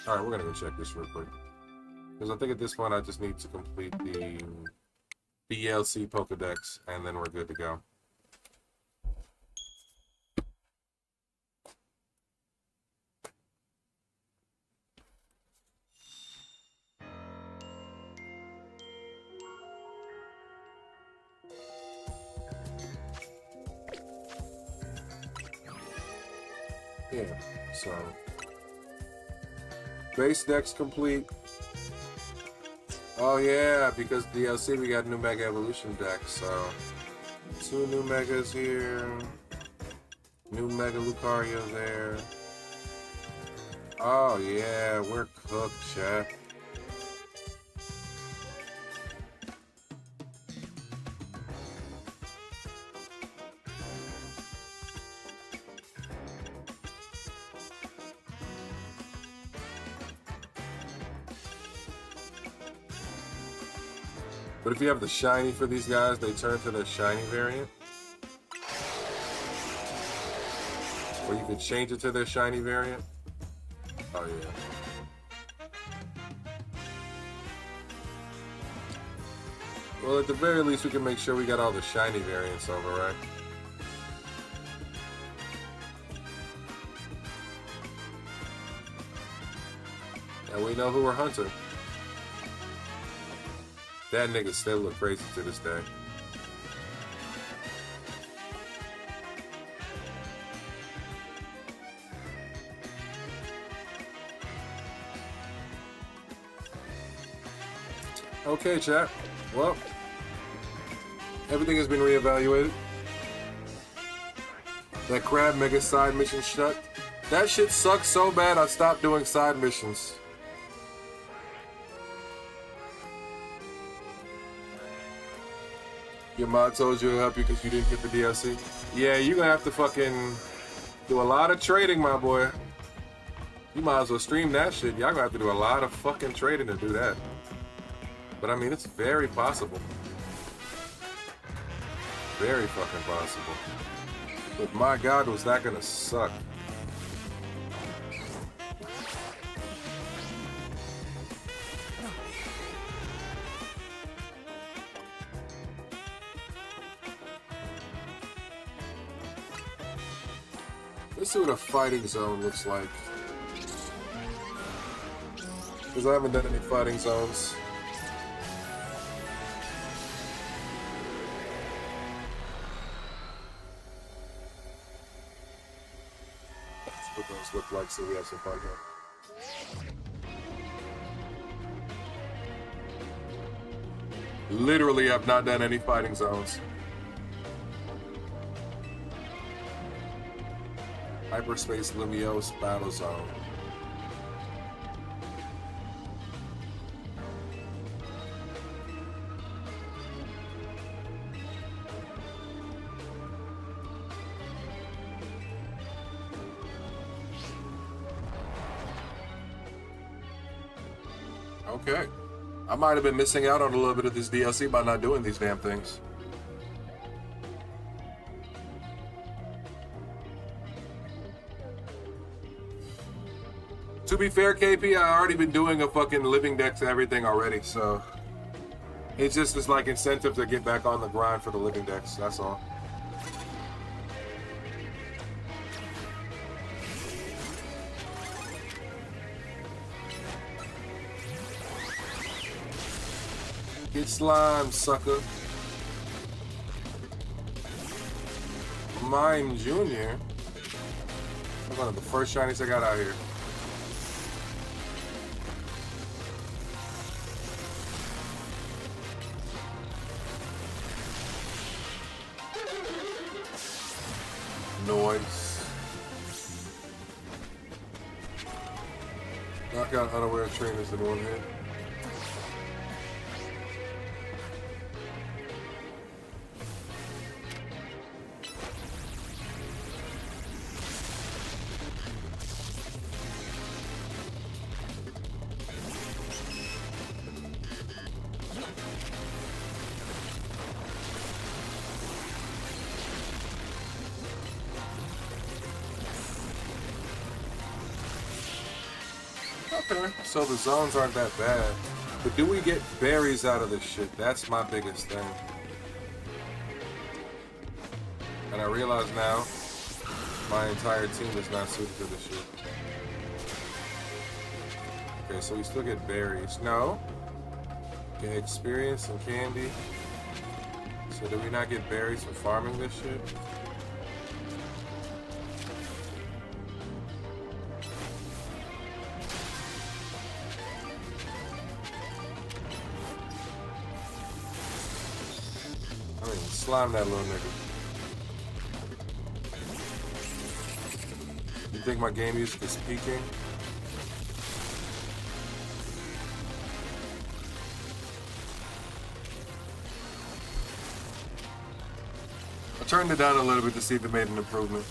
alright, we're gonna go check this real quick. Because I think at this point I just need to complete the BLC Pokedex and then we're good to go. Yeah, so base deck's complete. Oh yeah, because DLC we got new Mega Evolution decks, so 2 new Megas here, new Mega Lucario there. Oh yeah, we're cooked, chat. But if you have the shiny for these guys, they turn to their shiny variant. Or you can change it to their shiny variant. Oh yeah. Well, at the very least, we can make sure we got all the shiny variants over, right? And we know who we're hunting. That nigga still look crazy to this day. Okay, chat. Well, everything has been reevaluated. That crab mega side mission shut. That shit sucks so bad I stopped doing side missions. Your mod told you to help you because you didn't get the DLC. Yeah, you're gonna have to fucking do a lot of trading, my boy. You might as well stream that shit. Y'all gonna have to do a lot of fucking trading to do that. But I mean, it's very possible. Very fucking possible. But my God, was that gonna suck. Let's see what a fighting zone looks like. Because I haven't done any fighting zones. That's what those look like, so we have some fun here. Literally have not done any fighting zones. Hyperspace Limios Battle Zone. Okay. I might have been missing out on a little bit of this DLC by not doing these damn things. To be fair, KP, I already been doing a fucking living deck to everything already, so it's just this like incentive to get back on the grind for the living decks. That's all. Get slime, sucker. Mine Junior. That's one of the first shinies I got out here. Noise. Knock out unaware trainers in one hit. Okay, so the zones aren't that bad. But do we get berries out of this shit? That's my biggest thing. And I realize now, my entire team is not suited to this shit. Okay, so we still get berries. No. Get experience and candy. So do we not get berries for farming this shit? Slime that little nigga. You think my game music is peaking? I turned it down a little bit to see if it made an improvement.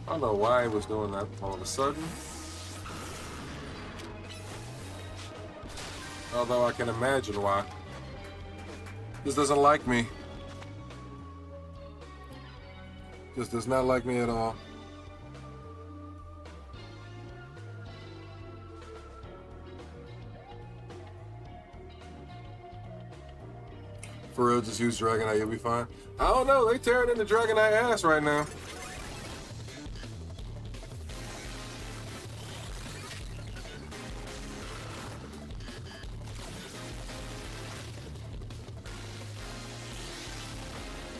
I don't know why it was doing that all of a sudden. Although I can imagine why. This doesn't like me. This does not like me at all. For real, just use Dragonite, you'll be fine. I don't know, they tearing into Dragonite ass right now.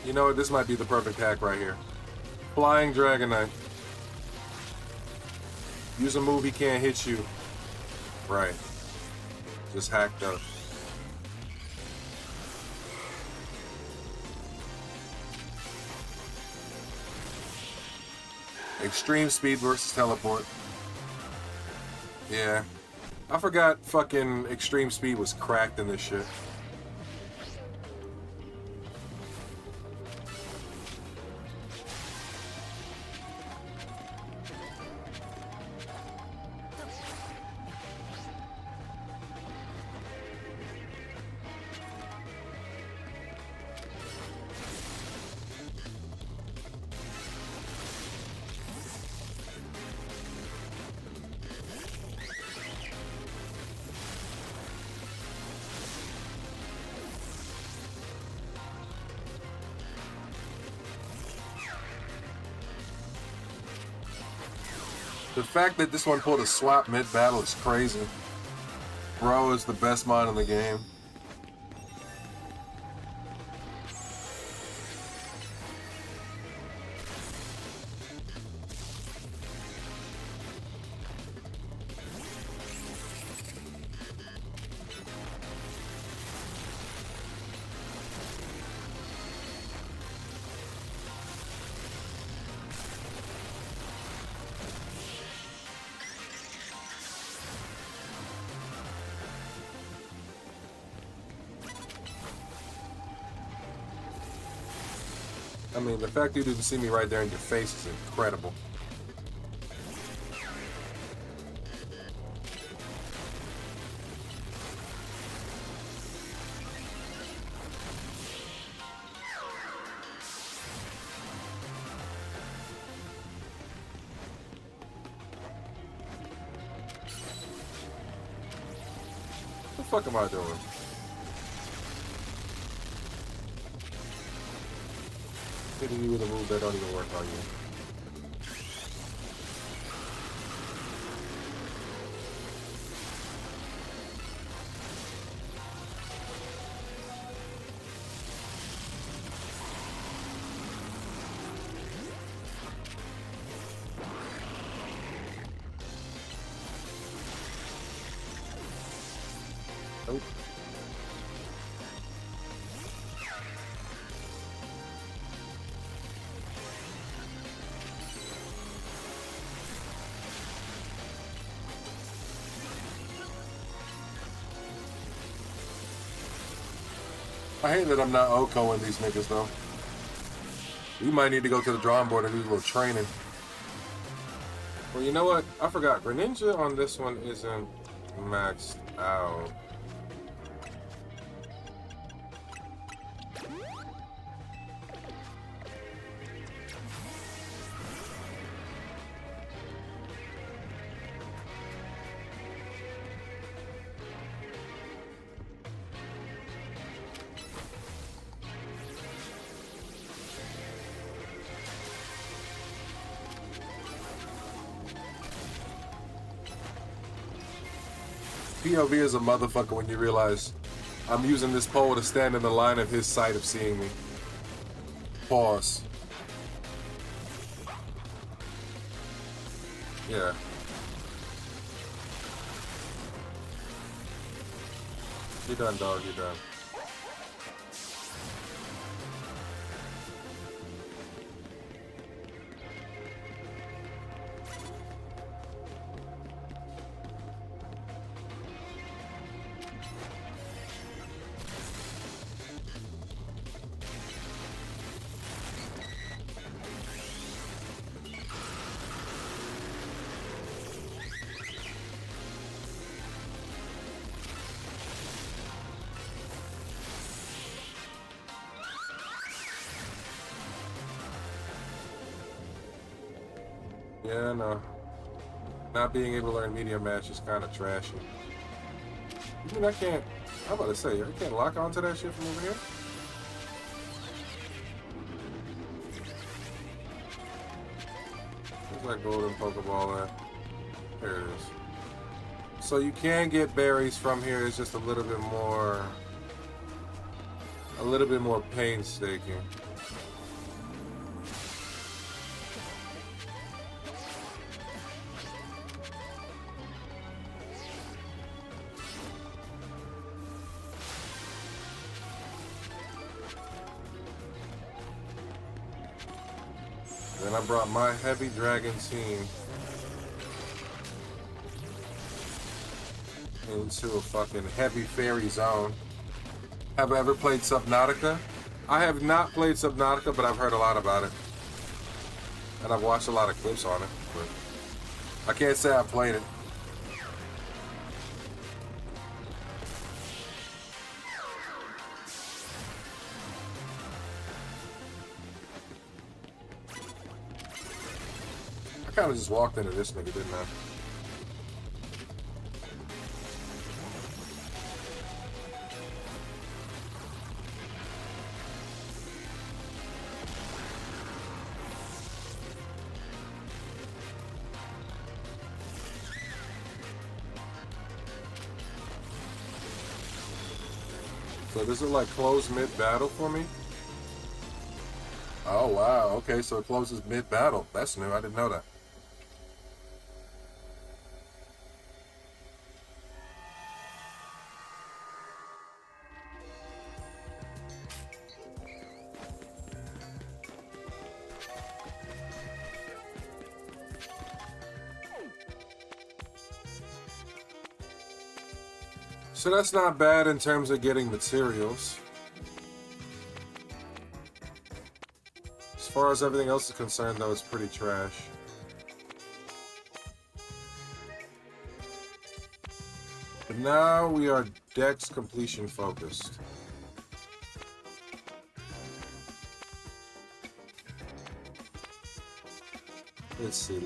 You know what, this might be the perfect hack right here. Flying Dragonite. Use a move he can't hit you. Right. Just hacked up. Extreme speed versus teleport. Yeah. I forgot fucking extreme speed was cracked in this shit. The fact that this one pulled a swap mid-battle is crazy. Bro is the best mod in the game. I mean, the fact you didn't see me right there in your face is incredible. What the fuck am I doing? Hitting you with a move that don't even work on you. Nope. I hate that I'm not OKOing these niggas though. We might need to go to the drawing board and do a little training. Well, you know what? I forgot. Greninja on this one isn't maxed out. POV is a motherfucker when you realize I'm using this pole to stand in the line of his sight of seeing me. Pause. Yeah. You're done, dog. You're done. Yeah, no. Not being able to learn medium match is kind of trashy. You mean I can't... I'm about to say, I can't lock onto that shit from over here? Where's that golden Pokeball at? There it is. So you can get berries from here. It's just a little bit more painstaking. Then I brought my heavy dragon team into a fucking heavy fairy zone. Have I ever played Subnautica? I have not played Subnautica, but I've heard a lot about it. And I've watched a lot of clips on it, but I can't say I've played it. I kind of just walked into this nigga, didn't I? So does it like close mid-battle for me? Oh wow, okay, so it closes mid-battle. That's new, I didn't know that. So that's not bad in terms of getting materials. As far as everything else is concerned, though, it's pretty trash. But now we are Dex completion focused. Let's see.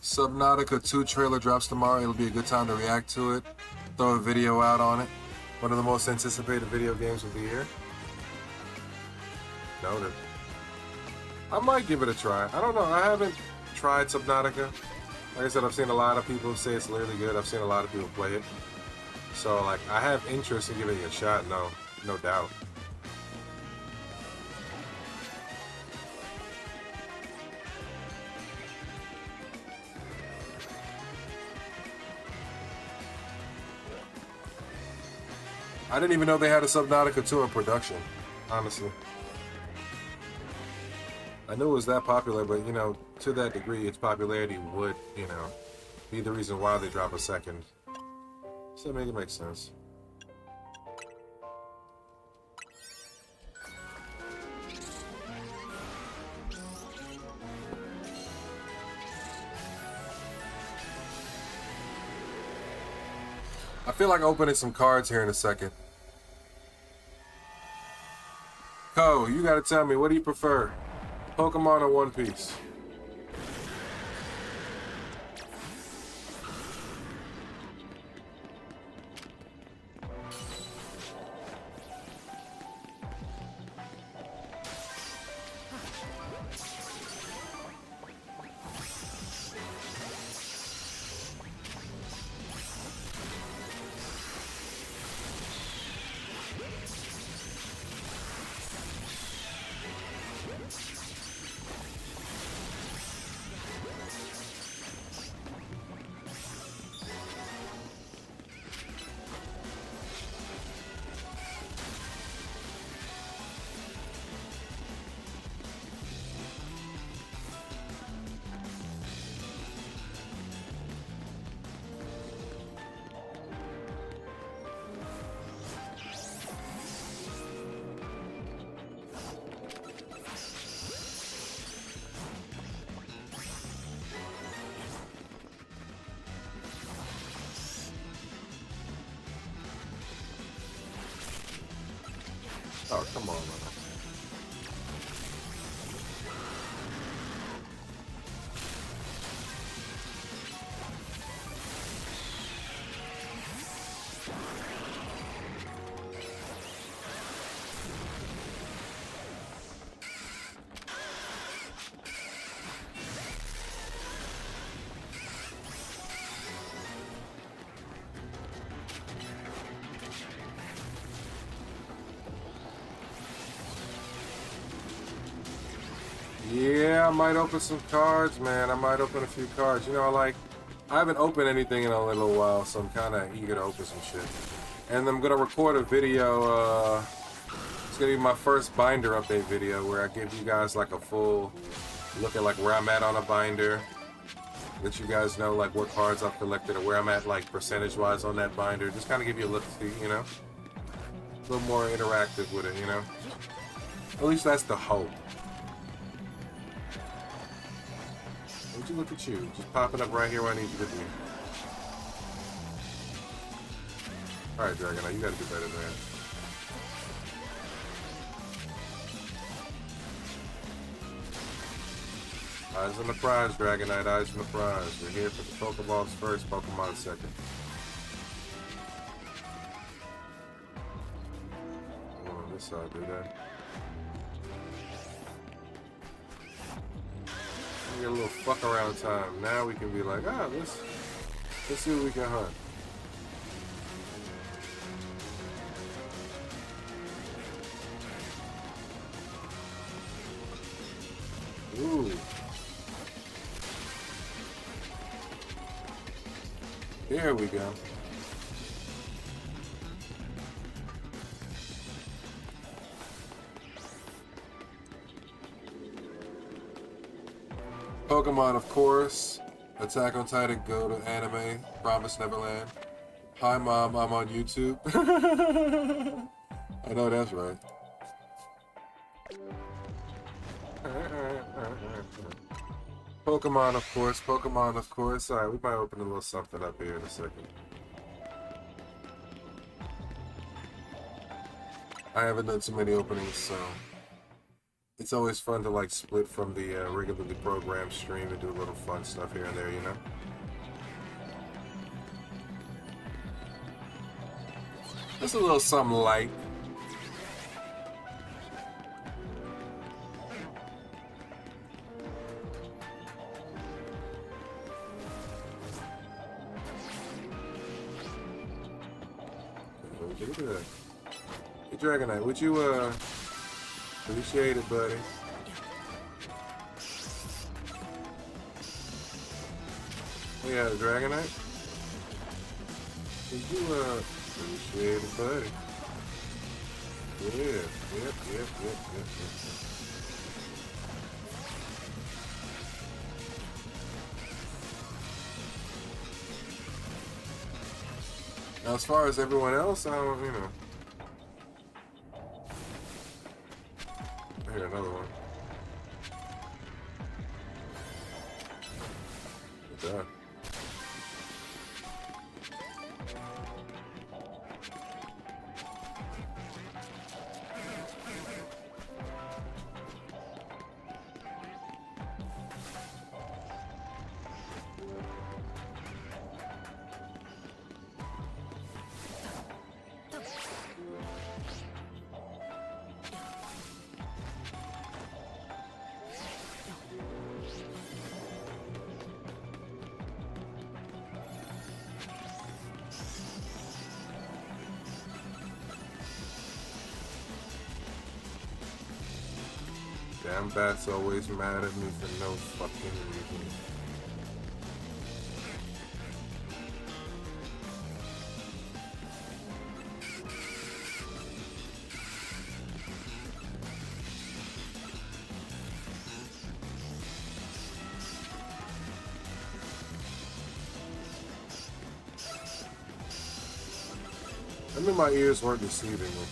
Subnautica 2 trailer drops tomorrow. It'll be a good time to react to it. Throw a video out on it. One of the most anticipated video games of the year. Noted. I might give it a try. I don't know. I haven't tried Subnautica. Like I said, I've seen a lot of people say it's really good. I've seen a lot of people play it. So, like, I have interest in giving it a shot. No doubt. I didn't even know they had a Subnautica 2 in production, honestly. I knew it was that popular, but, you know, to that degree, its popularity would, you know, be the reason why they drop a second. So it makes sense. I feel like opening some cards here in a second. Ko, you gotta tell me, what do you prefer? Pokemon or One Piece? Oh, come on, man. Yeah, I might open some cards, man. I might open a few cards. You know, I haven't opened anything in a little while, so I'm kind of eager to open some shit. And I'm gonna record a video. It's gonna be my first binder update video where I give you guys like a full look at like where I'm at on a binder. Let you guys know like what cards I've collected or where I'm at like percentage-wise on that binder. Just kind of give you a look, you know, a little more interactive with it, you know. At least that's the hope. Would you look at you, just popping up right here where I need you to be. All right, Dragonite, you gotta do better than that. Eyes on the prize, Dragonite, eyes on the prize. We're here for the Pokeballs first, Pokemon second. Oh, on this side, do that. We get a little fuck around time. Now we can be like, let's see what we can hunt. Ooh. There we go. Pokemon, of course. Attack on Titan, go to anime. Promise Neverland. Hi, Mom, I'm on YouTube. I know that's right. Pokemon, of course. Pokemon, of course. Alright, we might open a little something up here in a second. I haven't done too many openings, so it's always fun to like split from the regularly programmed stream and do a little fun stuff here and there, you know? Just a little something light. Hey, Dragonite, would you, appreciate it, buddy? Oh, yeah, Dragonite? Would you, appreciate it, buddy? Yeah, yep. Now, as far as everyone else, I don't, you know. I hear another one. Good. Damn bats always mad at me for no fucking reason. I knew my ears weren't deceiving me.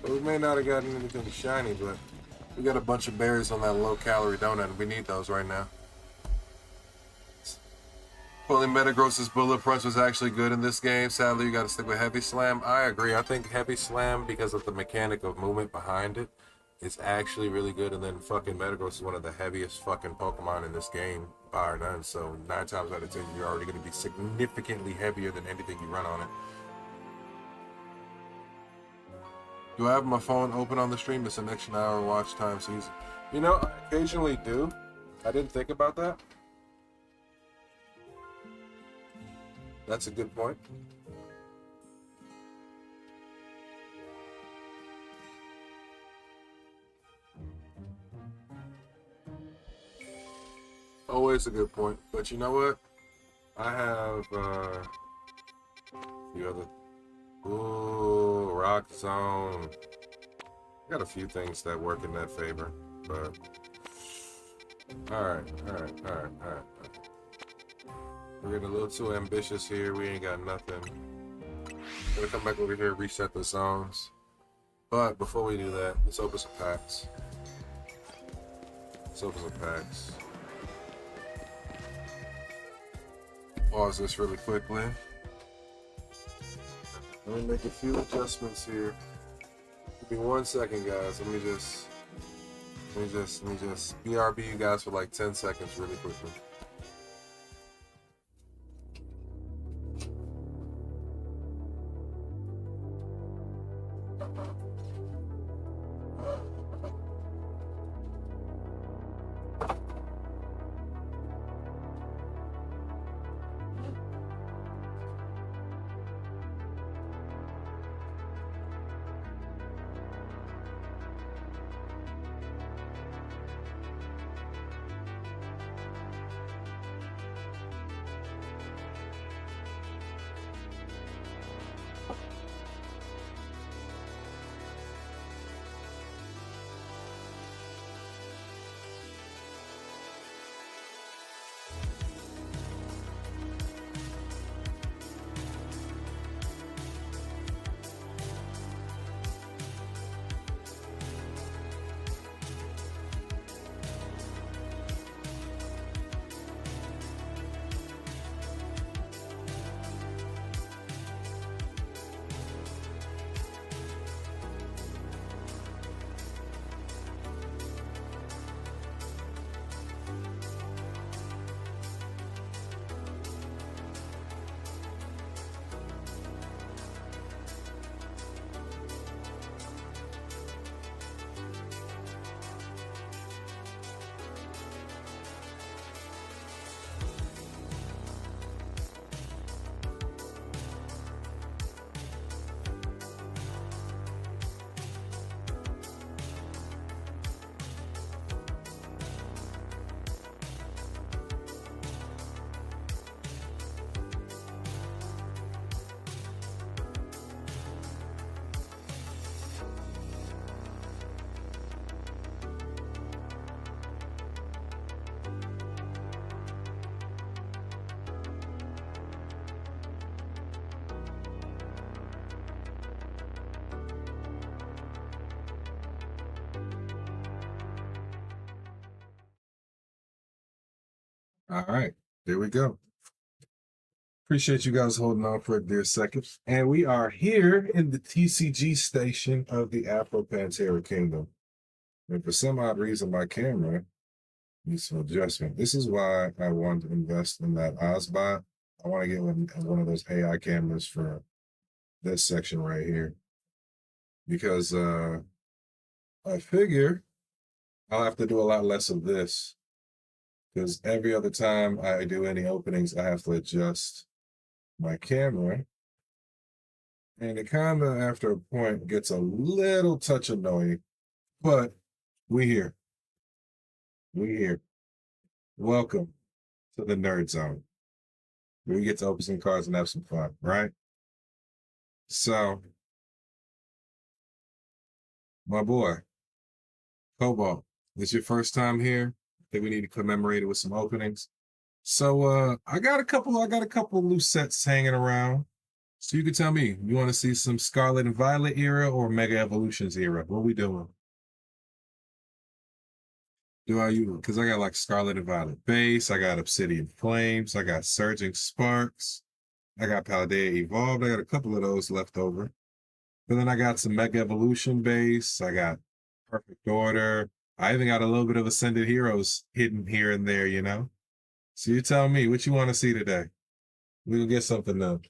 We may not have gotten anything shiny, but we got a bunch of berries on that low-calorie donut, and we need those right now. Pulling Metagross's Bullet Punch was actually good in this game. Sadly, you got to stick with Heavy Slam. I agree. I think Heavy Slam, because of the mechanic of movement behind it, is actually really good. And then fucking Metagross is one of the heaviest fucking Pokemon in this game, bar none. So 9 times out of 10, you're already going to be significantly heavier than anything you run on it. Do I have my phone open on the stream? It's an extra hour watch time season. You know, I occasionally do. I didn't think about that. That's a good point. Always a good point. But you know what? I have a few other. Ooh, Rock Zone. I got a few things that work in that favor, but alright. We're getting a little too ambitious here. We ain't got nothing. Gonna come back over here, reset the zones. But before we do that, let's open some packs. Pause this really quickly. Let me make a few adjustments here. Give me 1 second, guys. Let me just BRB you guys for like 10 seconds really quickly. All right, there we go. Appreciate you guys holding on for a dear second. And we are here in the TCG station of the Afro Pantera Kingdom. And for some odd reason, my camera needs some adjustment. This is why I want to invest in that Ozbot. I want to get one of those AI cameras for this section right here. Because I figure I'll have to do a lot less of this. Because every other time I do any openings, I have to adjust my camera. And it kind of, after a point, gets a little touch annoying. But we here. Welcome to the Nerd Zone. We get to open some cards and have some fun, right? So, my boy, Cobalt, this your first time here? I think we need to commemorate it with some openings. So I got a couple loose sets hanging around. So you can tell me, you want to see some Scarlet and Violet era or Mega Evolutions era? What we doing? Because I got like Scarlet and Violet base, I got Obsidian Flames, I got Surging Sparks, I got Paldea Evolved, I got a couple of those left over. But then I got some Mega Evolution base, I got Perfect Order, I even got a little bit of Ascended Heroes hidden here and there, you know? So you tell me, what you want to see today? We'll get something up.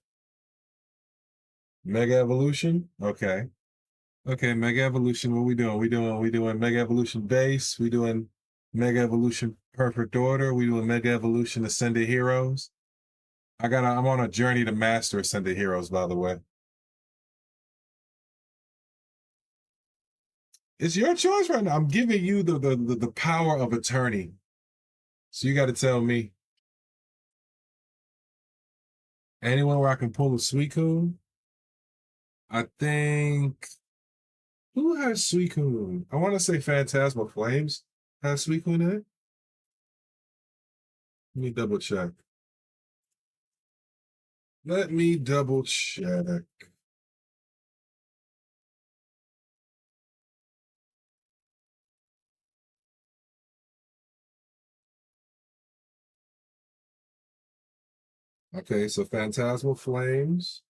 Mega Evolution? Okay. Okay, Mega Evolution. What we doing? We doing Mega Evolution Base. We doing Mega Evolution Perfect Order. We doing Mega Evolution Ascended Heroes. I'm on a journey to master Ascended Heroes, by the way. It's your choice right now. I'm giving you the power of attorney. So you got to tell me. Anyone where I can pull a Suicune? I think who has Suicune? I want to say Phantasmal Flames has Suicune in it. Let me double check. Let me double check. Okay, so Phantasmal Flames.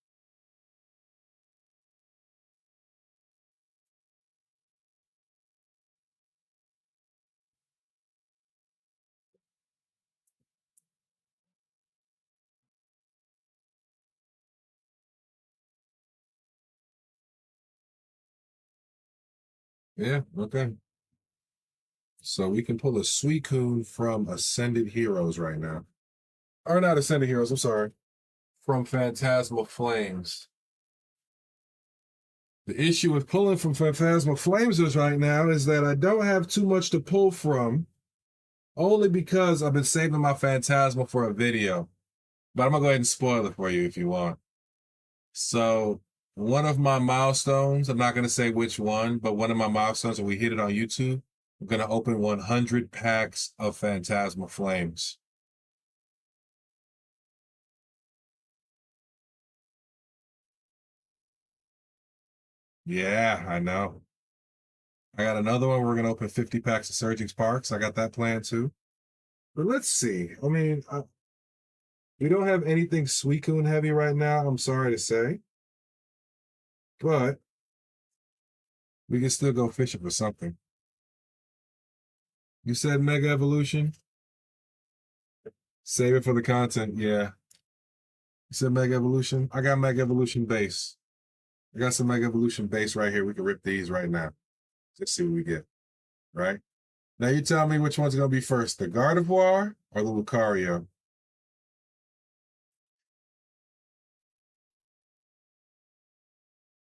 Yeah, okay. So we can pull a Suicune from Ascended Heroes right now. Or not Ascended Heroes, I'm sorry. From Phantasmal Flames. The issue with pulling from Phantasmal Flames right now is that I don't have too much to pull from, only because I've been saving my Phantasmal for a video. But I'm going to go ahead and spoil it for you if you want. So one of my milestones, I'm not going to say which one, but one of my milestones, when we hit it on YouTube, I'm going to open 100 packs of Phantasmal Flames. Yeah, I know. I got another one. We're going to open 50 packs of Surging Sparks. I got that plan too. But let's see. I mean, we don't have anything Suicune heavy right now, I'm sorry to say. But we can still go fishing for something. You said Mega Evolution? Save it for the content, yeah. You said Mega Evolution? I got Mega Evolution Base. I got some Mega Evolution Base right here. We can rip these right now. Let's see what we get, right? Now you tell me which one's going to be first, the Gardevoir or the Lucario?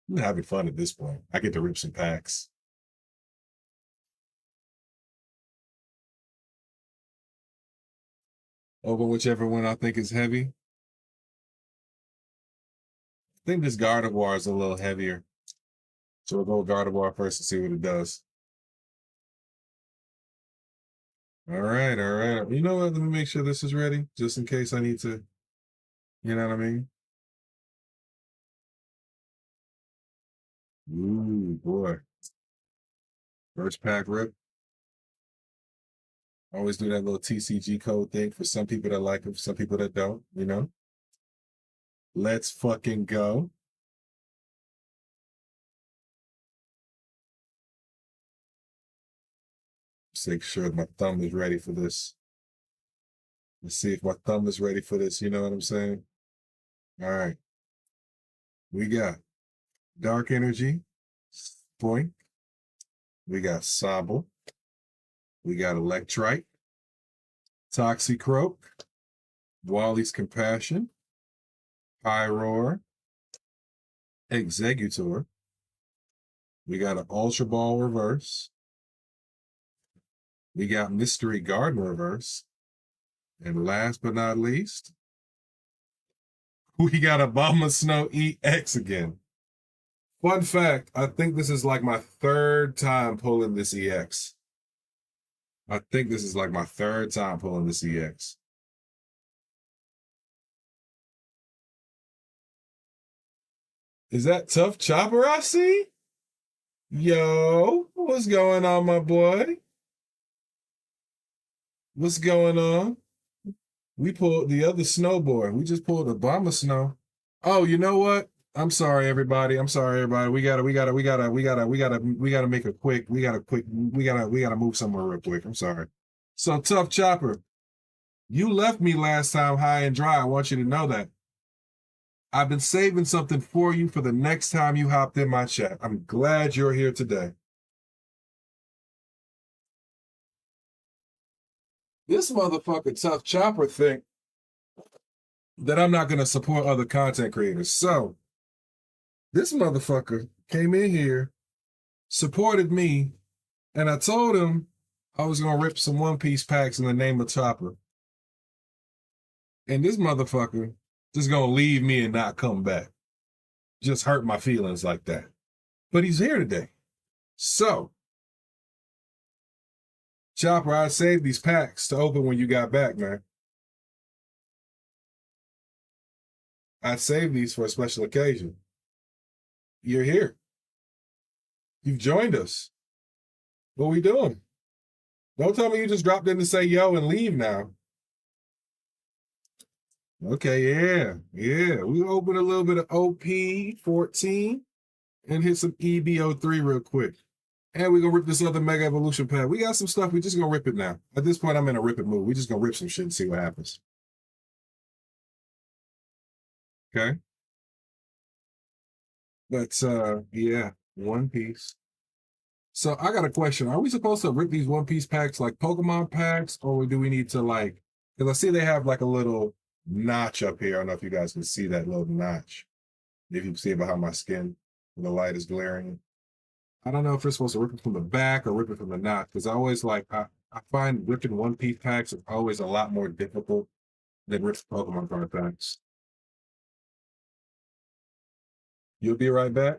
I'm having fun at this point. I get to rip some packs. Over whichever one I think is heavy. I think this Gardevoir is a little heavier. So we'll go Gardevoir first and see what it does. All right, all right. You know what? Let me make sure this is ready, just in case I need to, you know what I mean? Ooh, boy. First pack rip. Always do that little TCG code thing for some people that like it, for some people that don't, you know? Let's fucking go. Just make sure my thumb is ready for this. Let's see if my thumb is ready for this, you know what I'm saying? All right. We got Dark Energy, Spoink. We got Sobble. We got Electrite, Toxicroak, Wally's Compassion, Pyroar, Executor. We got an Ultra Ball Reverse. We got Mystery Garden Reverse. And last but not least, we got a Obama Snow EX again. Fun fact, I think this is like my third time pulling this EX. I think this is like my third time pulling this EX. Is that Tough Chopper I see? Yo, what's going on, my boy? What's going on? We pulled the other snowboard. We just pulled Obama Snow. Oh, you know what? I'm sorry, everybody. I'm sorry, everybody. We gotta make a quick. We gotta move somewhere real quick. I'm sorry. So Tough Chopper, you left me last time high and dry. I want you to know that. I've been saving something for you for the next time you hopped in my chat. I'm glad you're here today. This motherfucker Tough Chopper think that I'm not going to support other content creators. So this motherfucker came in here, supported me, and I told him I was going to rip some One Piece packs in the name of Chopper. And this motherfucker just going to leave me and not come back. Just hurt my feelings like that. But he's here today. So, Chopper, I saved these packs to open when you got back, man. I saved these for a special occasion. You're here. You've joined us. What we doing? Don't tell me you just dropped in to say yo and leave now. Okay, yeah. We open a little bit of OP14 and hit some EBO3 real quick. And we're going to rip this other Mega Evolution pack. We got some stuff. We're just going to rip it now. At this point, I'm in a rip it mood. We're just going to rip some shit and see what happens. Okay? But, yeah, One Piece. So I got a question. Are we supposed to rip these One Piece packs like Pokemon packs? Or do we need to like, because I see they have like a little notch up here. I don't know if you guys can see that little notch. If you can see it behind my skin, the light is glaring. I don't know if we're supposed to rip it from the back or rip it from the notch, because I always like, I find ripping One Piece packs is always a lot more difficult than ripping Pokemon card packs. You'll be right back?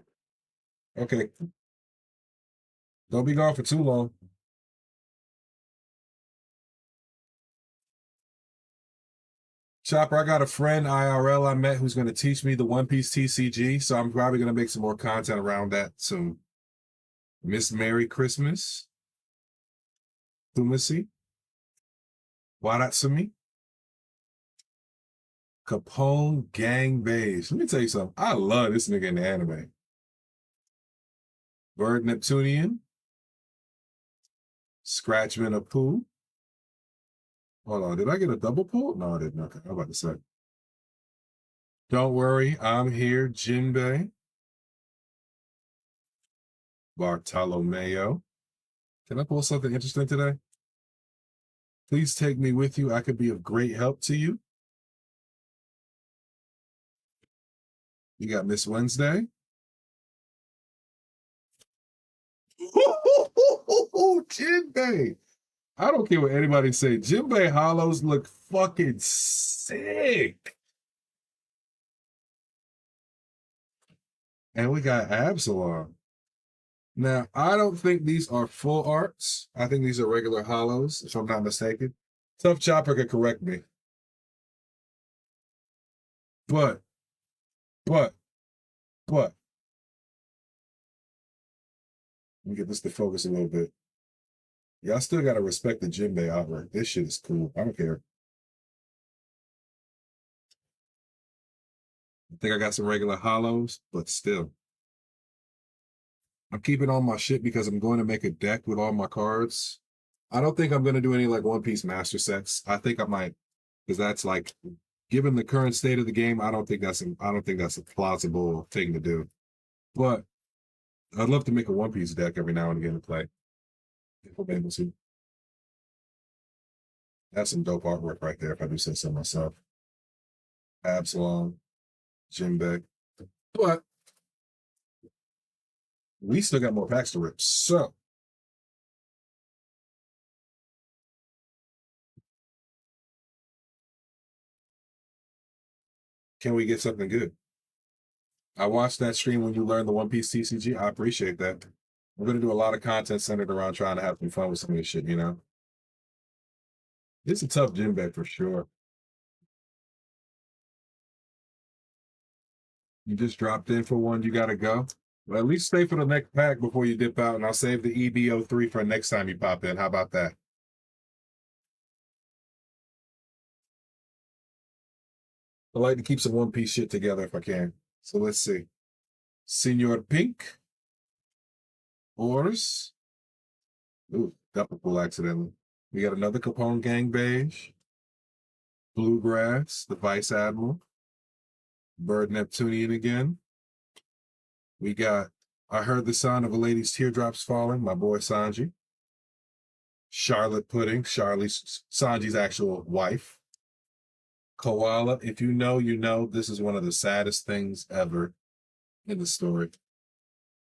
Okay. Don't be gone for too long. Chopper, I got a friend IRL I met who's going to teach me the One Piece TCG, so I'm probably going to make some more content around that soon. Miss Merry Christmas. Thumasi. Waratsumi. Capone Gang Beige. Let me tell you something. I love this nigga in the anime. Bird Neptunian. Scratchman of Pooh. Hold on, did I get a double pull? No, I didn't. Okay, I'm about to say. Don't worry, I'm here, Jinbei. Bartolomeo. Can I pull something interesting today? Please take me with you. I could be of great help to you. You got Miss Wednesday. Jinbei. I don't care what anybody say. Jinbei hollows look fucking sick. And we got Absalom. Now, I don't think these are full arts. I think these are regular hollows, if I'm not mistaken. Tough Chopper could correct me. But. Let me get this to focus a little bit. Y'all still got to respect the Jinbei artwork. This shit is cool. I don't care. I think I got some regular hollows, but still. I'm keeping all my shit because I'm going to make a deck with all my cards. I don't think I'm going to do any like One Piece master sets. I think I might, because that's like, given the current state of the game, I don't think that's a plausible thing to do. But I'd love to make a One Piece deck every now and again to play. If I'm able to. That's some dope artwork right there, if I do say so myself. Absalom, Jinbei. But we still got more packs to rip. So can we get something good? I watched that stream when you learned the One Piece TCG. I appreciate that. We're going to do a lot of content centered around trying to have some fun with some of this shit, you know? It's a tough Jinbei for sure. You just dropped in for one. You got to go. Well, at least stay for the next pack before you dip out, and I'll save the EBO3 for next time you pop in. How about that? I like to keep some One Piece shit together if I can. So let's see. Senor Pink. Ors. Ooh, double pull accidentally. We got another Capone Gang Beige. Bluegrass, the Vice Admiral. Bird Neptunian again. We got I Heard the Sound of a Lady's Teardrops Falling, my boy Sanji. Charlotte Pudding, Sanji's actual wife. Koala, if you know, you know, this is one of the saddest things ever in the story.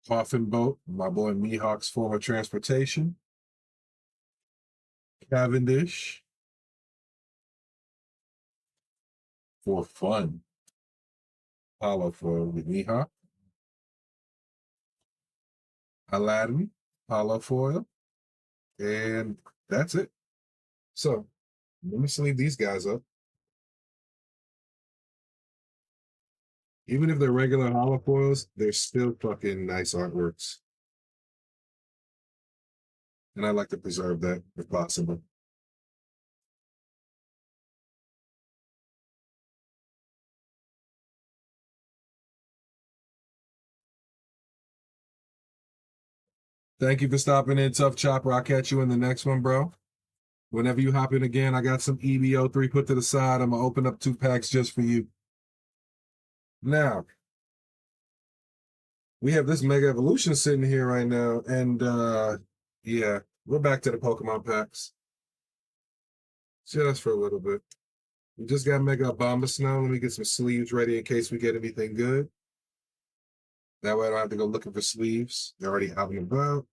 Coffin Boat, my boy Mihawk's form of transportation. Cavendish. For fun. Hollow foil with Mihawk. Aladdin, hollow foil. And that's it. So let me sleeve these guys up. Even if they're regular hollow foils, they're still fucking nice artworks. And I like to preserve that if possible. Thank you for stopping in, Tough Chopper. I'll catch you in the next one, bro. Whenever you hop in again, I got some EBO3 put to the side. I'm going to open up 2 packs just for you. Now, we have this Mega Evolution sitting here right now. And, yeah, we're back to the Pokemon packs. Just for a little bit. We just got Mega Abomasnow. Let me get some sleeves ready in case we get anything good. That way I don't have to go looking for sleeves. They're already out and about.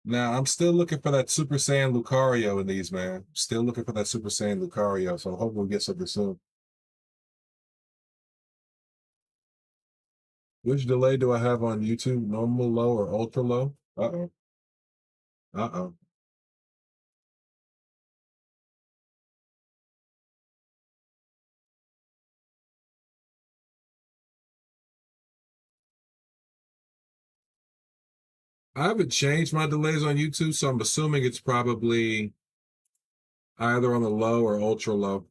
Now, I'm still looking for that Super Saiyan Lucario in these, man. Still looking for that Super Saiyan Lucario, so hopefully we'll get something soon. Which delay do I have on YouTube? Normal low or ultra low? Uh-oh. Uh-oh. I haven't changed my delays on YouTube, so I'm assuming it's probably either on the low or ultra low.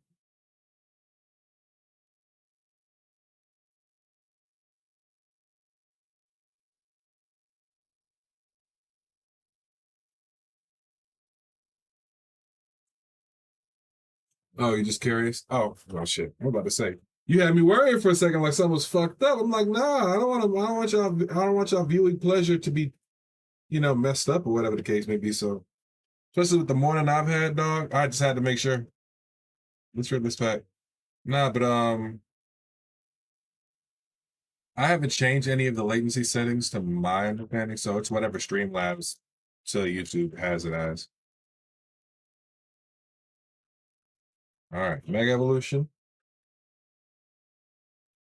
Oh, you're just curious? Oh shit. I'm about to say. You had me worried for a second, like something was fucked up. I'm like, nah, I don't want y'all viewing pleasure to be, messed up or whatever the case may be. So especially with the morning I've had, dog, I just had to make sure. Let's rip this pack. Nah, but I haven't changed any of the latency settings to my understanding, so it's whatever Streamlabs to YouTube has it as. All right, Mega Evolution.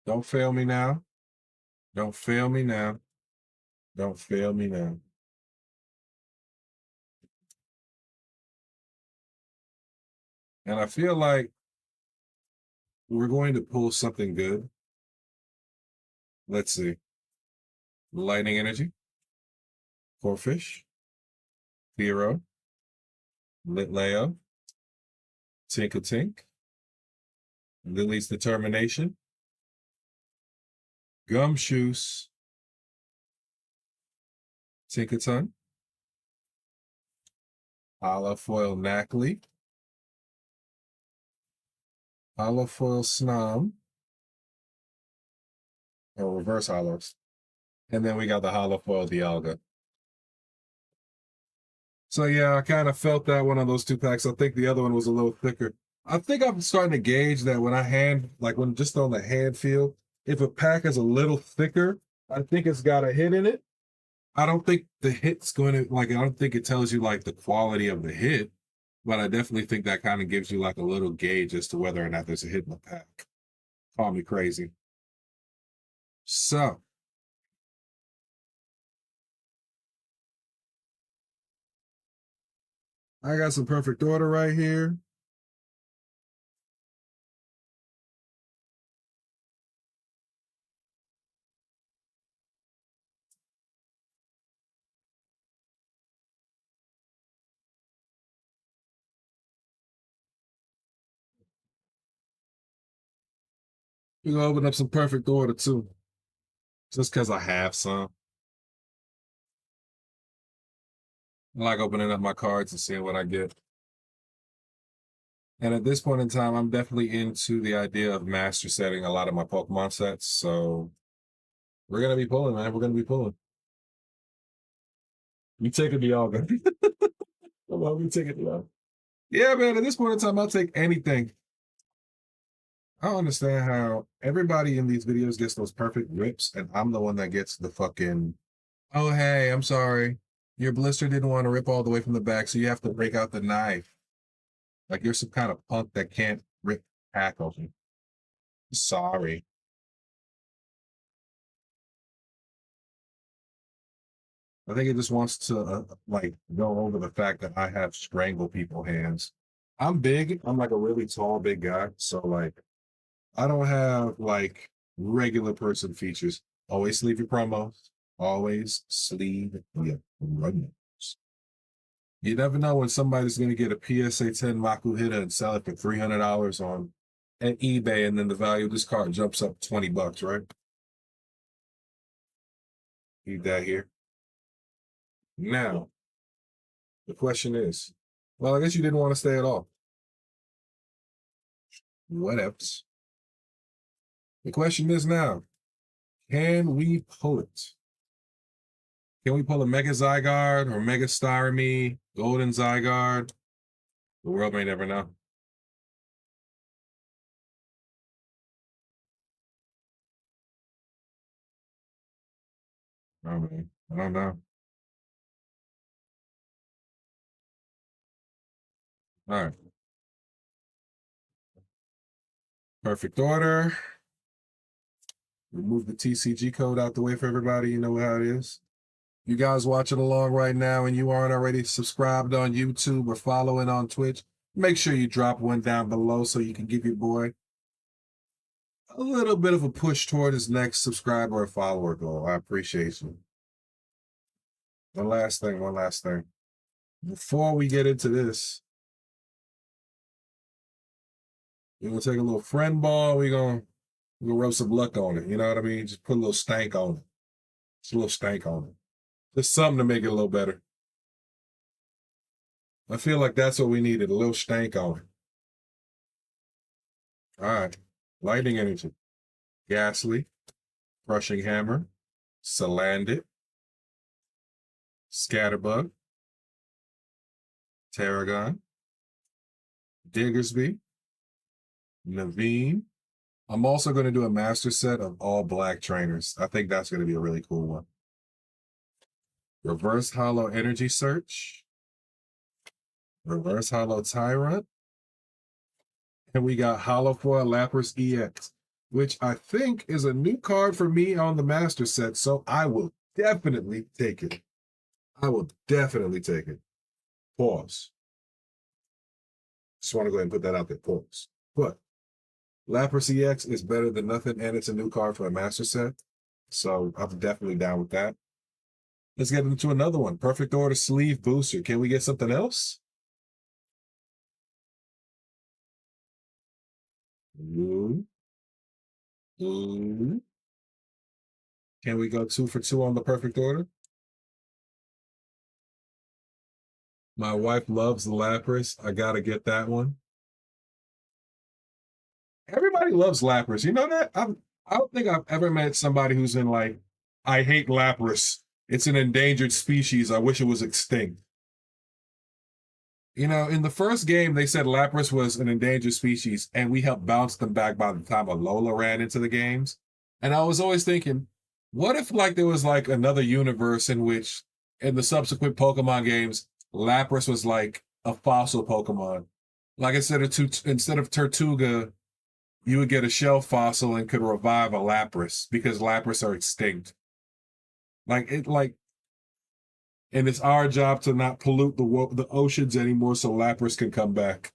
Don't fail me now. Don't fail me now. Don't fail me now. And I feel like we're going to pull something good. Let's see. Lightning Energy. Corfish. Hero. Litleo. Tinkle Tink. Lily's Determination. Gumshoes. Tinkaton. Holofoil Knackley. Holofoil Snom. Or reverse holos. And then we got the Holofoil Dialga. So yeah, I kind of felt that one on those 2 packs. I think the other one was a little thicker. I think I'm starting to gauge that when when just on the hand feel, if a pack is a little thicker, I think it's got a hit in it. I don't think the hit's going to, I don't think it tells you the quality of the hit, but I definitely think that kind of gives you a little gauge as to whether or not there's a hit in the pack. Call me crazy. So, I got some perfect order right here. We're going to open up some perfect order too. Just because I have some. I like opening up my cards and seeing what I get. And at this point in time, I'm definitely into the idea of master setting a lot of my Pokemon sets. So we're gonna be pulling, man. We're gonna be pulling. You taking the all, man. Come on, we taking the all. Yeah, man. At this point in time, I'll take anything. I don't understand how everybody in these videos gets those perfect rips, and I'm the one that gets the fucking. Oh, hey, I'm sorry. Your blister didn't want to rip all the way from the back, so you have to break out the knife. Like you're some kind of punk that can't rip tackles. Sorry. I think it just wants to like go over the fact that I have strangle people hands. I'm big. I'm like a really tall, big guy. So like I don't have like regular person features. Always sleeve your promos. Always sleeve your promos. You never know when somebody's going to get a PSA 10 Makuhita and sell it for $300 on at eBay, and then the value of this card jumps up $20, right? Leave that here. Now, the question is, well, I guess you didn't want to stay at all. What else? The question is now, can we pull it? Can we pull a Mega Zygarde or Mega Starmie, Golden Zygarde? The world may never know. Oh, man. I don't know. All right. Perfect order. Remove the TCG code out the way for everybody. You know how it is. You guys watching along right now and you aren't already subscribed on YouTube or following on Twitch, make sure you drop one down below so you can give your boy a little bit of a push toward his next subscriber or follower goal. I appreciate you. One last thing. Before we get into this, we're gonna take a little friend ball. We're gonna rub some luck on it. You know what I mean? Just put a little stank on it. Just a little stank on it. Just something to make it a little better. I feel like that's what we needed, a little stank on it. All right. Lightning energy. Ghastly. Crushing hammer. Salandit. Scatterbug. Tarragon. Diggersby. Naveen. I'm also going to do a master set of all black trainers. I think that's going to be a really cool one. Reverse Hollow Energy Search. Reverse Hollow Tyrant. And we got Hollow Foil Lapras EX, which I think is a new card for me on the master set, so I will definitely take it. I will definitely take it. Pause. Just want to go ahead and put that out there. Pause. But Lapras EX is better than nothing, and it's a new card for a master set, so I'm definitely down with that. Let's get into another one. Perfect Order Sleeve Booster. Can we get something else? Ooh. Ooh. Can we go 2 for 2 on the Perfect Order? My wife loves the Lapras. I gotta get that one. Everybody loves Lapras. You know that? I don't think I've ever met somebody who's in like, I hate Lapras. It's an endangered species. I wish it was extinct. You know, in the first game, they said Lapras was an endangered species, and we helped bounce them back by the time Alola ran into the games. And I was always thinking, what if like there was like another universe in which, in the subsequent Pokemon games, Lapras was like a fossil Pokemon. Like instead of Tortuga, you would get a shell fossil and could revive a Lapras because Lapras are extinct. And it's our job to not pollute the oceans anymore so Lapras can come back.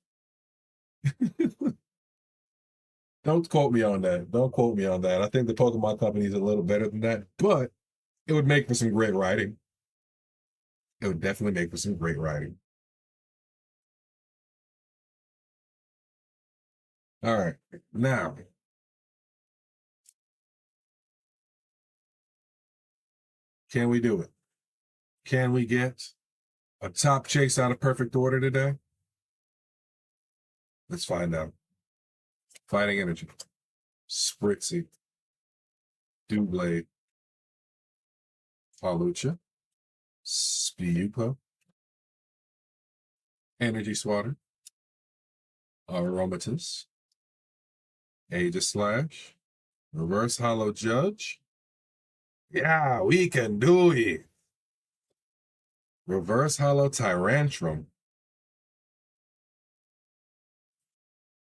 Don't quote me on that. Don't quote me on that. I think the Pokemon Company is a little better than that, but it would make for some great writing. It would definitely make for some great writing. All right, now, can we do it? Can we get a top chase out of Perfect Order today? Let's find out. Fighting Energy. Spritzy. Doublade. Palucha. Spiyupo. Energy Swatter. Aromatisse. Aegislash. Reverse Hollow Judge. Yeah, we can do it. Reverse Hollow Tyrantrum.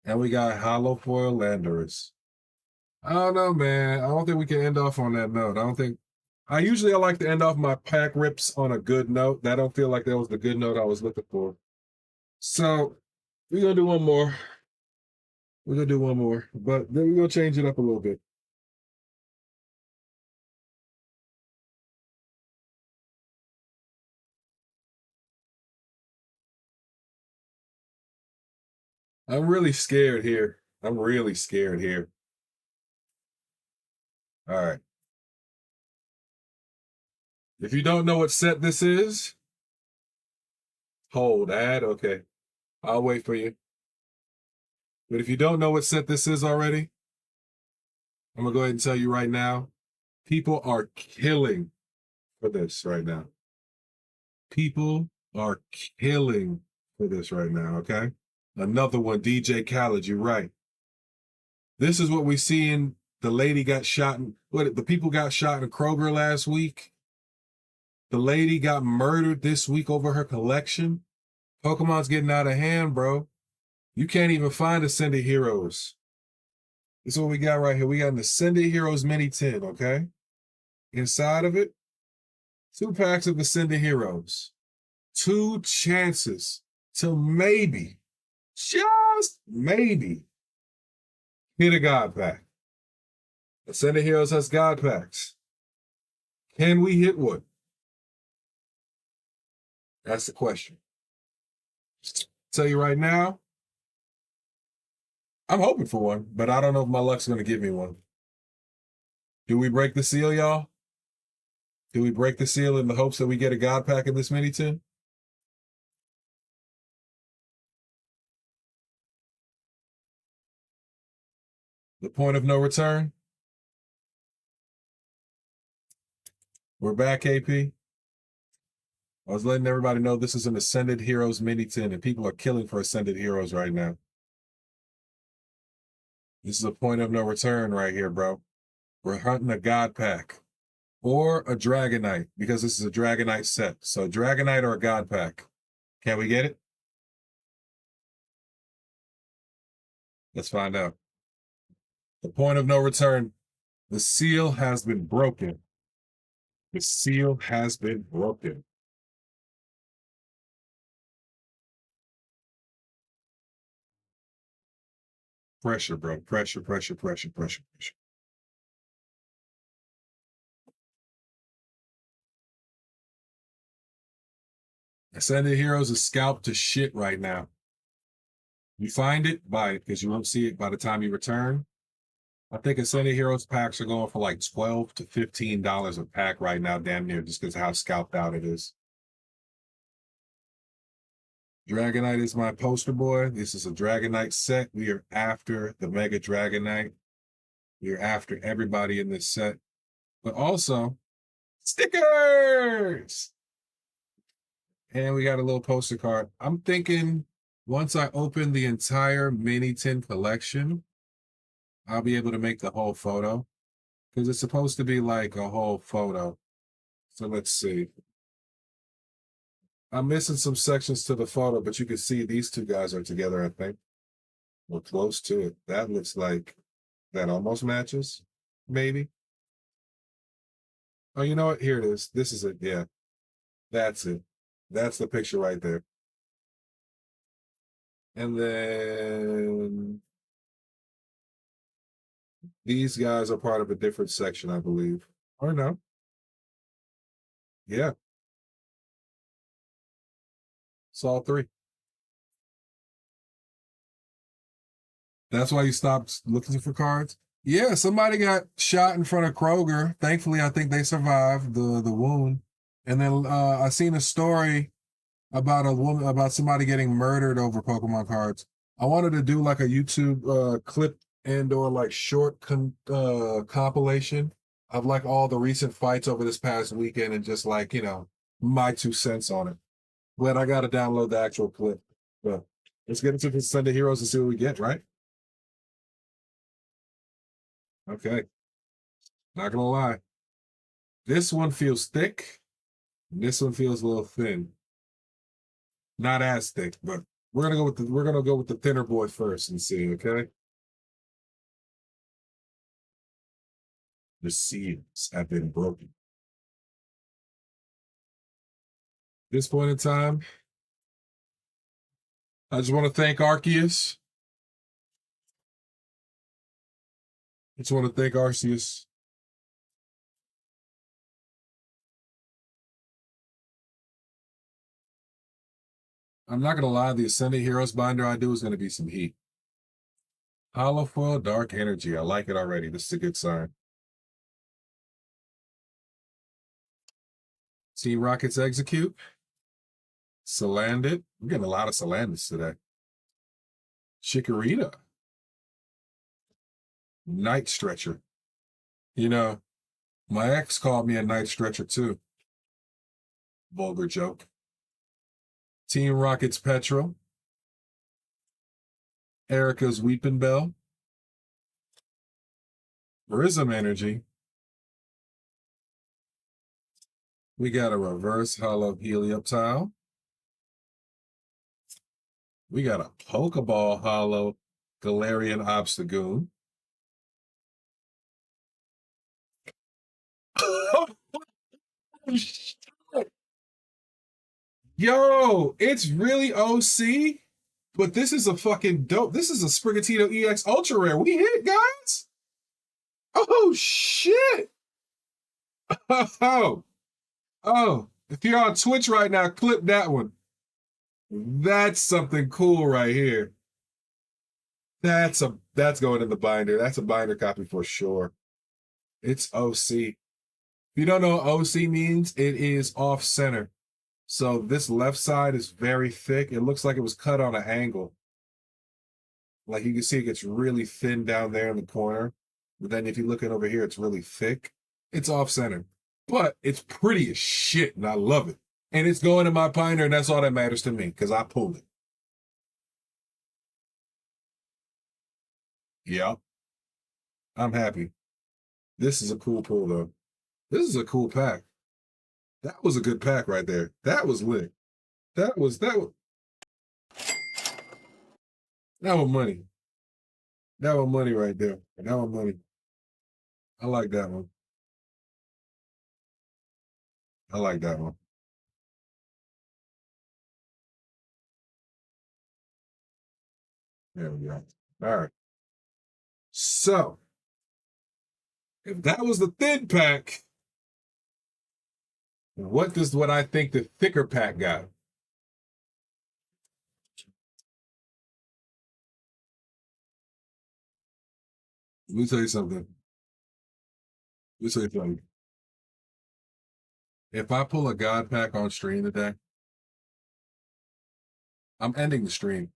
And we got Hollow Foil Landorus. I don't know, man. I don't think we can end off on that note. I usually like to end off my pack rips on a good note. That don't feel like that was the good note I was looking for. So we're gonna do one more. But then we're gonna change it up a little bit. I'm really scared here. All right. If you don't know what set this is, hold ad. Okay. I'll wait for you. But if you don't know what set this is already, I'm going to go ahead and tell you right now, people are killing for this right now. Okay? Another one, DJ Khaled, you're right. This is what we see in the lady got shot in, the people got shot in Kroger last week. The lady got murdered this week over her collection. Pokemon's getting out of hand, bro. You can't even find Ascended Heroes. This is what we got right here. We got an Ascended Heroes Mini Tin, okay? Inside of it, 2 packs of Ascended Heroes. 2 chances to maybe, just maybe, hit a God pack. Ascended Heroes has God packs. Can we hit one? That's the question. Tell you right now, I'm hoping for one, but I don't know if my luck's going to give me one. Do we break the seal, y'all? Do we break the seal in the hopes that we get a God pack in this mini tin? The point of no return? We're back, KP. I was letting everybody know this is an Ascended Heroes mini tin, and people are killing for Ascended Heroes right now. This is a point of no return right here, bro. We're hunting a God pack or a Dragonite, because this is a Dragonite set. So Dragonite or a God pack. Can we get it? Let's find out. The point of no return. The seal has been broken. Pressure, bro. Pressure. Ascended Heroes is scalped to shit right now. You find it, buy it, because you won't see it by the time you return. I think Ascended Heroes packs are going for like $12 to $15 a pack right now, damn near, just because of how scalped out it is. Dragonite is my poster boy. This is a Dragonite set. We are after the Mega Dragonite. We are after everybody in this set. But also, stickers! And we got a little poster card. I'm thinking once I open the entire mini tin collection, I'll be able to make the whole photo, because it's supposed to be like a whole photo. So let's see. I'm missing some sections to the photo, but you can see these 2 guys are together, I think. We're close to it. That looks like that almost matches, maybe. Oh, you know what? Here it is. This is it. Yeah, that's it. That's the picture right there. And then these guys are part of a different section, I believe. Or no. Yeah. It's all 3. That's why you stopped looking for cards? Yeah, somebody got shot in front of Kroger. Thankfully, I think they survived the wound. And then I seen a story about somebody getting murdered over Pokemon cards. I wanted to do like a YouTube clip and or like short compilation of like all the recent fights over this past weekend and just like, my 2 cents on it. But I got to download the actual clip. But let's get into the Sunday Heroes and see what we get, right? Okay. Not going to lie. This one feels thick. This one feels a little thin. Not as thick, but we're gonna go with the thinner boy first and see, okay? The seals have been broken. At this point in time, I just want to thank Arceus. I just want to thank Arceus. I'm not gonna lie, the Ascended Heroes binder I do is gonna be some heat. Hollow foil, dark energy. I like it already. This is a good sign. Team Rockets execute. Salandit. We're getting a lot of Salandits today. Chikorita. Night Stretcher. My ex called me a night stretcher too. Vulgar joke. Team Rockets Petrol. Erica's Weeping Bell. Prism Energy. We got a reverse hollow Helioptile. We got a Pokeball hollow Galarian Obstagoon. Yo, it's really OC, but this is a fucking dope. This is a Sprigatito EX Ultra Rare. We hit, guys. Oh, shit. Oh, if you're on Twitch right now, clip that one. That's something cool right here. That's going in the binder. That's a binder copy for sure. It's OC. If you don't know what OC means, it is off center. So this left side is very thick. It looks like it was cut on an angle. Like you can see it gets really thin down there in the corner. But then if you look at over here, it's really thick. It's off center. But it's pretty as shit, and I love it. And it's going in my binder, and that's all that matters to me, because I pulled it. Yep. I'm happy. This is a cool pull, though. This is a cool pack. That was a good pack right there. That was lit. That was money. That was money right there. That was money. I like that one. I like that one. There we go. All right. So, if that was the thin pack, what I think the thicker pack got? Let me tell you something. If I pull a God pack on stream today, I'm ending the stream.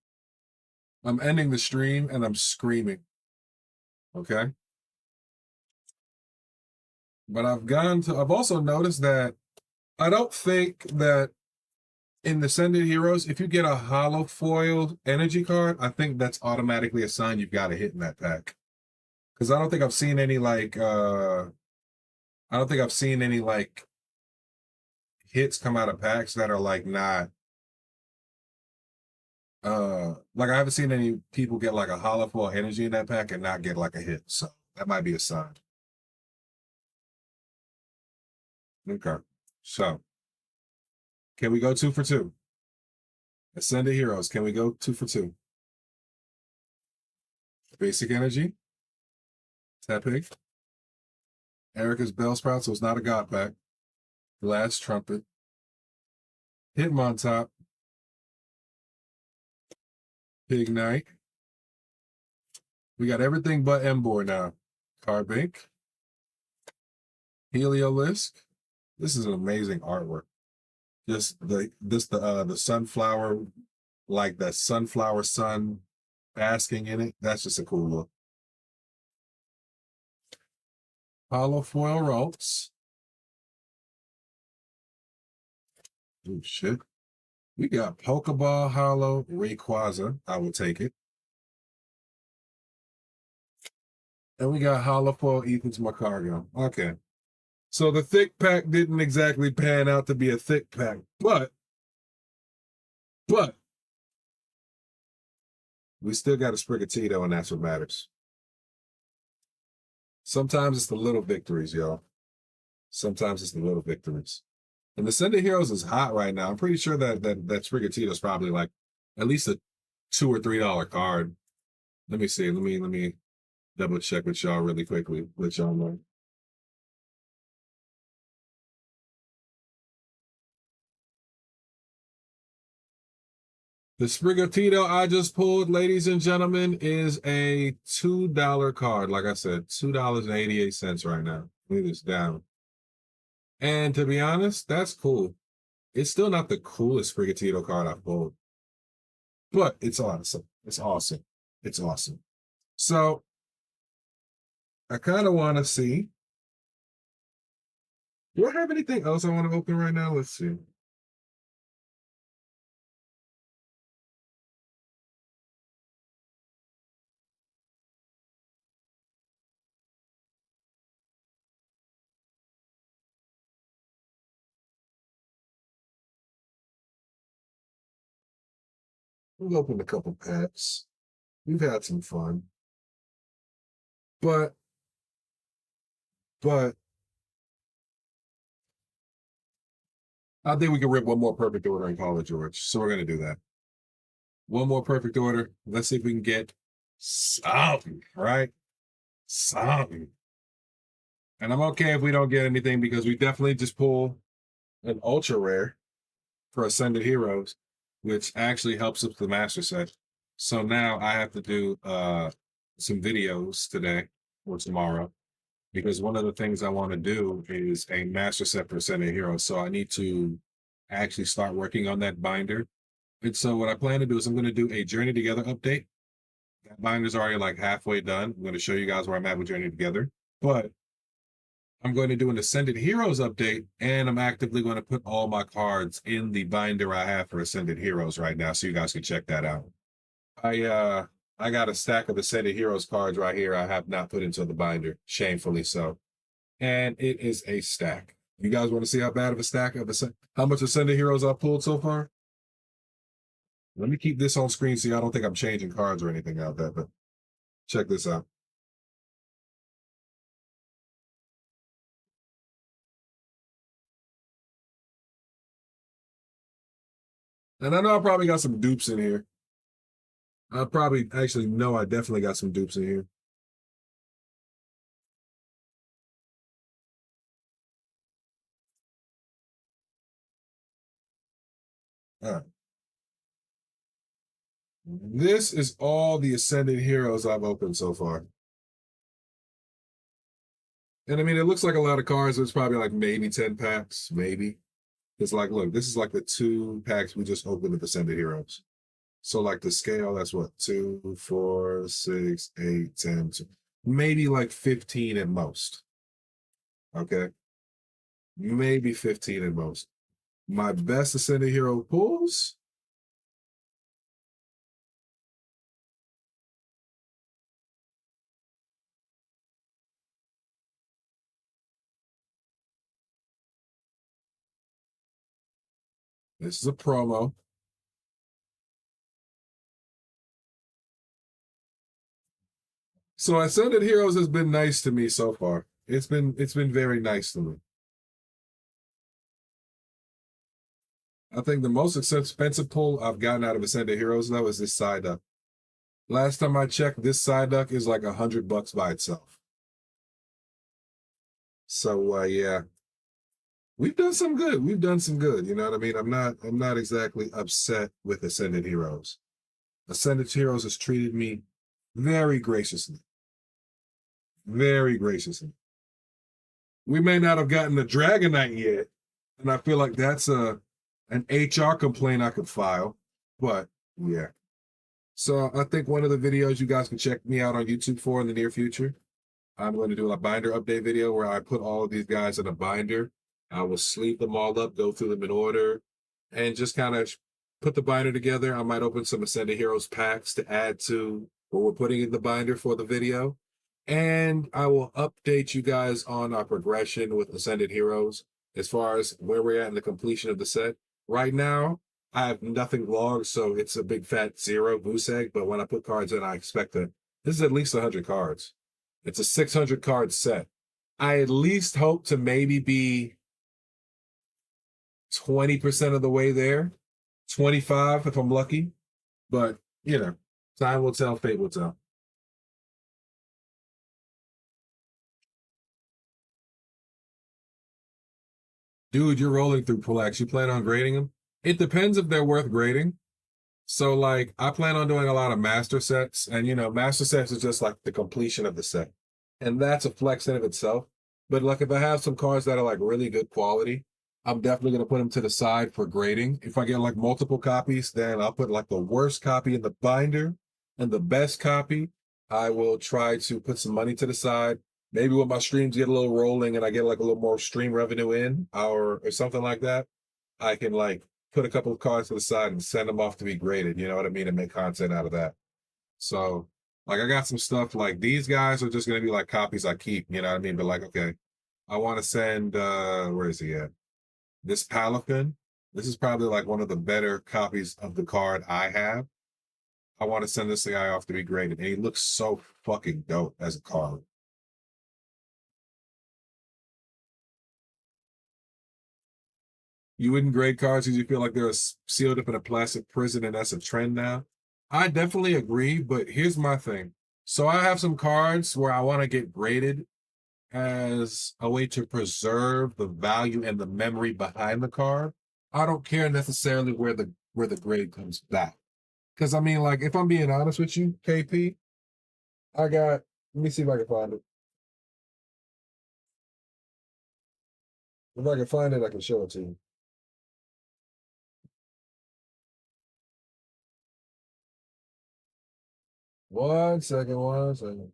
I'm ending the stream and I'm screaming. Okay? But I've also noticed that I don't think that in the Ascended Heroes, if you get a hollow foil energy card, I think that's automatically a sign you've got to hit in that pack. Because I don't think I've seen any hits come out of packs that are like not like I haven't seen any people get like a hollow foil energy in that pack and not get like a hit. So that might be a sign. Okay. So can we go 2 for 2? Ascended Heroes, can we go 2 for 2? Basic energy. Tepig. Erica's Bellsprout, so it's not a God pack. Glass Trumpet. Hitmontop. Pignite. We got everything but Emboar now. Carbink. Heliolisk. This is an amazing artwork. Just the sunflower, like the sunflower sun basking in it. That's just a cool look. Hollow foil rolls. Oh, shit. We got Pokeball Hollow Rayquaza. I will take it. And we got Hollow Foil Ethan's Macargo. Okay. So the thick pack didn't exactly pan out to be a thick pack, but we still got a Sprigatito, and that's what matters. Sometimes it's the little victories, y'all. Sometimes it's the little victories. And the Ascended Heroes is hot right now. I'm pretty sure that Sprigatito is probably like at least a $2 or $3 card. Let me see. Let me double check with y'all really quickly. Let y'all know. The Sprigatito I just pulled, ladies and gentlemen, is a $2 card. Like I said, $2.88 right now. Leave this down. And to be honest, that's cool. It's still not the coolest Sprigatito card I've pulled, but it's awesome. It's awesome. It's awesome. So I kind of want to see. Do I have anything else I want to open right now? Let's see. We've opened a couple packs. We've had some fun. But I think we can rip one more perfect order and call it George. So we're going to do that. One more perfect order. Let's see if we can get something, right? Something. And I'm okay if we don't get anything because we definitely just pull an ultra rare for Ascended Heroes, which actually helps with the master set. So now I have to do some videos today or tomorrow because one of the things I want to do is a master set for Ascended Heroes. So I need to actually start working on that binder. And so what I plan to do is I'm going to do a Journey Together update. That binder's already like halfway done. I'm going to show you guys where I'm at with Journey Together. But I'm going to do an Ascended Heroes update, and I'm actively going to put all my cards in the binder I have for Ascended Heroes right now, so you guys can check that out. I got a stack of Ascended Heroes cards right here I have not put into the binder, shamefully so. And it is a stack. You guys want to see how bad of a stack of how much Ascended Heroes I've pulled so far? Let me keep this on screen so y'all don't think I'm changing cards or anything out there, but check this out. And I know I probably got some dupes in here. I probably actually know I definitely got some dupes in here. All right. This is all the Ascended Heroes I've opened so far. And I mean, it looks like a lot of cards. It's probably like maybe 10 packs, maybe. It's like, look, this is like the 2 packs we just opened of Ascended Heroes. So like the scale, that's what, 2, 4, 6, 8, 10, maybe like 15 at most. Okay. Maybe 15 at most. My best Ascended Hero pulls. This is a promo. So Ascended Heroes has been nice to me so far. It's been very nice to me. I think the most expensive pull I've gotten out of Ascended Heroes though is this Psyduck. Last time I checked, this Psyduck is like $100 by itself. So yeah, we've done some good. We've done some good. You know what I mean? I'm not exactly upset with Ascended Heroes. Ascended Heroes has treated me very graciously. Very graciously. We may not have gotten the Dragonite yet, and I feel like that's an HR complaint I could file. But yeah. So I think one of the videos you guys can check me out on YouTube for in the near future, I'm going to do a binder update video where I put all of these guys in a binder. I will sleeve them all up, go through them in order, and just kind of put the binder together. I might open some Ascended Heroes packs to add to what we're putting in the binder for the video. And I will update you guys on our progression with Ascended Heroes as far as where we're at in the completion of the set. Right now, I have nothing logged, so it's a big fat zero goose egg. But when I put cards in, I expect this is at least 100 cards. It's a 600 card set. I at least hope to maybe be 20% of the way there, 25 if I'm lucky. But, you know, time will tell, fate will tell. Dude, you're rolling through Plex. You plan on grading them? It depends if they're worth grading. So, like, I plan on doing a lot of master sets, and master sets is just like the completion of the set, and that's a flex in of itself. But like, if I have some cards that are like really good quality, I'm definitely gonna put them to the side for grading. If I get like multiple copies, then I'll put like the worst copy in the binder, and the best copy, I will try to put some money to the side. Maybe when my streams get a little rolling and I get like a little more stream revenue in, or something like that, I can like put a couple of cards to the side and send them off to be graded, you know what I mean, and make content out of that. So, like, I got some stuff like these guys are just gonna be like copies I keep, you know what I mean? But like, okay, I want to send where is he at? This Palafin. This is probably like one of the better copies of the card I have. I want to send this guy off to be graded. And he looks so fucking dope as a card. You wouldn't grade cards because you feel like they're sealed up in a plastic prison and that's a trend now. I definitely agree, but here's my thing. So I have some cards where I want to get graded as a way to preserve the value and the memory behind the card. I don't care necessarily where the grade comes back. Because I mean, like, if I'm being honest with you, KP, let me see if I can find it. If I can find it, I can show it to you. One second, one second.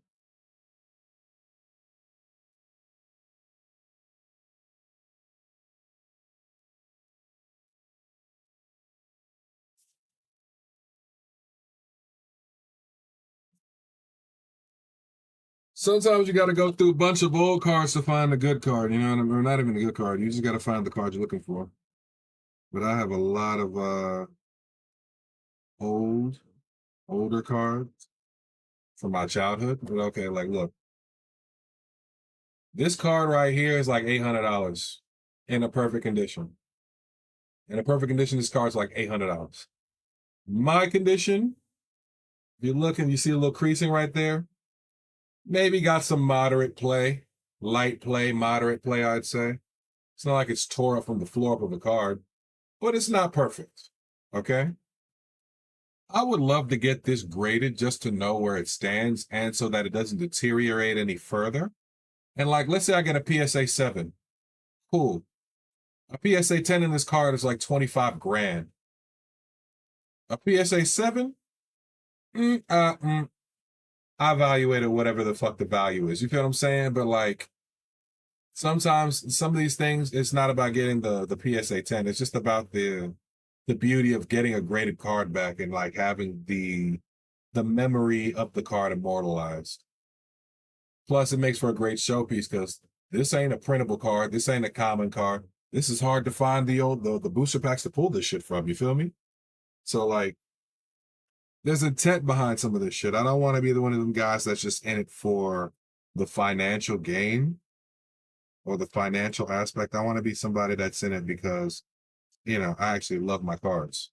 Sometimes you got to go through a bunch of old cards to find a good card, you know what I mean? Or not even a good card. You just got to find the card you're looking for. But I have a lot of older cards from my childhood. But okay, like, look, this card right here is like $800 in a perfect condition. In a perfect condition, this card's like $800. My condition, if you look and you see a little creasing right there, maybe got some moderate play, light play, moderate play, I'd say. It's not like it's tore up from the floor up of the card, but it's not perfect. Okay. I would love to get this graded just to know where it stands and so that it doesn't deteriorate any further. And like, let's say I get a PSA 7. Cool. A PSA 10 in this card is like 25 grand. A PSA 7? I evaluated whatever the fuck the value is. You feel what I'm saying? But like, sometimes some of these things, it's not about getting the PSA 10. It's just about the beauty of getting a graded card back and like having the memory of the card immortalized. Plus, it makes for a great showpiece because this ain't a printable card. This ain't a common card. This is hard to find the booster packs to pull this shit from. You feel me? So like, there's intent behind some of this shit. I don't want to be the one of them guys that's just in it for the financial gain or the financial aspect. I want to be somebody that's in it because, I actually love my cards.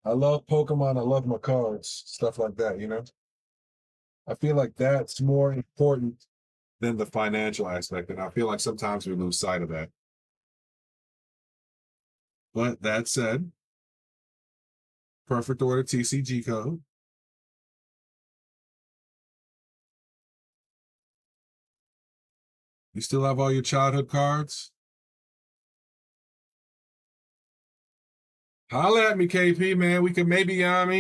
I love Pokemon. I love my cards, stuff like that, I feel like that's more important than the financial aspect. And I feel like sometimes we lose sight of that. But that said, perfect order TCG code. You still have all your childhood cards? Holla at me, KP, man. We can maybe, holla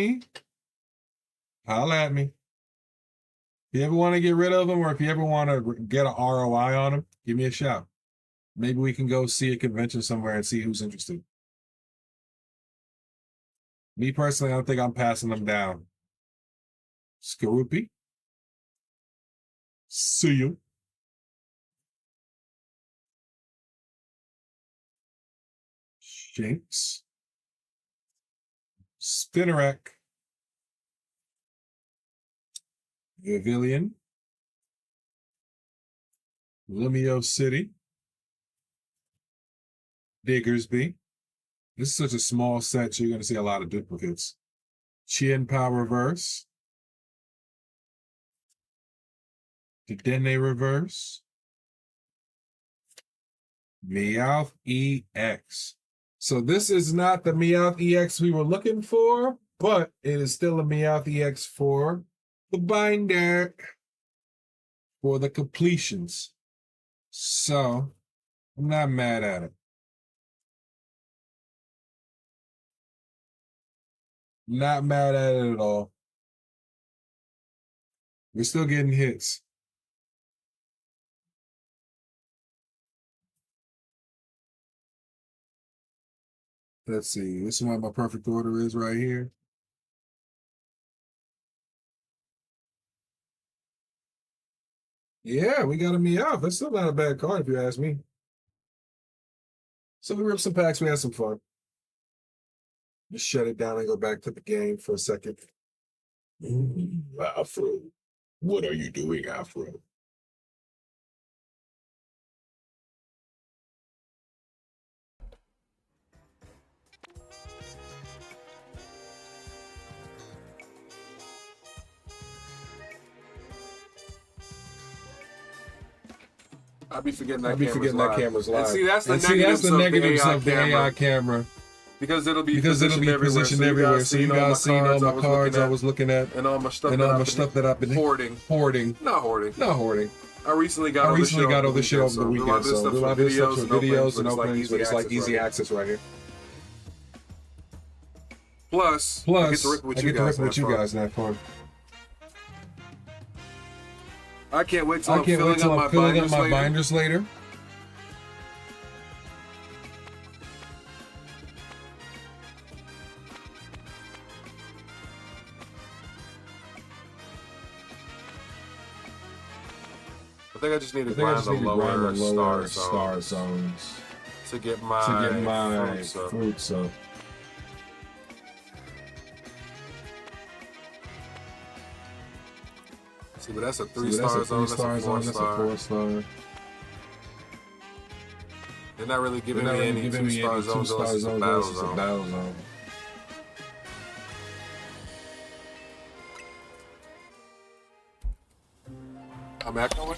at me. If you ever want to get rid of them or if you ever want to get an ROI on them, give me a shout. Maybe we can go see a convention somewhere and see who's interested. Me personally, I don't think I'm passing them down. Skaroopy. See you. Shinx. Spinnerack. Pavilion. Lumio City. Diggersby. This is such a small set, so you're going to see a lot of duplicates. Chien Power Reverse. Dedenne Reverse. Meowth EX. So this is not the Meowth EX we were looking for, but it is still a Meowth EX for the binder, for the completions. So I'm not mad at it. Not mad at it at all. We're still getting hits. Let's see. This is what my perfect order is right here. Yeah, we got a Meowth. That's still not a bad card if you ask me. So we ripped some packs. We had some fun. Just shut it down and go back to the game for a second. Afro. What are you doing, Afro? I be forgetting that camera's live. And see, that's the negatives of of the AI camera. Because it'll be positioned everywhere. So you guys seen all my cards I was looking at, and all my stuff that I've been hoarding. Not hoarding. I recently got all this shit over the weekend. So do a lot of this stuff for videos and openings, but it's like easy access right here. Plus, I get to rip with you guys in that fun. I can't wait till I'm filling up my binders later. I think I just need to grind the lower star zones to get my fruits up. See, but that's a 3-star zone. That's a 4-star. They're not really giving me any 2-star zones. It's a battle zone.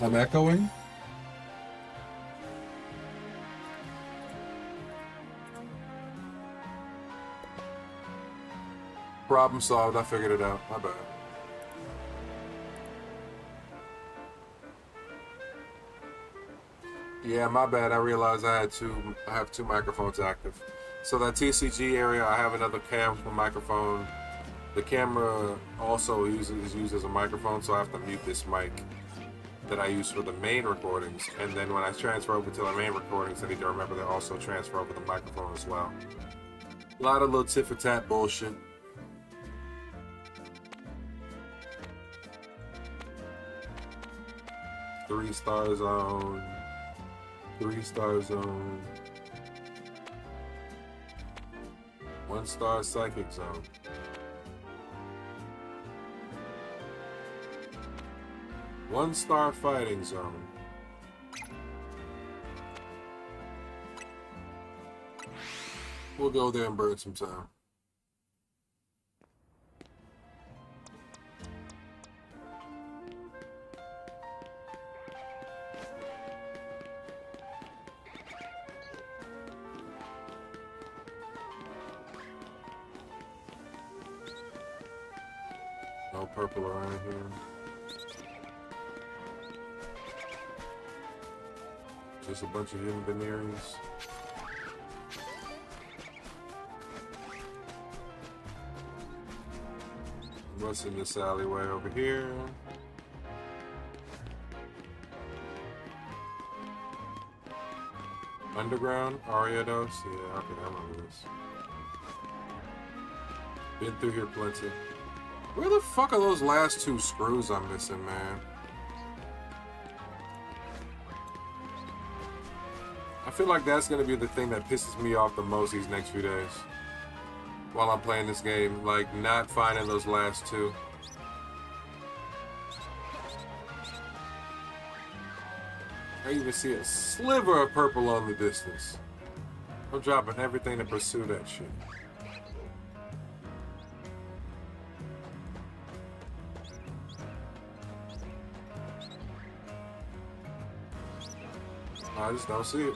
I'm echoing. Problem solved. I figured it out. My bad. Yeah, my bad. I realized I have two microphones active. So that TCG area, I have another camera microphone. The camera also is used as a microphone, so I have to mute this mic that I use for the main recordings. And then when I transfer over to the main recordings, I need to remember to also transfer over the microphone as well. A lot of little tit for tat bullshit. Three-star zone. 3-star zone. 1-star psychic zone. One-star fighting zone. We'll go there and burn some time. No purple around here. Just a bunch of hidden veneers. What's in this alleyway over here? Underground? Ariados? Yeah, okay, I remember this. Been through here plenty. Where the fuck are those last two screws I'm missing, man? I feel like that's gonna be the thing that pisses me off the most these next few days. While I'm playing this game, like not finding those last two. I even see a sliver of purple on the distance. I'm dropping everything to pursue that shit. I just don't see it.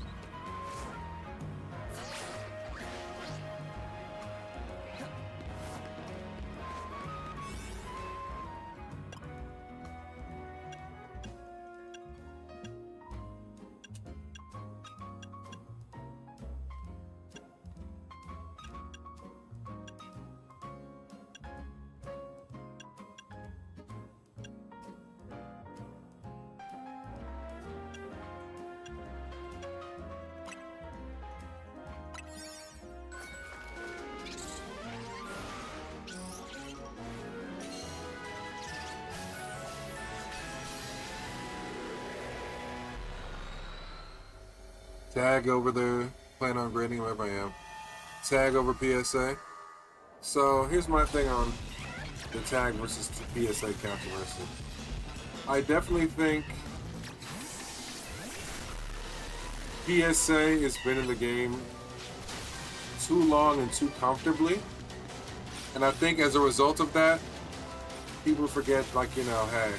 Tag over there, plan on grading wherever I am. Tag over PSA. So here's my thing on the tag versus PSA controversy. I definitely think PSA has been in the game too long and too comfortably. And I think as a result of that, people forget, like, you know, hey,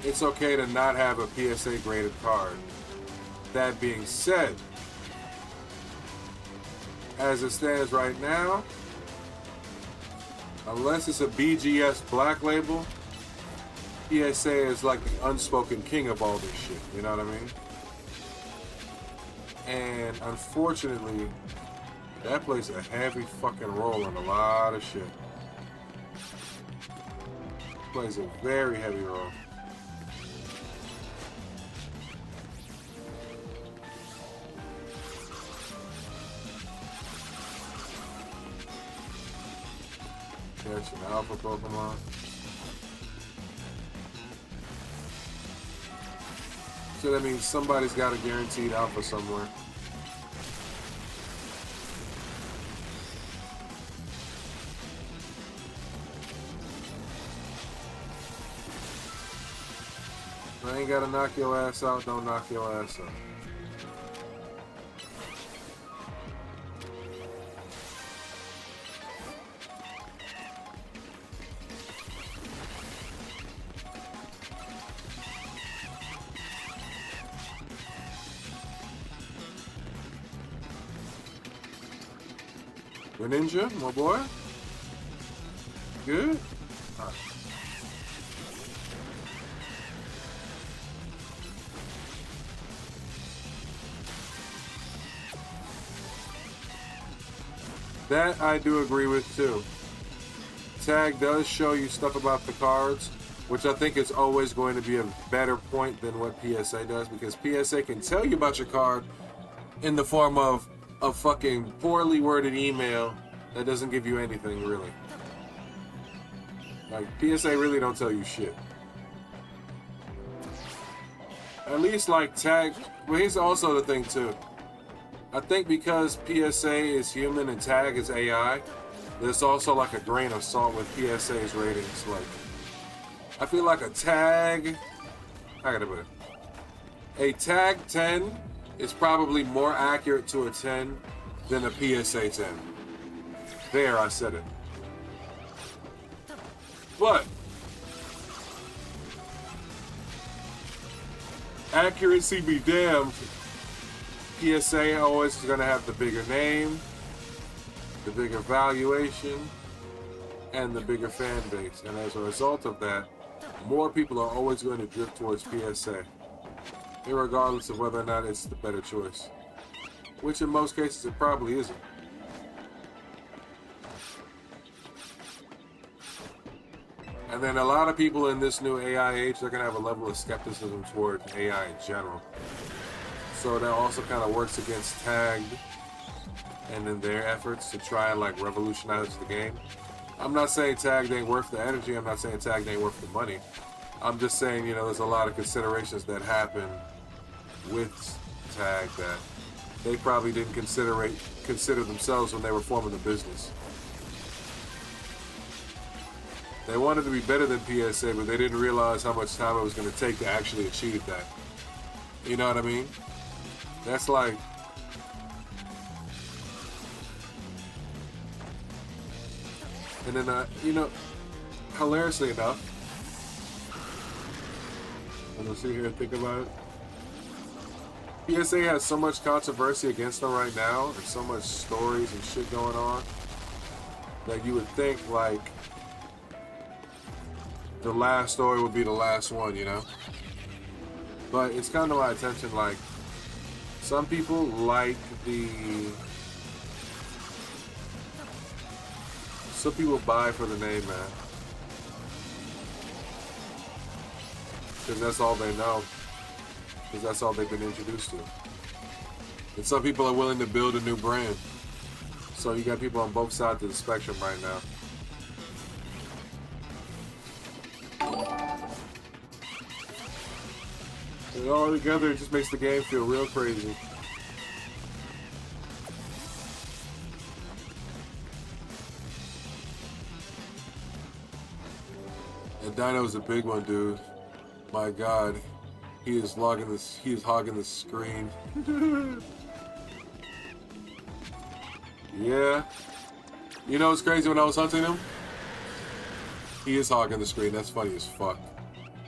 it's okay to not have a PSA graded card. That being said, as it stands right now, unless it's a BGS black label, PSA is like the unspoken king of all this shit, you know what I mean? And unfortunately, that plays a heavy fucking role in a lot of shit. Plays a very heavy role. Catch an alpha Pokemon. So that means somebody's got a guaranteed alpha somewhere. If I ain't gotta knock your ass out, don't knock your ass out. Ninja, my boy. Good. Right. That I do agree with too. Tag does show you stuff about the cards, which I think is always going to be a better point than what PSA does, because PSA can tell you about your card in the form of a fucking poorly worded email that doesn't give you anything, really. Like, PSA really don't tell you shit. At least, like, tag... Well, here's also the thing, too. I think because PSA is human and tag is AI, there's also, like, a grain of salt with PSA's ratings. Like, I feel like a tag... I gotta put it. A tag 10... is probably more accurate to a 10 than a PSA 10. There, I said it. But accuracy be damned. PSA always is going to have the bigger name, the bigger valuation, and the bigger fan base. And as a result of that, more people are always going to drift towards PSA, irregardless of whether or not it's the better choice, which in most cases it probably isn't. And then a lot of people in this new AI age, they're going to have a level of skepticism toward AI in general. So that also kind of works against Tagged and in their efforts to try and like revolutionize the game. I'm not saying Tagged ain't worth the energy. I'm not saying Tagged ain't worth the money. I'm just saying, you know, there's a lot of considerations that happen with Tagged that they probably didn't consider themselves when they were forming the business. They wanted to be better than PSA, but they didn't realize how much time it was going to take to actually achieve that. You know what I mean? That's like... And then, you know, hilariously enough, I'm going to sit here and think about it. PSA has so much controversy against them right now, and so much stories and shit going on, that you would think, like, the last story would be the last one, you know? But it's kind of my attention, like, some people like the... Some people buy for the name, man. Because that's all they know. Because that's all they've been introduced to. And some people are willing to build a new brand. So you got people on both sides of the spectrum right now. And all together, it just makes the game feel real crazy. And Dino's a big one, dude. My God, he is logging this. He is hogging the screen. Yeah. You know what's crazy? When I was hunting him, he is hogging the screen. That's funny as fuck.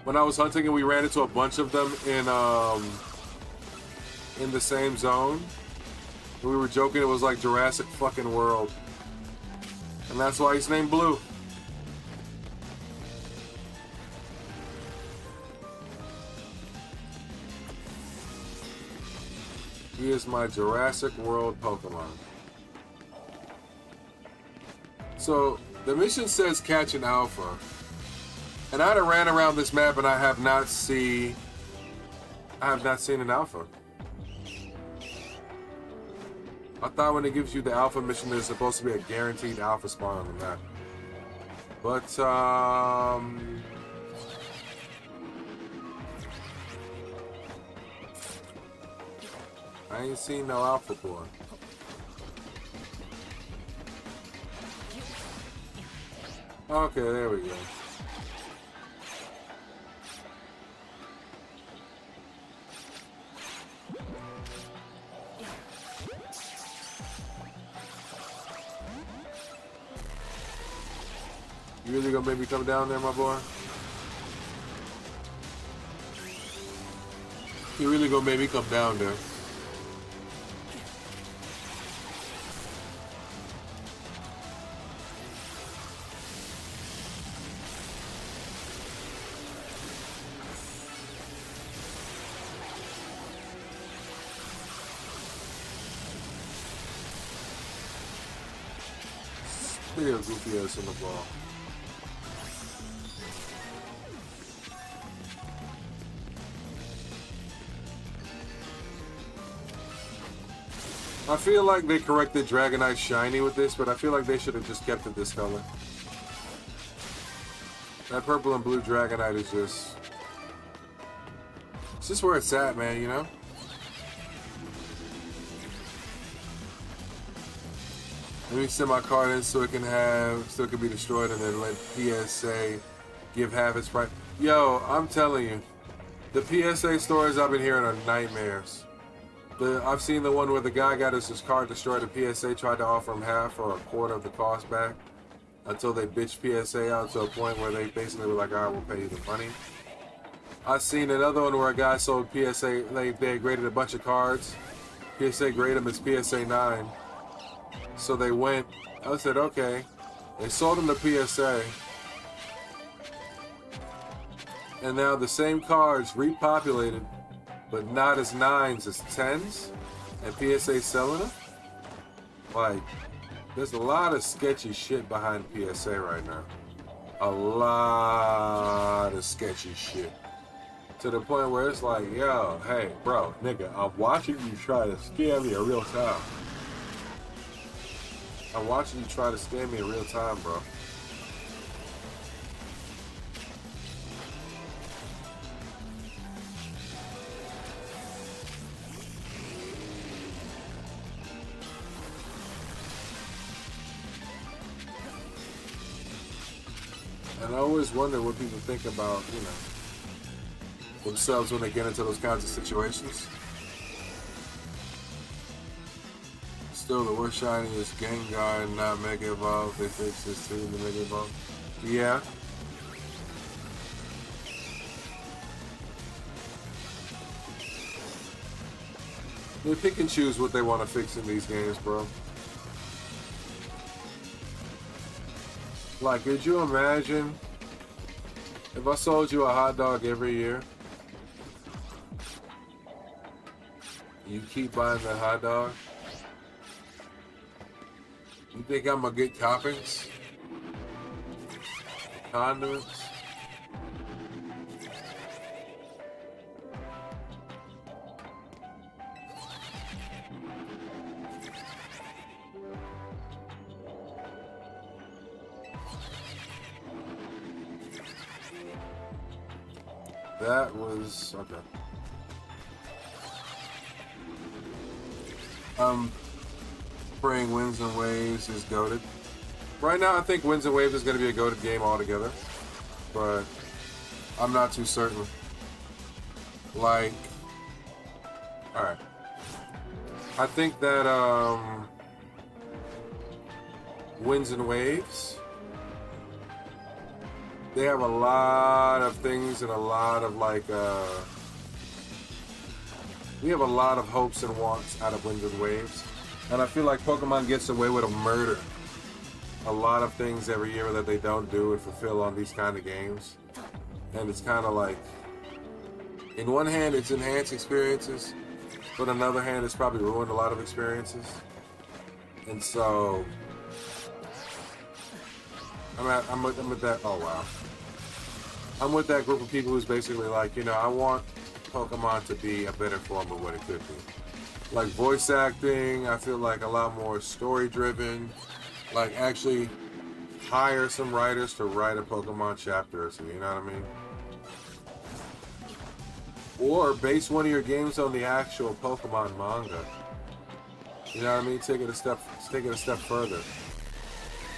When I was hunting and we ran into a bunch of them in the same zone, we were joking it was like Jurassic fucking World, and that's why he's named Blue. He is my Jurassic World Pokemon. So the mission says catch an alpha. And I'd have ran around this map and I have not seen an alpha. I thought when it gives you the alpha mission there's supposed to be a guaranteed alpha spawn on the map. But I ain't seen no alpha boy. Okay, there we go. You really gonna make me come down there, my boy? You really gonna make me come down there? Look at goofy ass on the ball. I feel like they corrected Dragonite Shiny with this, but I feel like they should have just kept it this color. That purple and blue Dragonite is just... It's just where it's at, man, you know? Let me send my card in so it can be destroyed and then let PSA give half its price. Yo, I'm telling you, the PSA stories I've been hearing are nightmares. I've seen the one where the guy got his card destroyed and PSA tried to offer him half or a quarter of the cost back until they bitched PSA out to a point where they basically were like, all right, we'll pay you the money. I've seen another one where a guy sold PSA, they graded a bunch of cards. PSA graded them as PSA 9. So they went, I said, okay. They sold them to PSA. And now the same cards repopulated, but not as 9s, as 10s. And PSA selling them. Like, there's a lot of sketchy shit behind PSA right now. a lot of sketchy shit. To the point where it's like, yo, hey, bro, nigga, I'm watching you try to scam me in real time. I'm watching you try to scam me in real time, bro. And I always wonder what people think about, you know, themselves when they get into those kinds of situations. Still, the worst shiny is Gengar and not Mega Evolve. They fixed this too in the Mega Evolve. Yeah. They pick and choose what they want to fix in these games, bro. Like, could you imagine if I sold you a hot dog every year? You keep buying that hot dog? You think I'm gonna get toppings? Condiments? That was okay. Praying Winds and Waves is goated. Right now, I think Winds and Waves is going to be a goated game altogether, but I'm not too certain. Like, all right, I think that Winds and Waves, they have a lot of things and a lot of like we have a lot of hopes and wants out of Winds and Waves. And I feel like Pokemon gets away with a murder. A lot of things every year that they don't do and fulfill on these kind of games. And it's kind of like, in one hand, it's enhanced experiences, but on the other hand, it's probably ruined a lot of experiences. And so, I'm with that, oh wow. I'm with that group of people who's basically like, you know, I want Pokemon to be a better form of what it could be. Like voice acting, I feel like a lot more story driven. Like actually hire some writers to write a Pokemon chapter or something, you know what I mean? Or base one of your games on the actual Pokemon manga. You know what I mean? Take it a step further.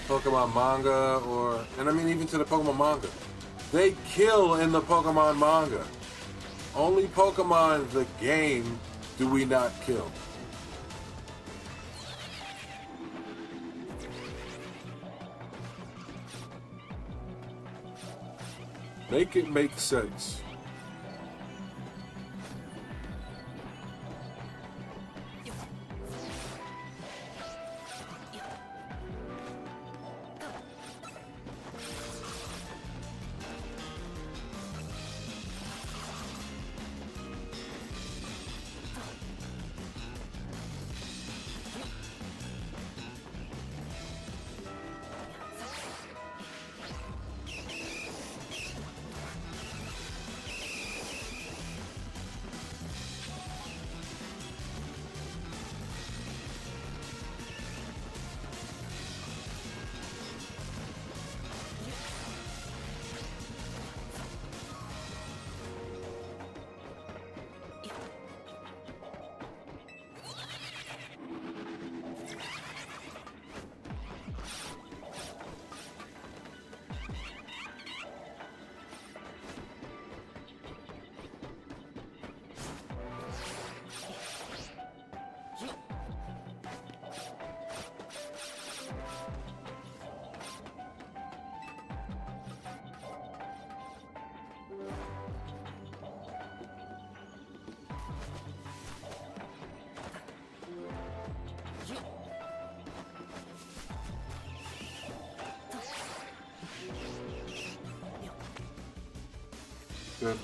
Pokemon manga and I mean even to the Pokemon manga. They kill in the Pokemon manga. Only Pokemon the game do we not kill. Make it make sense. Good.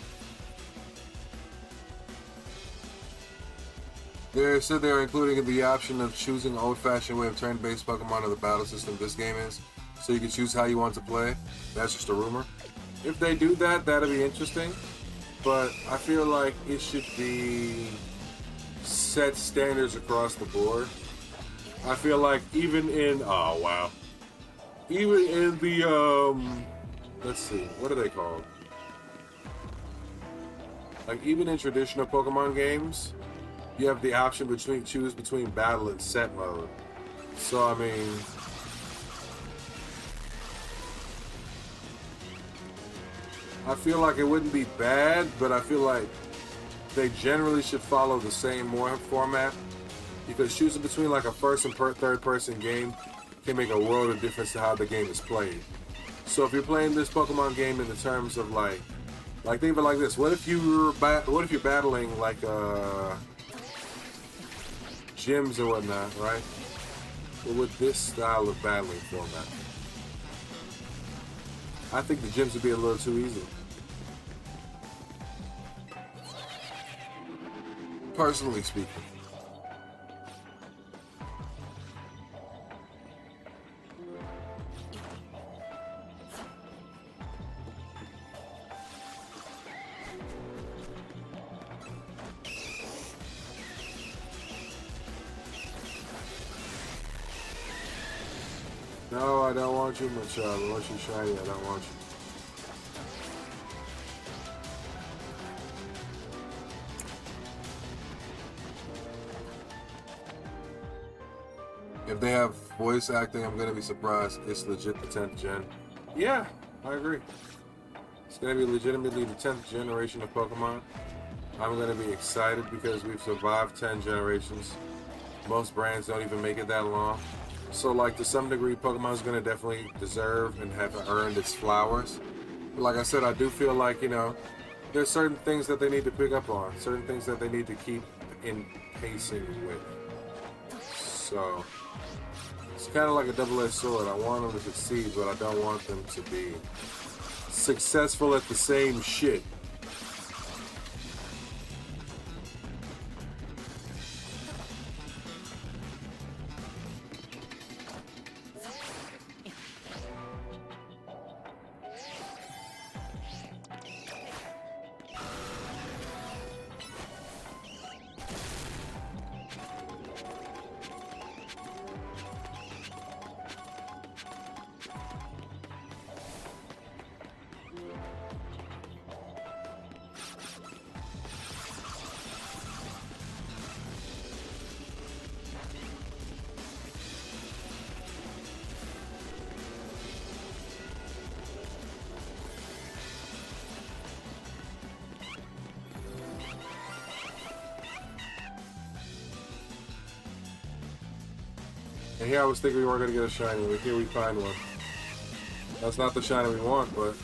They said they're including the option of choosing an old-fashioned way of turn-based Pokemon of the battle system this game is. so you can choose how you want to play. That's just a rumor. If they do that, that'll be interesting. But I feel like it should be set standards across the board. I feel like even in even in the let's see, what are they called? Like even in traditional Pokemon games, you have the option choose between battle and set mode. So I mean, I feel like it wouldn't be bad, but I feel like they generally should follow the same format, because choosing between like a first and third person game can make a world of difference to how the game is played. So if you're playing this Pokemon game in the terms of like think of it like this: what if you're battling like gyms or whatnot, right? But with this style of battling format, I think the gyms would be a little too easy. Personally speaking. No, I don't want you, my child. I want you shiny. I don't want you. If they have voice acting, I'm gonna be surprised. It's legit the 10th gen. Yeah, I agree. It's gonna be legitimately the 10th generation of Pokemon. I'm gonna be excited because we've survived 10 generations. Most brands don't even make it that long. So like to some degree, Pokemon's gonna definitely deserve and have earned its flowers. But like I said, I do feel like, you know, there's certain things that they need to pick up on, certain things that they need to keep in pacing with. So it's kind of like a double-edged sword. I want them to succeed, but I don't want them to be successful at the same shit. And here I was thinking we weren't going to get a shiny, but here we find one. That's not the shiny we want, but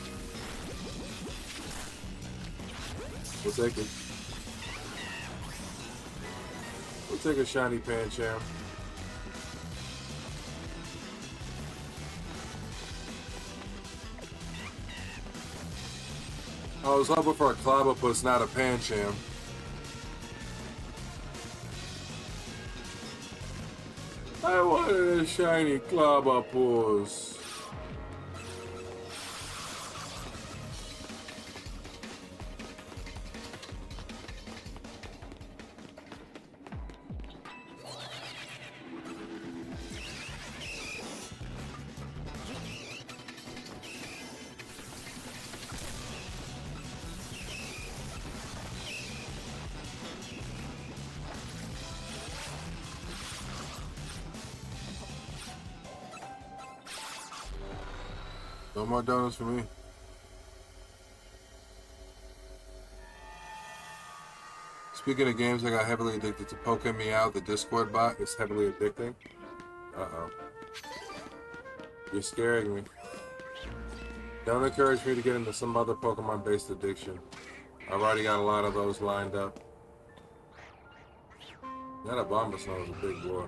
we'll take it. We'll take a shiny Pancham. I was hoping for a Clobbopus, not a Pancham. I wanted a shiny Clobbopus. No more donuts for me. Speaking of games, I got heavily addicted to Poke Me Out, the Discord bot. It's heavily addicting. Uh-oh. You're scaring me. Don't encourage me to get into some other Pokemon-based addiction. I've already got a lot of those lined up. That Abomasnow is a big boy.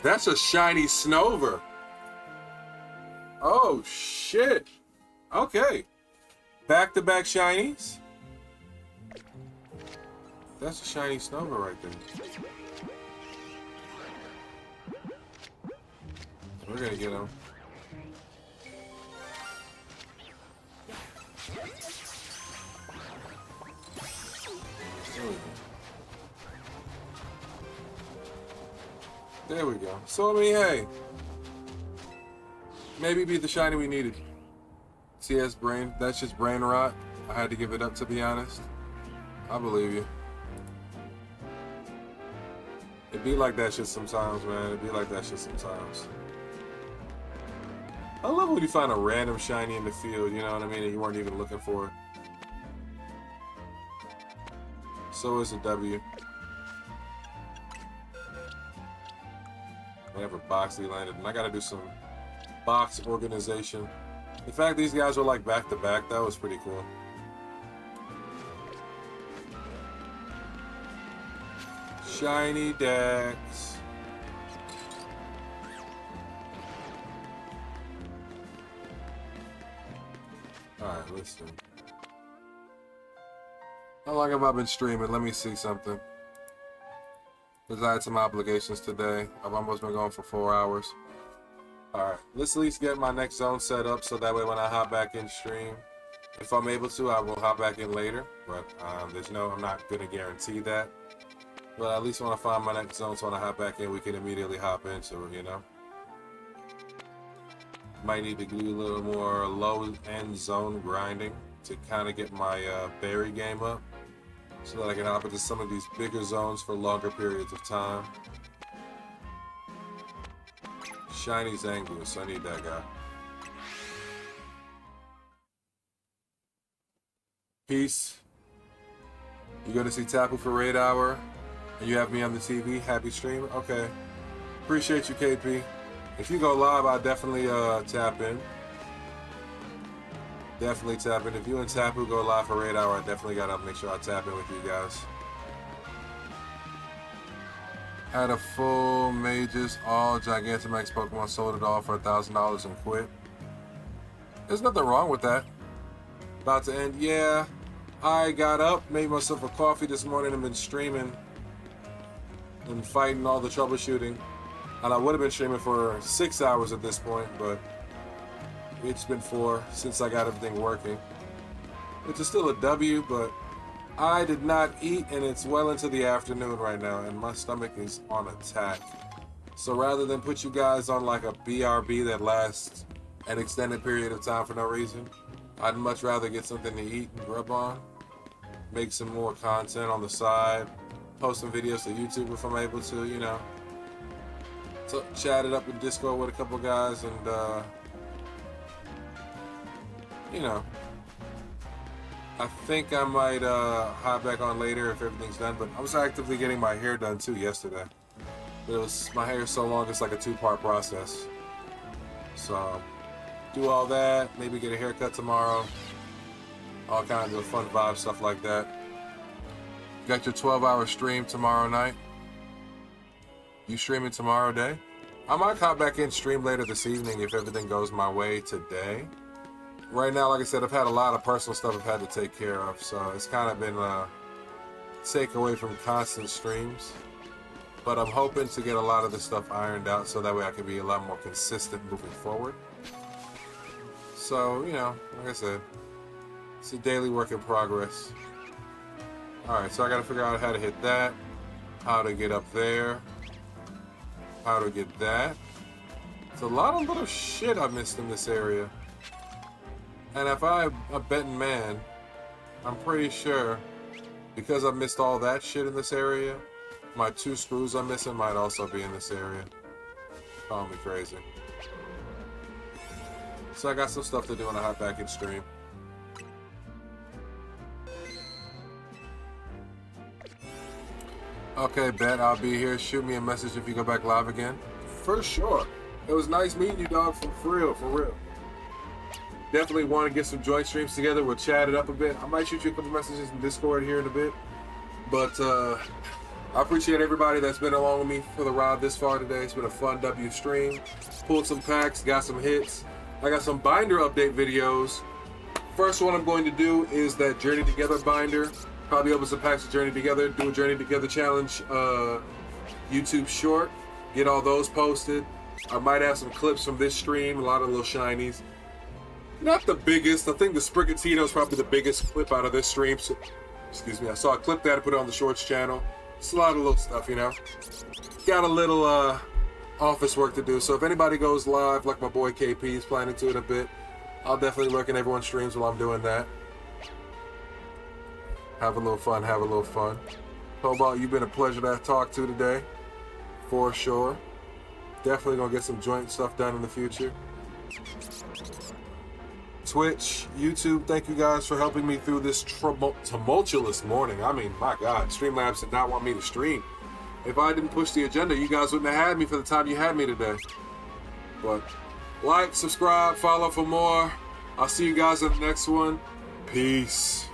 That's a shiny Snover. Oh, shit. Okay. Back-to-back shinies. That's a shiny Snowbird right there. We're gonna get him. There we go. So, I mean, hey. Maybe be the shiny we needed. CS brain. That's just brain rot. I had to give it up, to be honest. I believe you. It be like that shit sometimes, man. It be like that shit sometimes. I love when you find a random shiny in the field, you know what I mean, and you weren't even looking for it. So is a W. I have a Boxley landed, and I gotta do some box organization. In fact, these guys were like back to back. That was pretty cool. Shiny Dex. Alright, listen. How long have I been streaming? Let me see something. Because I had some obligations today. I've almost been going for 4 hours. Alright, let's at least get my next zone set up so that way when I hop back in stream, if I'm able to, I will hop back in later. But I'm not going to guarantee that. But at least when I find my next zone, so when I hop back in, we can immediately hop into it, you know? Might need to do a little more low-end zone grinding to kind of get my berry game up so that I can hop into some of these bigger zones for longer periods of time. Shiny Zangoose, I need that guy. Peace. You go to see Tapu for raid hour, and you have me on the TV. Happy stream. Okay. Appreciate you, KP. If you go live, I'll definitely tap in. Definitely tap in. If you and Tapu go live for raid hour, I definitely gotta make sure I tap in with you guys. Had a full Mages, all Gigantamax Pokemon, sold it all for $1,000 and quit. There's nothing wrong with that. About to end. Yeah, I got up, made myself a coffee this morning, and been streaming and fighting all the troubleshooting. And I would have been streaming for 6 hours at this point, but it's been 4 since I got everything working. Which is still a W, but I did not eat, and it's well into the afternoon right now, and my stomach is on attack. So rather than put you guys on like a BRB that lasts an extended period of time for no reason, I'd much rather get something to eat and grub on, make some more content on the side, post some videos to YouTube if I'm able to, you know. So chat it up in Discord with a couple guys and, you know, I think I might hop back on later if everything's done, but I was actively getting my hair done too yesterday. But my hair is so long, it's like a 2-part process. So, do all that, maybe get a haircut tomorrow. All kinds of fun vibe stuff like that. Got your 12-hour stream tomorrow night. You streaming tomorrow day? I might hop back in stream later this evening if everything goes my way today. Right now, like I said, I've had a lot of personal stuff I've had to take care of, so it's kind of been a take away from constant streams. But I'm hoping to get a lot of this stuff ironed out so that way I can be a lot more consistent moving forward. So, you know, like I said, it's a daily work in progress. Alright, so I gotta figure out how to hit that, how to get up there, how to get that. It's a lot of little shit I missed in this area. And if I'm a betting man, I'm pretty sure, because I missed all that shit in this area, my 2 screws I'm missing might also be in this area. Call me crazy. So I got some stuff to do when I hop back in stream. Okay, Bet, I'll be here. Shoot me a message if you go back live again. For sure. It was nice meeting you, dog, for real, for real. Definitely want to get some joint streams together. We'll chat it up a bit. I might shoot you a couple messages in Discord here in a bit. But I appreciate everybody that's been along with me for the ride this far today. It's been a fun W stream. Pulled some packs, got some hits. I got some binder update videos first one I'm going to do is that Journey Together binder. Probably open some packs of Journey Together, do a Journey Together challenge YouTube short, get all those posted. I might have some clips from this stream, a lot of little shinies. Not the biggest. I think the Sprigatito is probably the biggest clip out of this stream. So, excuse me. I saw a clip that I put on the Shorts channel. It's a lot of little stuff, you know. Got a little office work to do. So if anybody goes live, like my boy KP is planning to in a bit, I'll definitely lurk in everyone's streams while I'm doing that. Have a little fun. Have a little fun. Cobalt, you've been a pleasure to talk to today, for sure. Definitely gonna get some joint stuff done in the future. Twitch, YouTube, thank you guys for helping me through this tumultuous morning. I mean, my God, Streamlabs did not want me to stream. If I didn't push the agenda, you guys wouldn't have had me for the time you had me today. But like, subscribe, follow for more. I'll see you guys in the next one. Peace.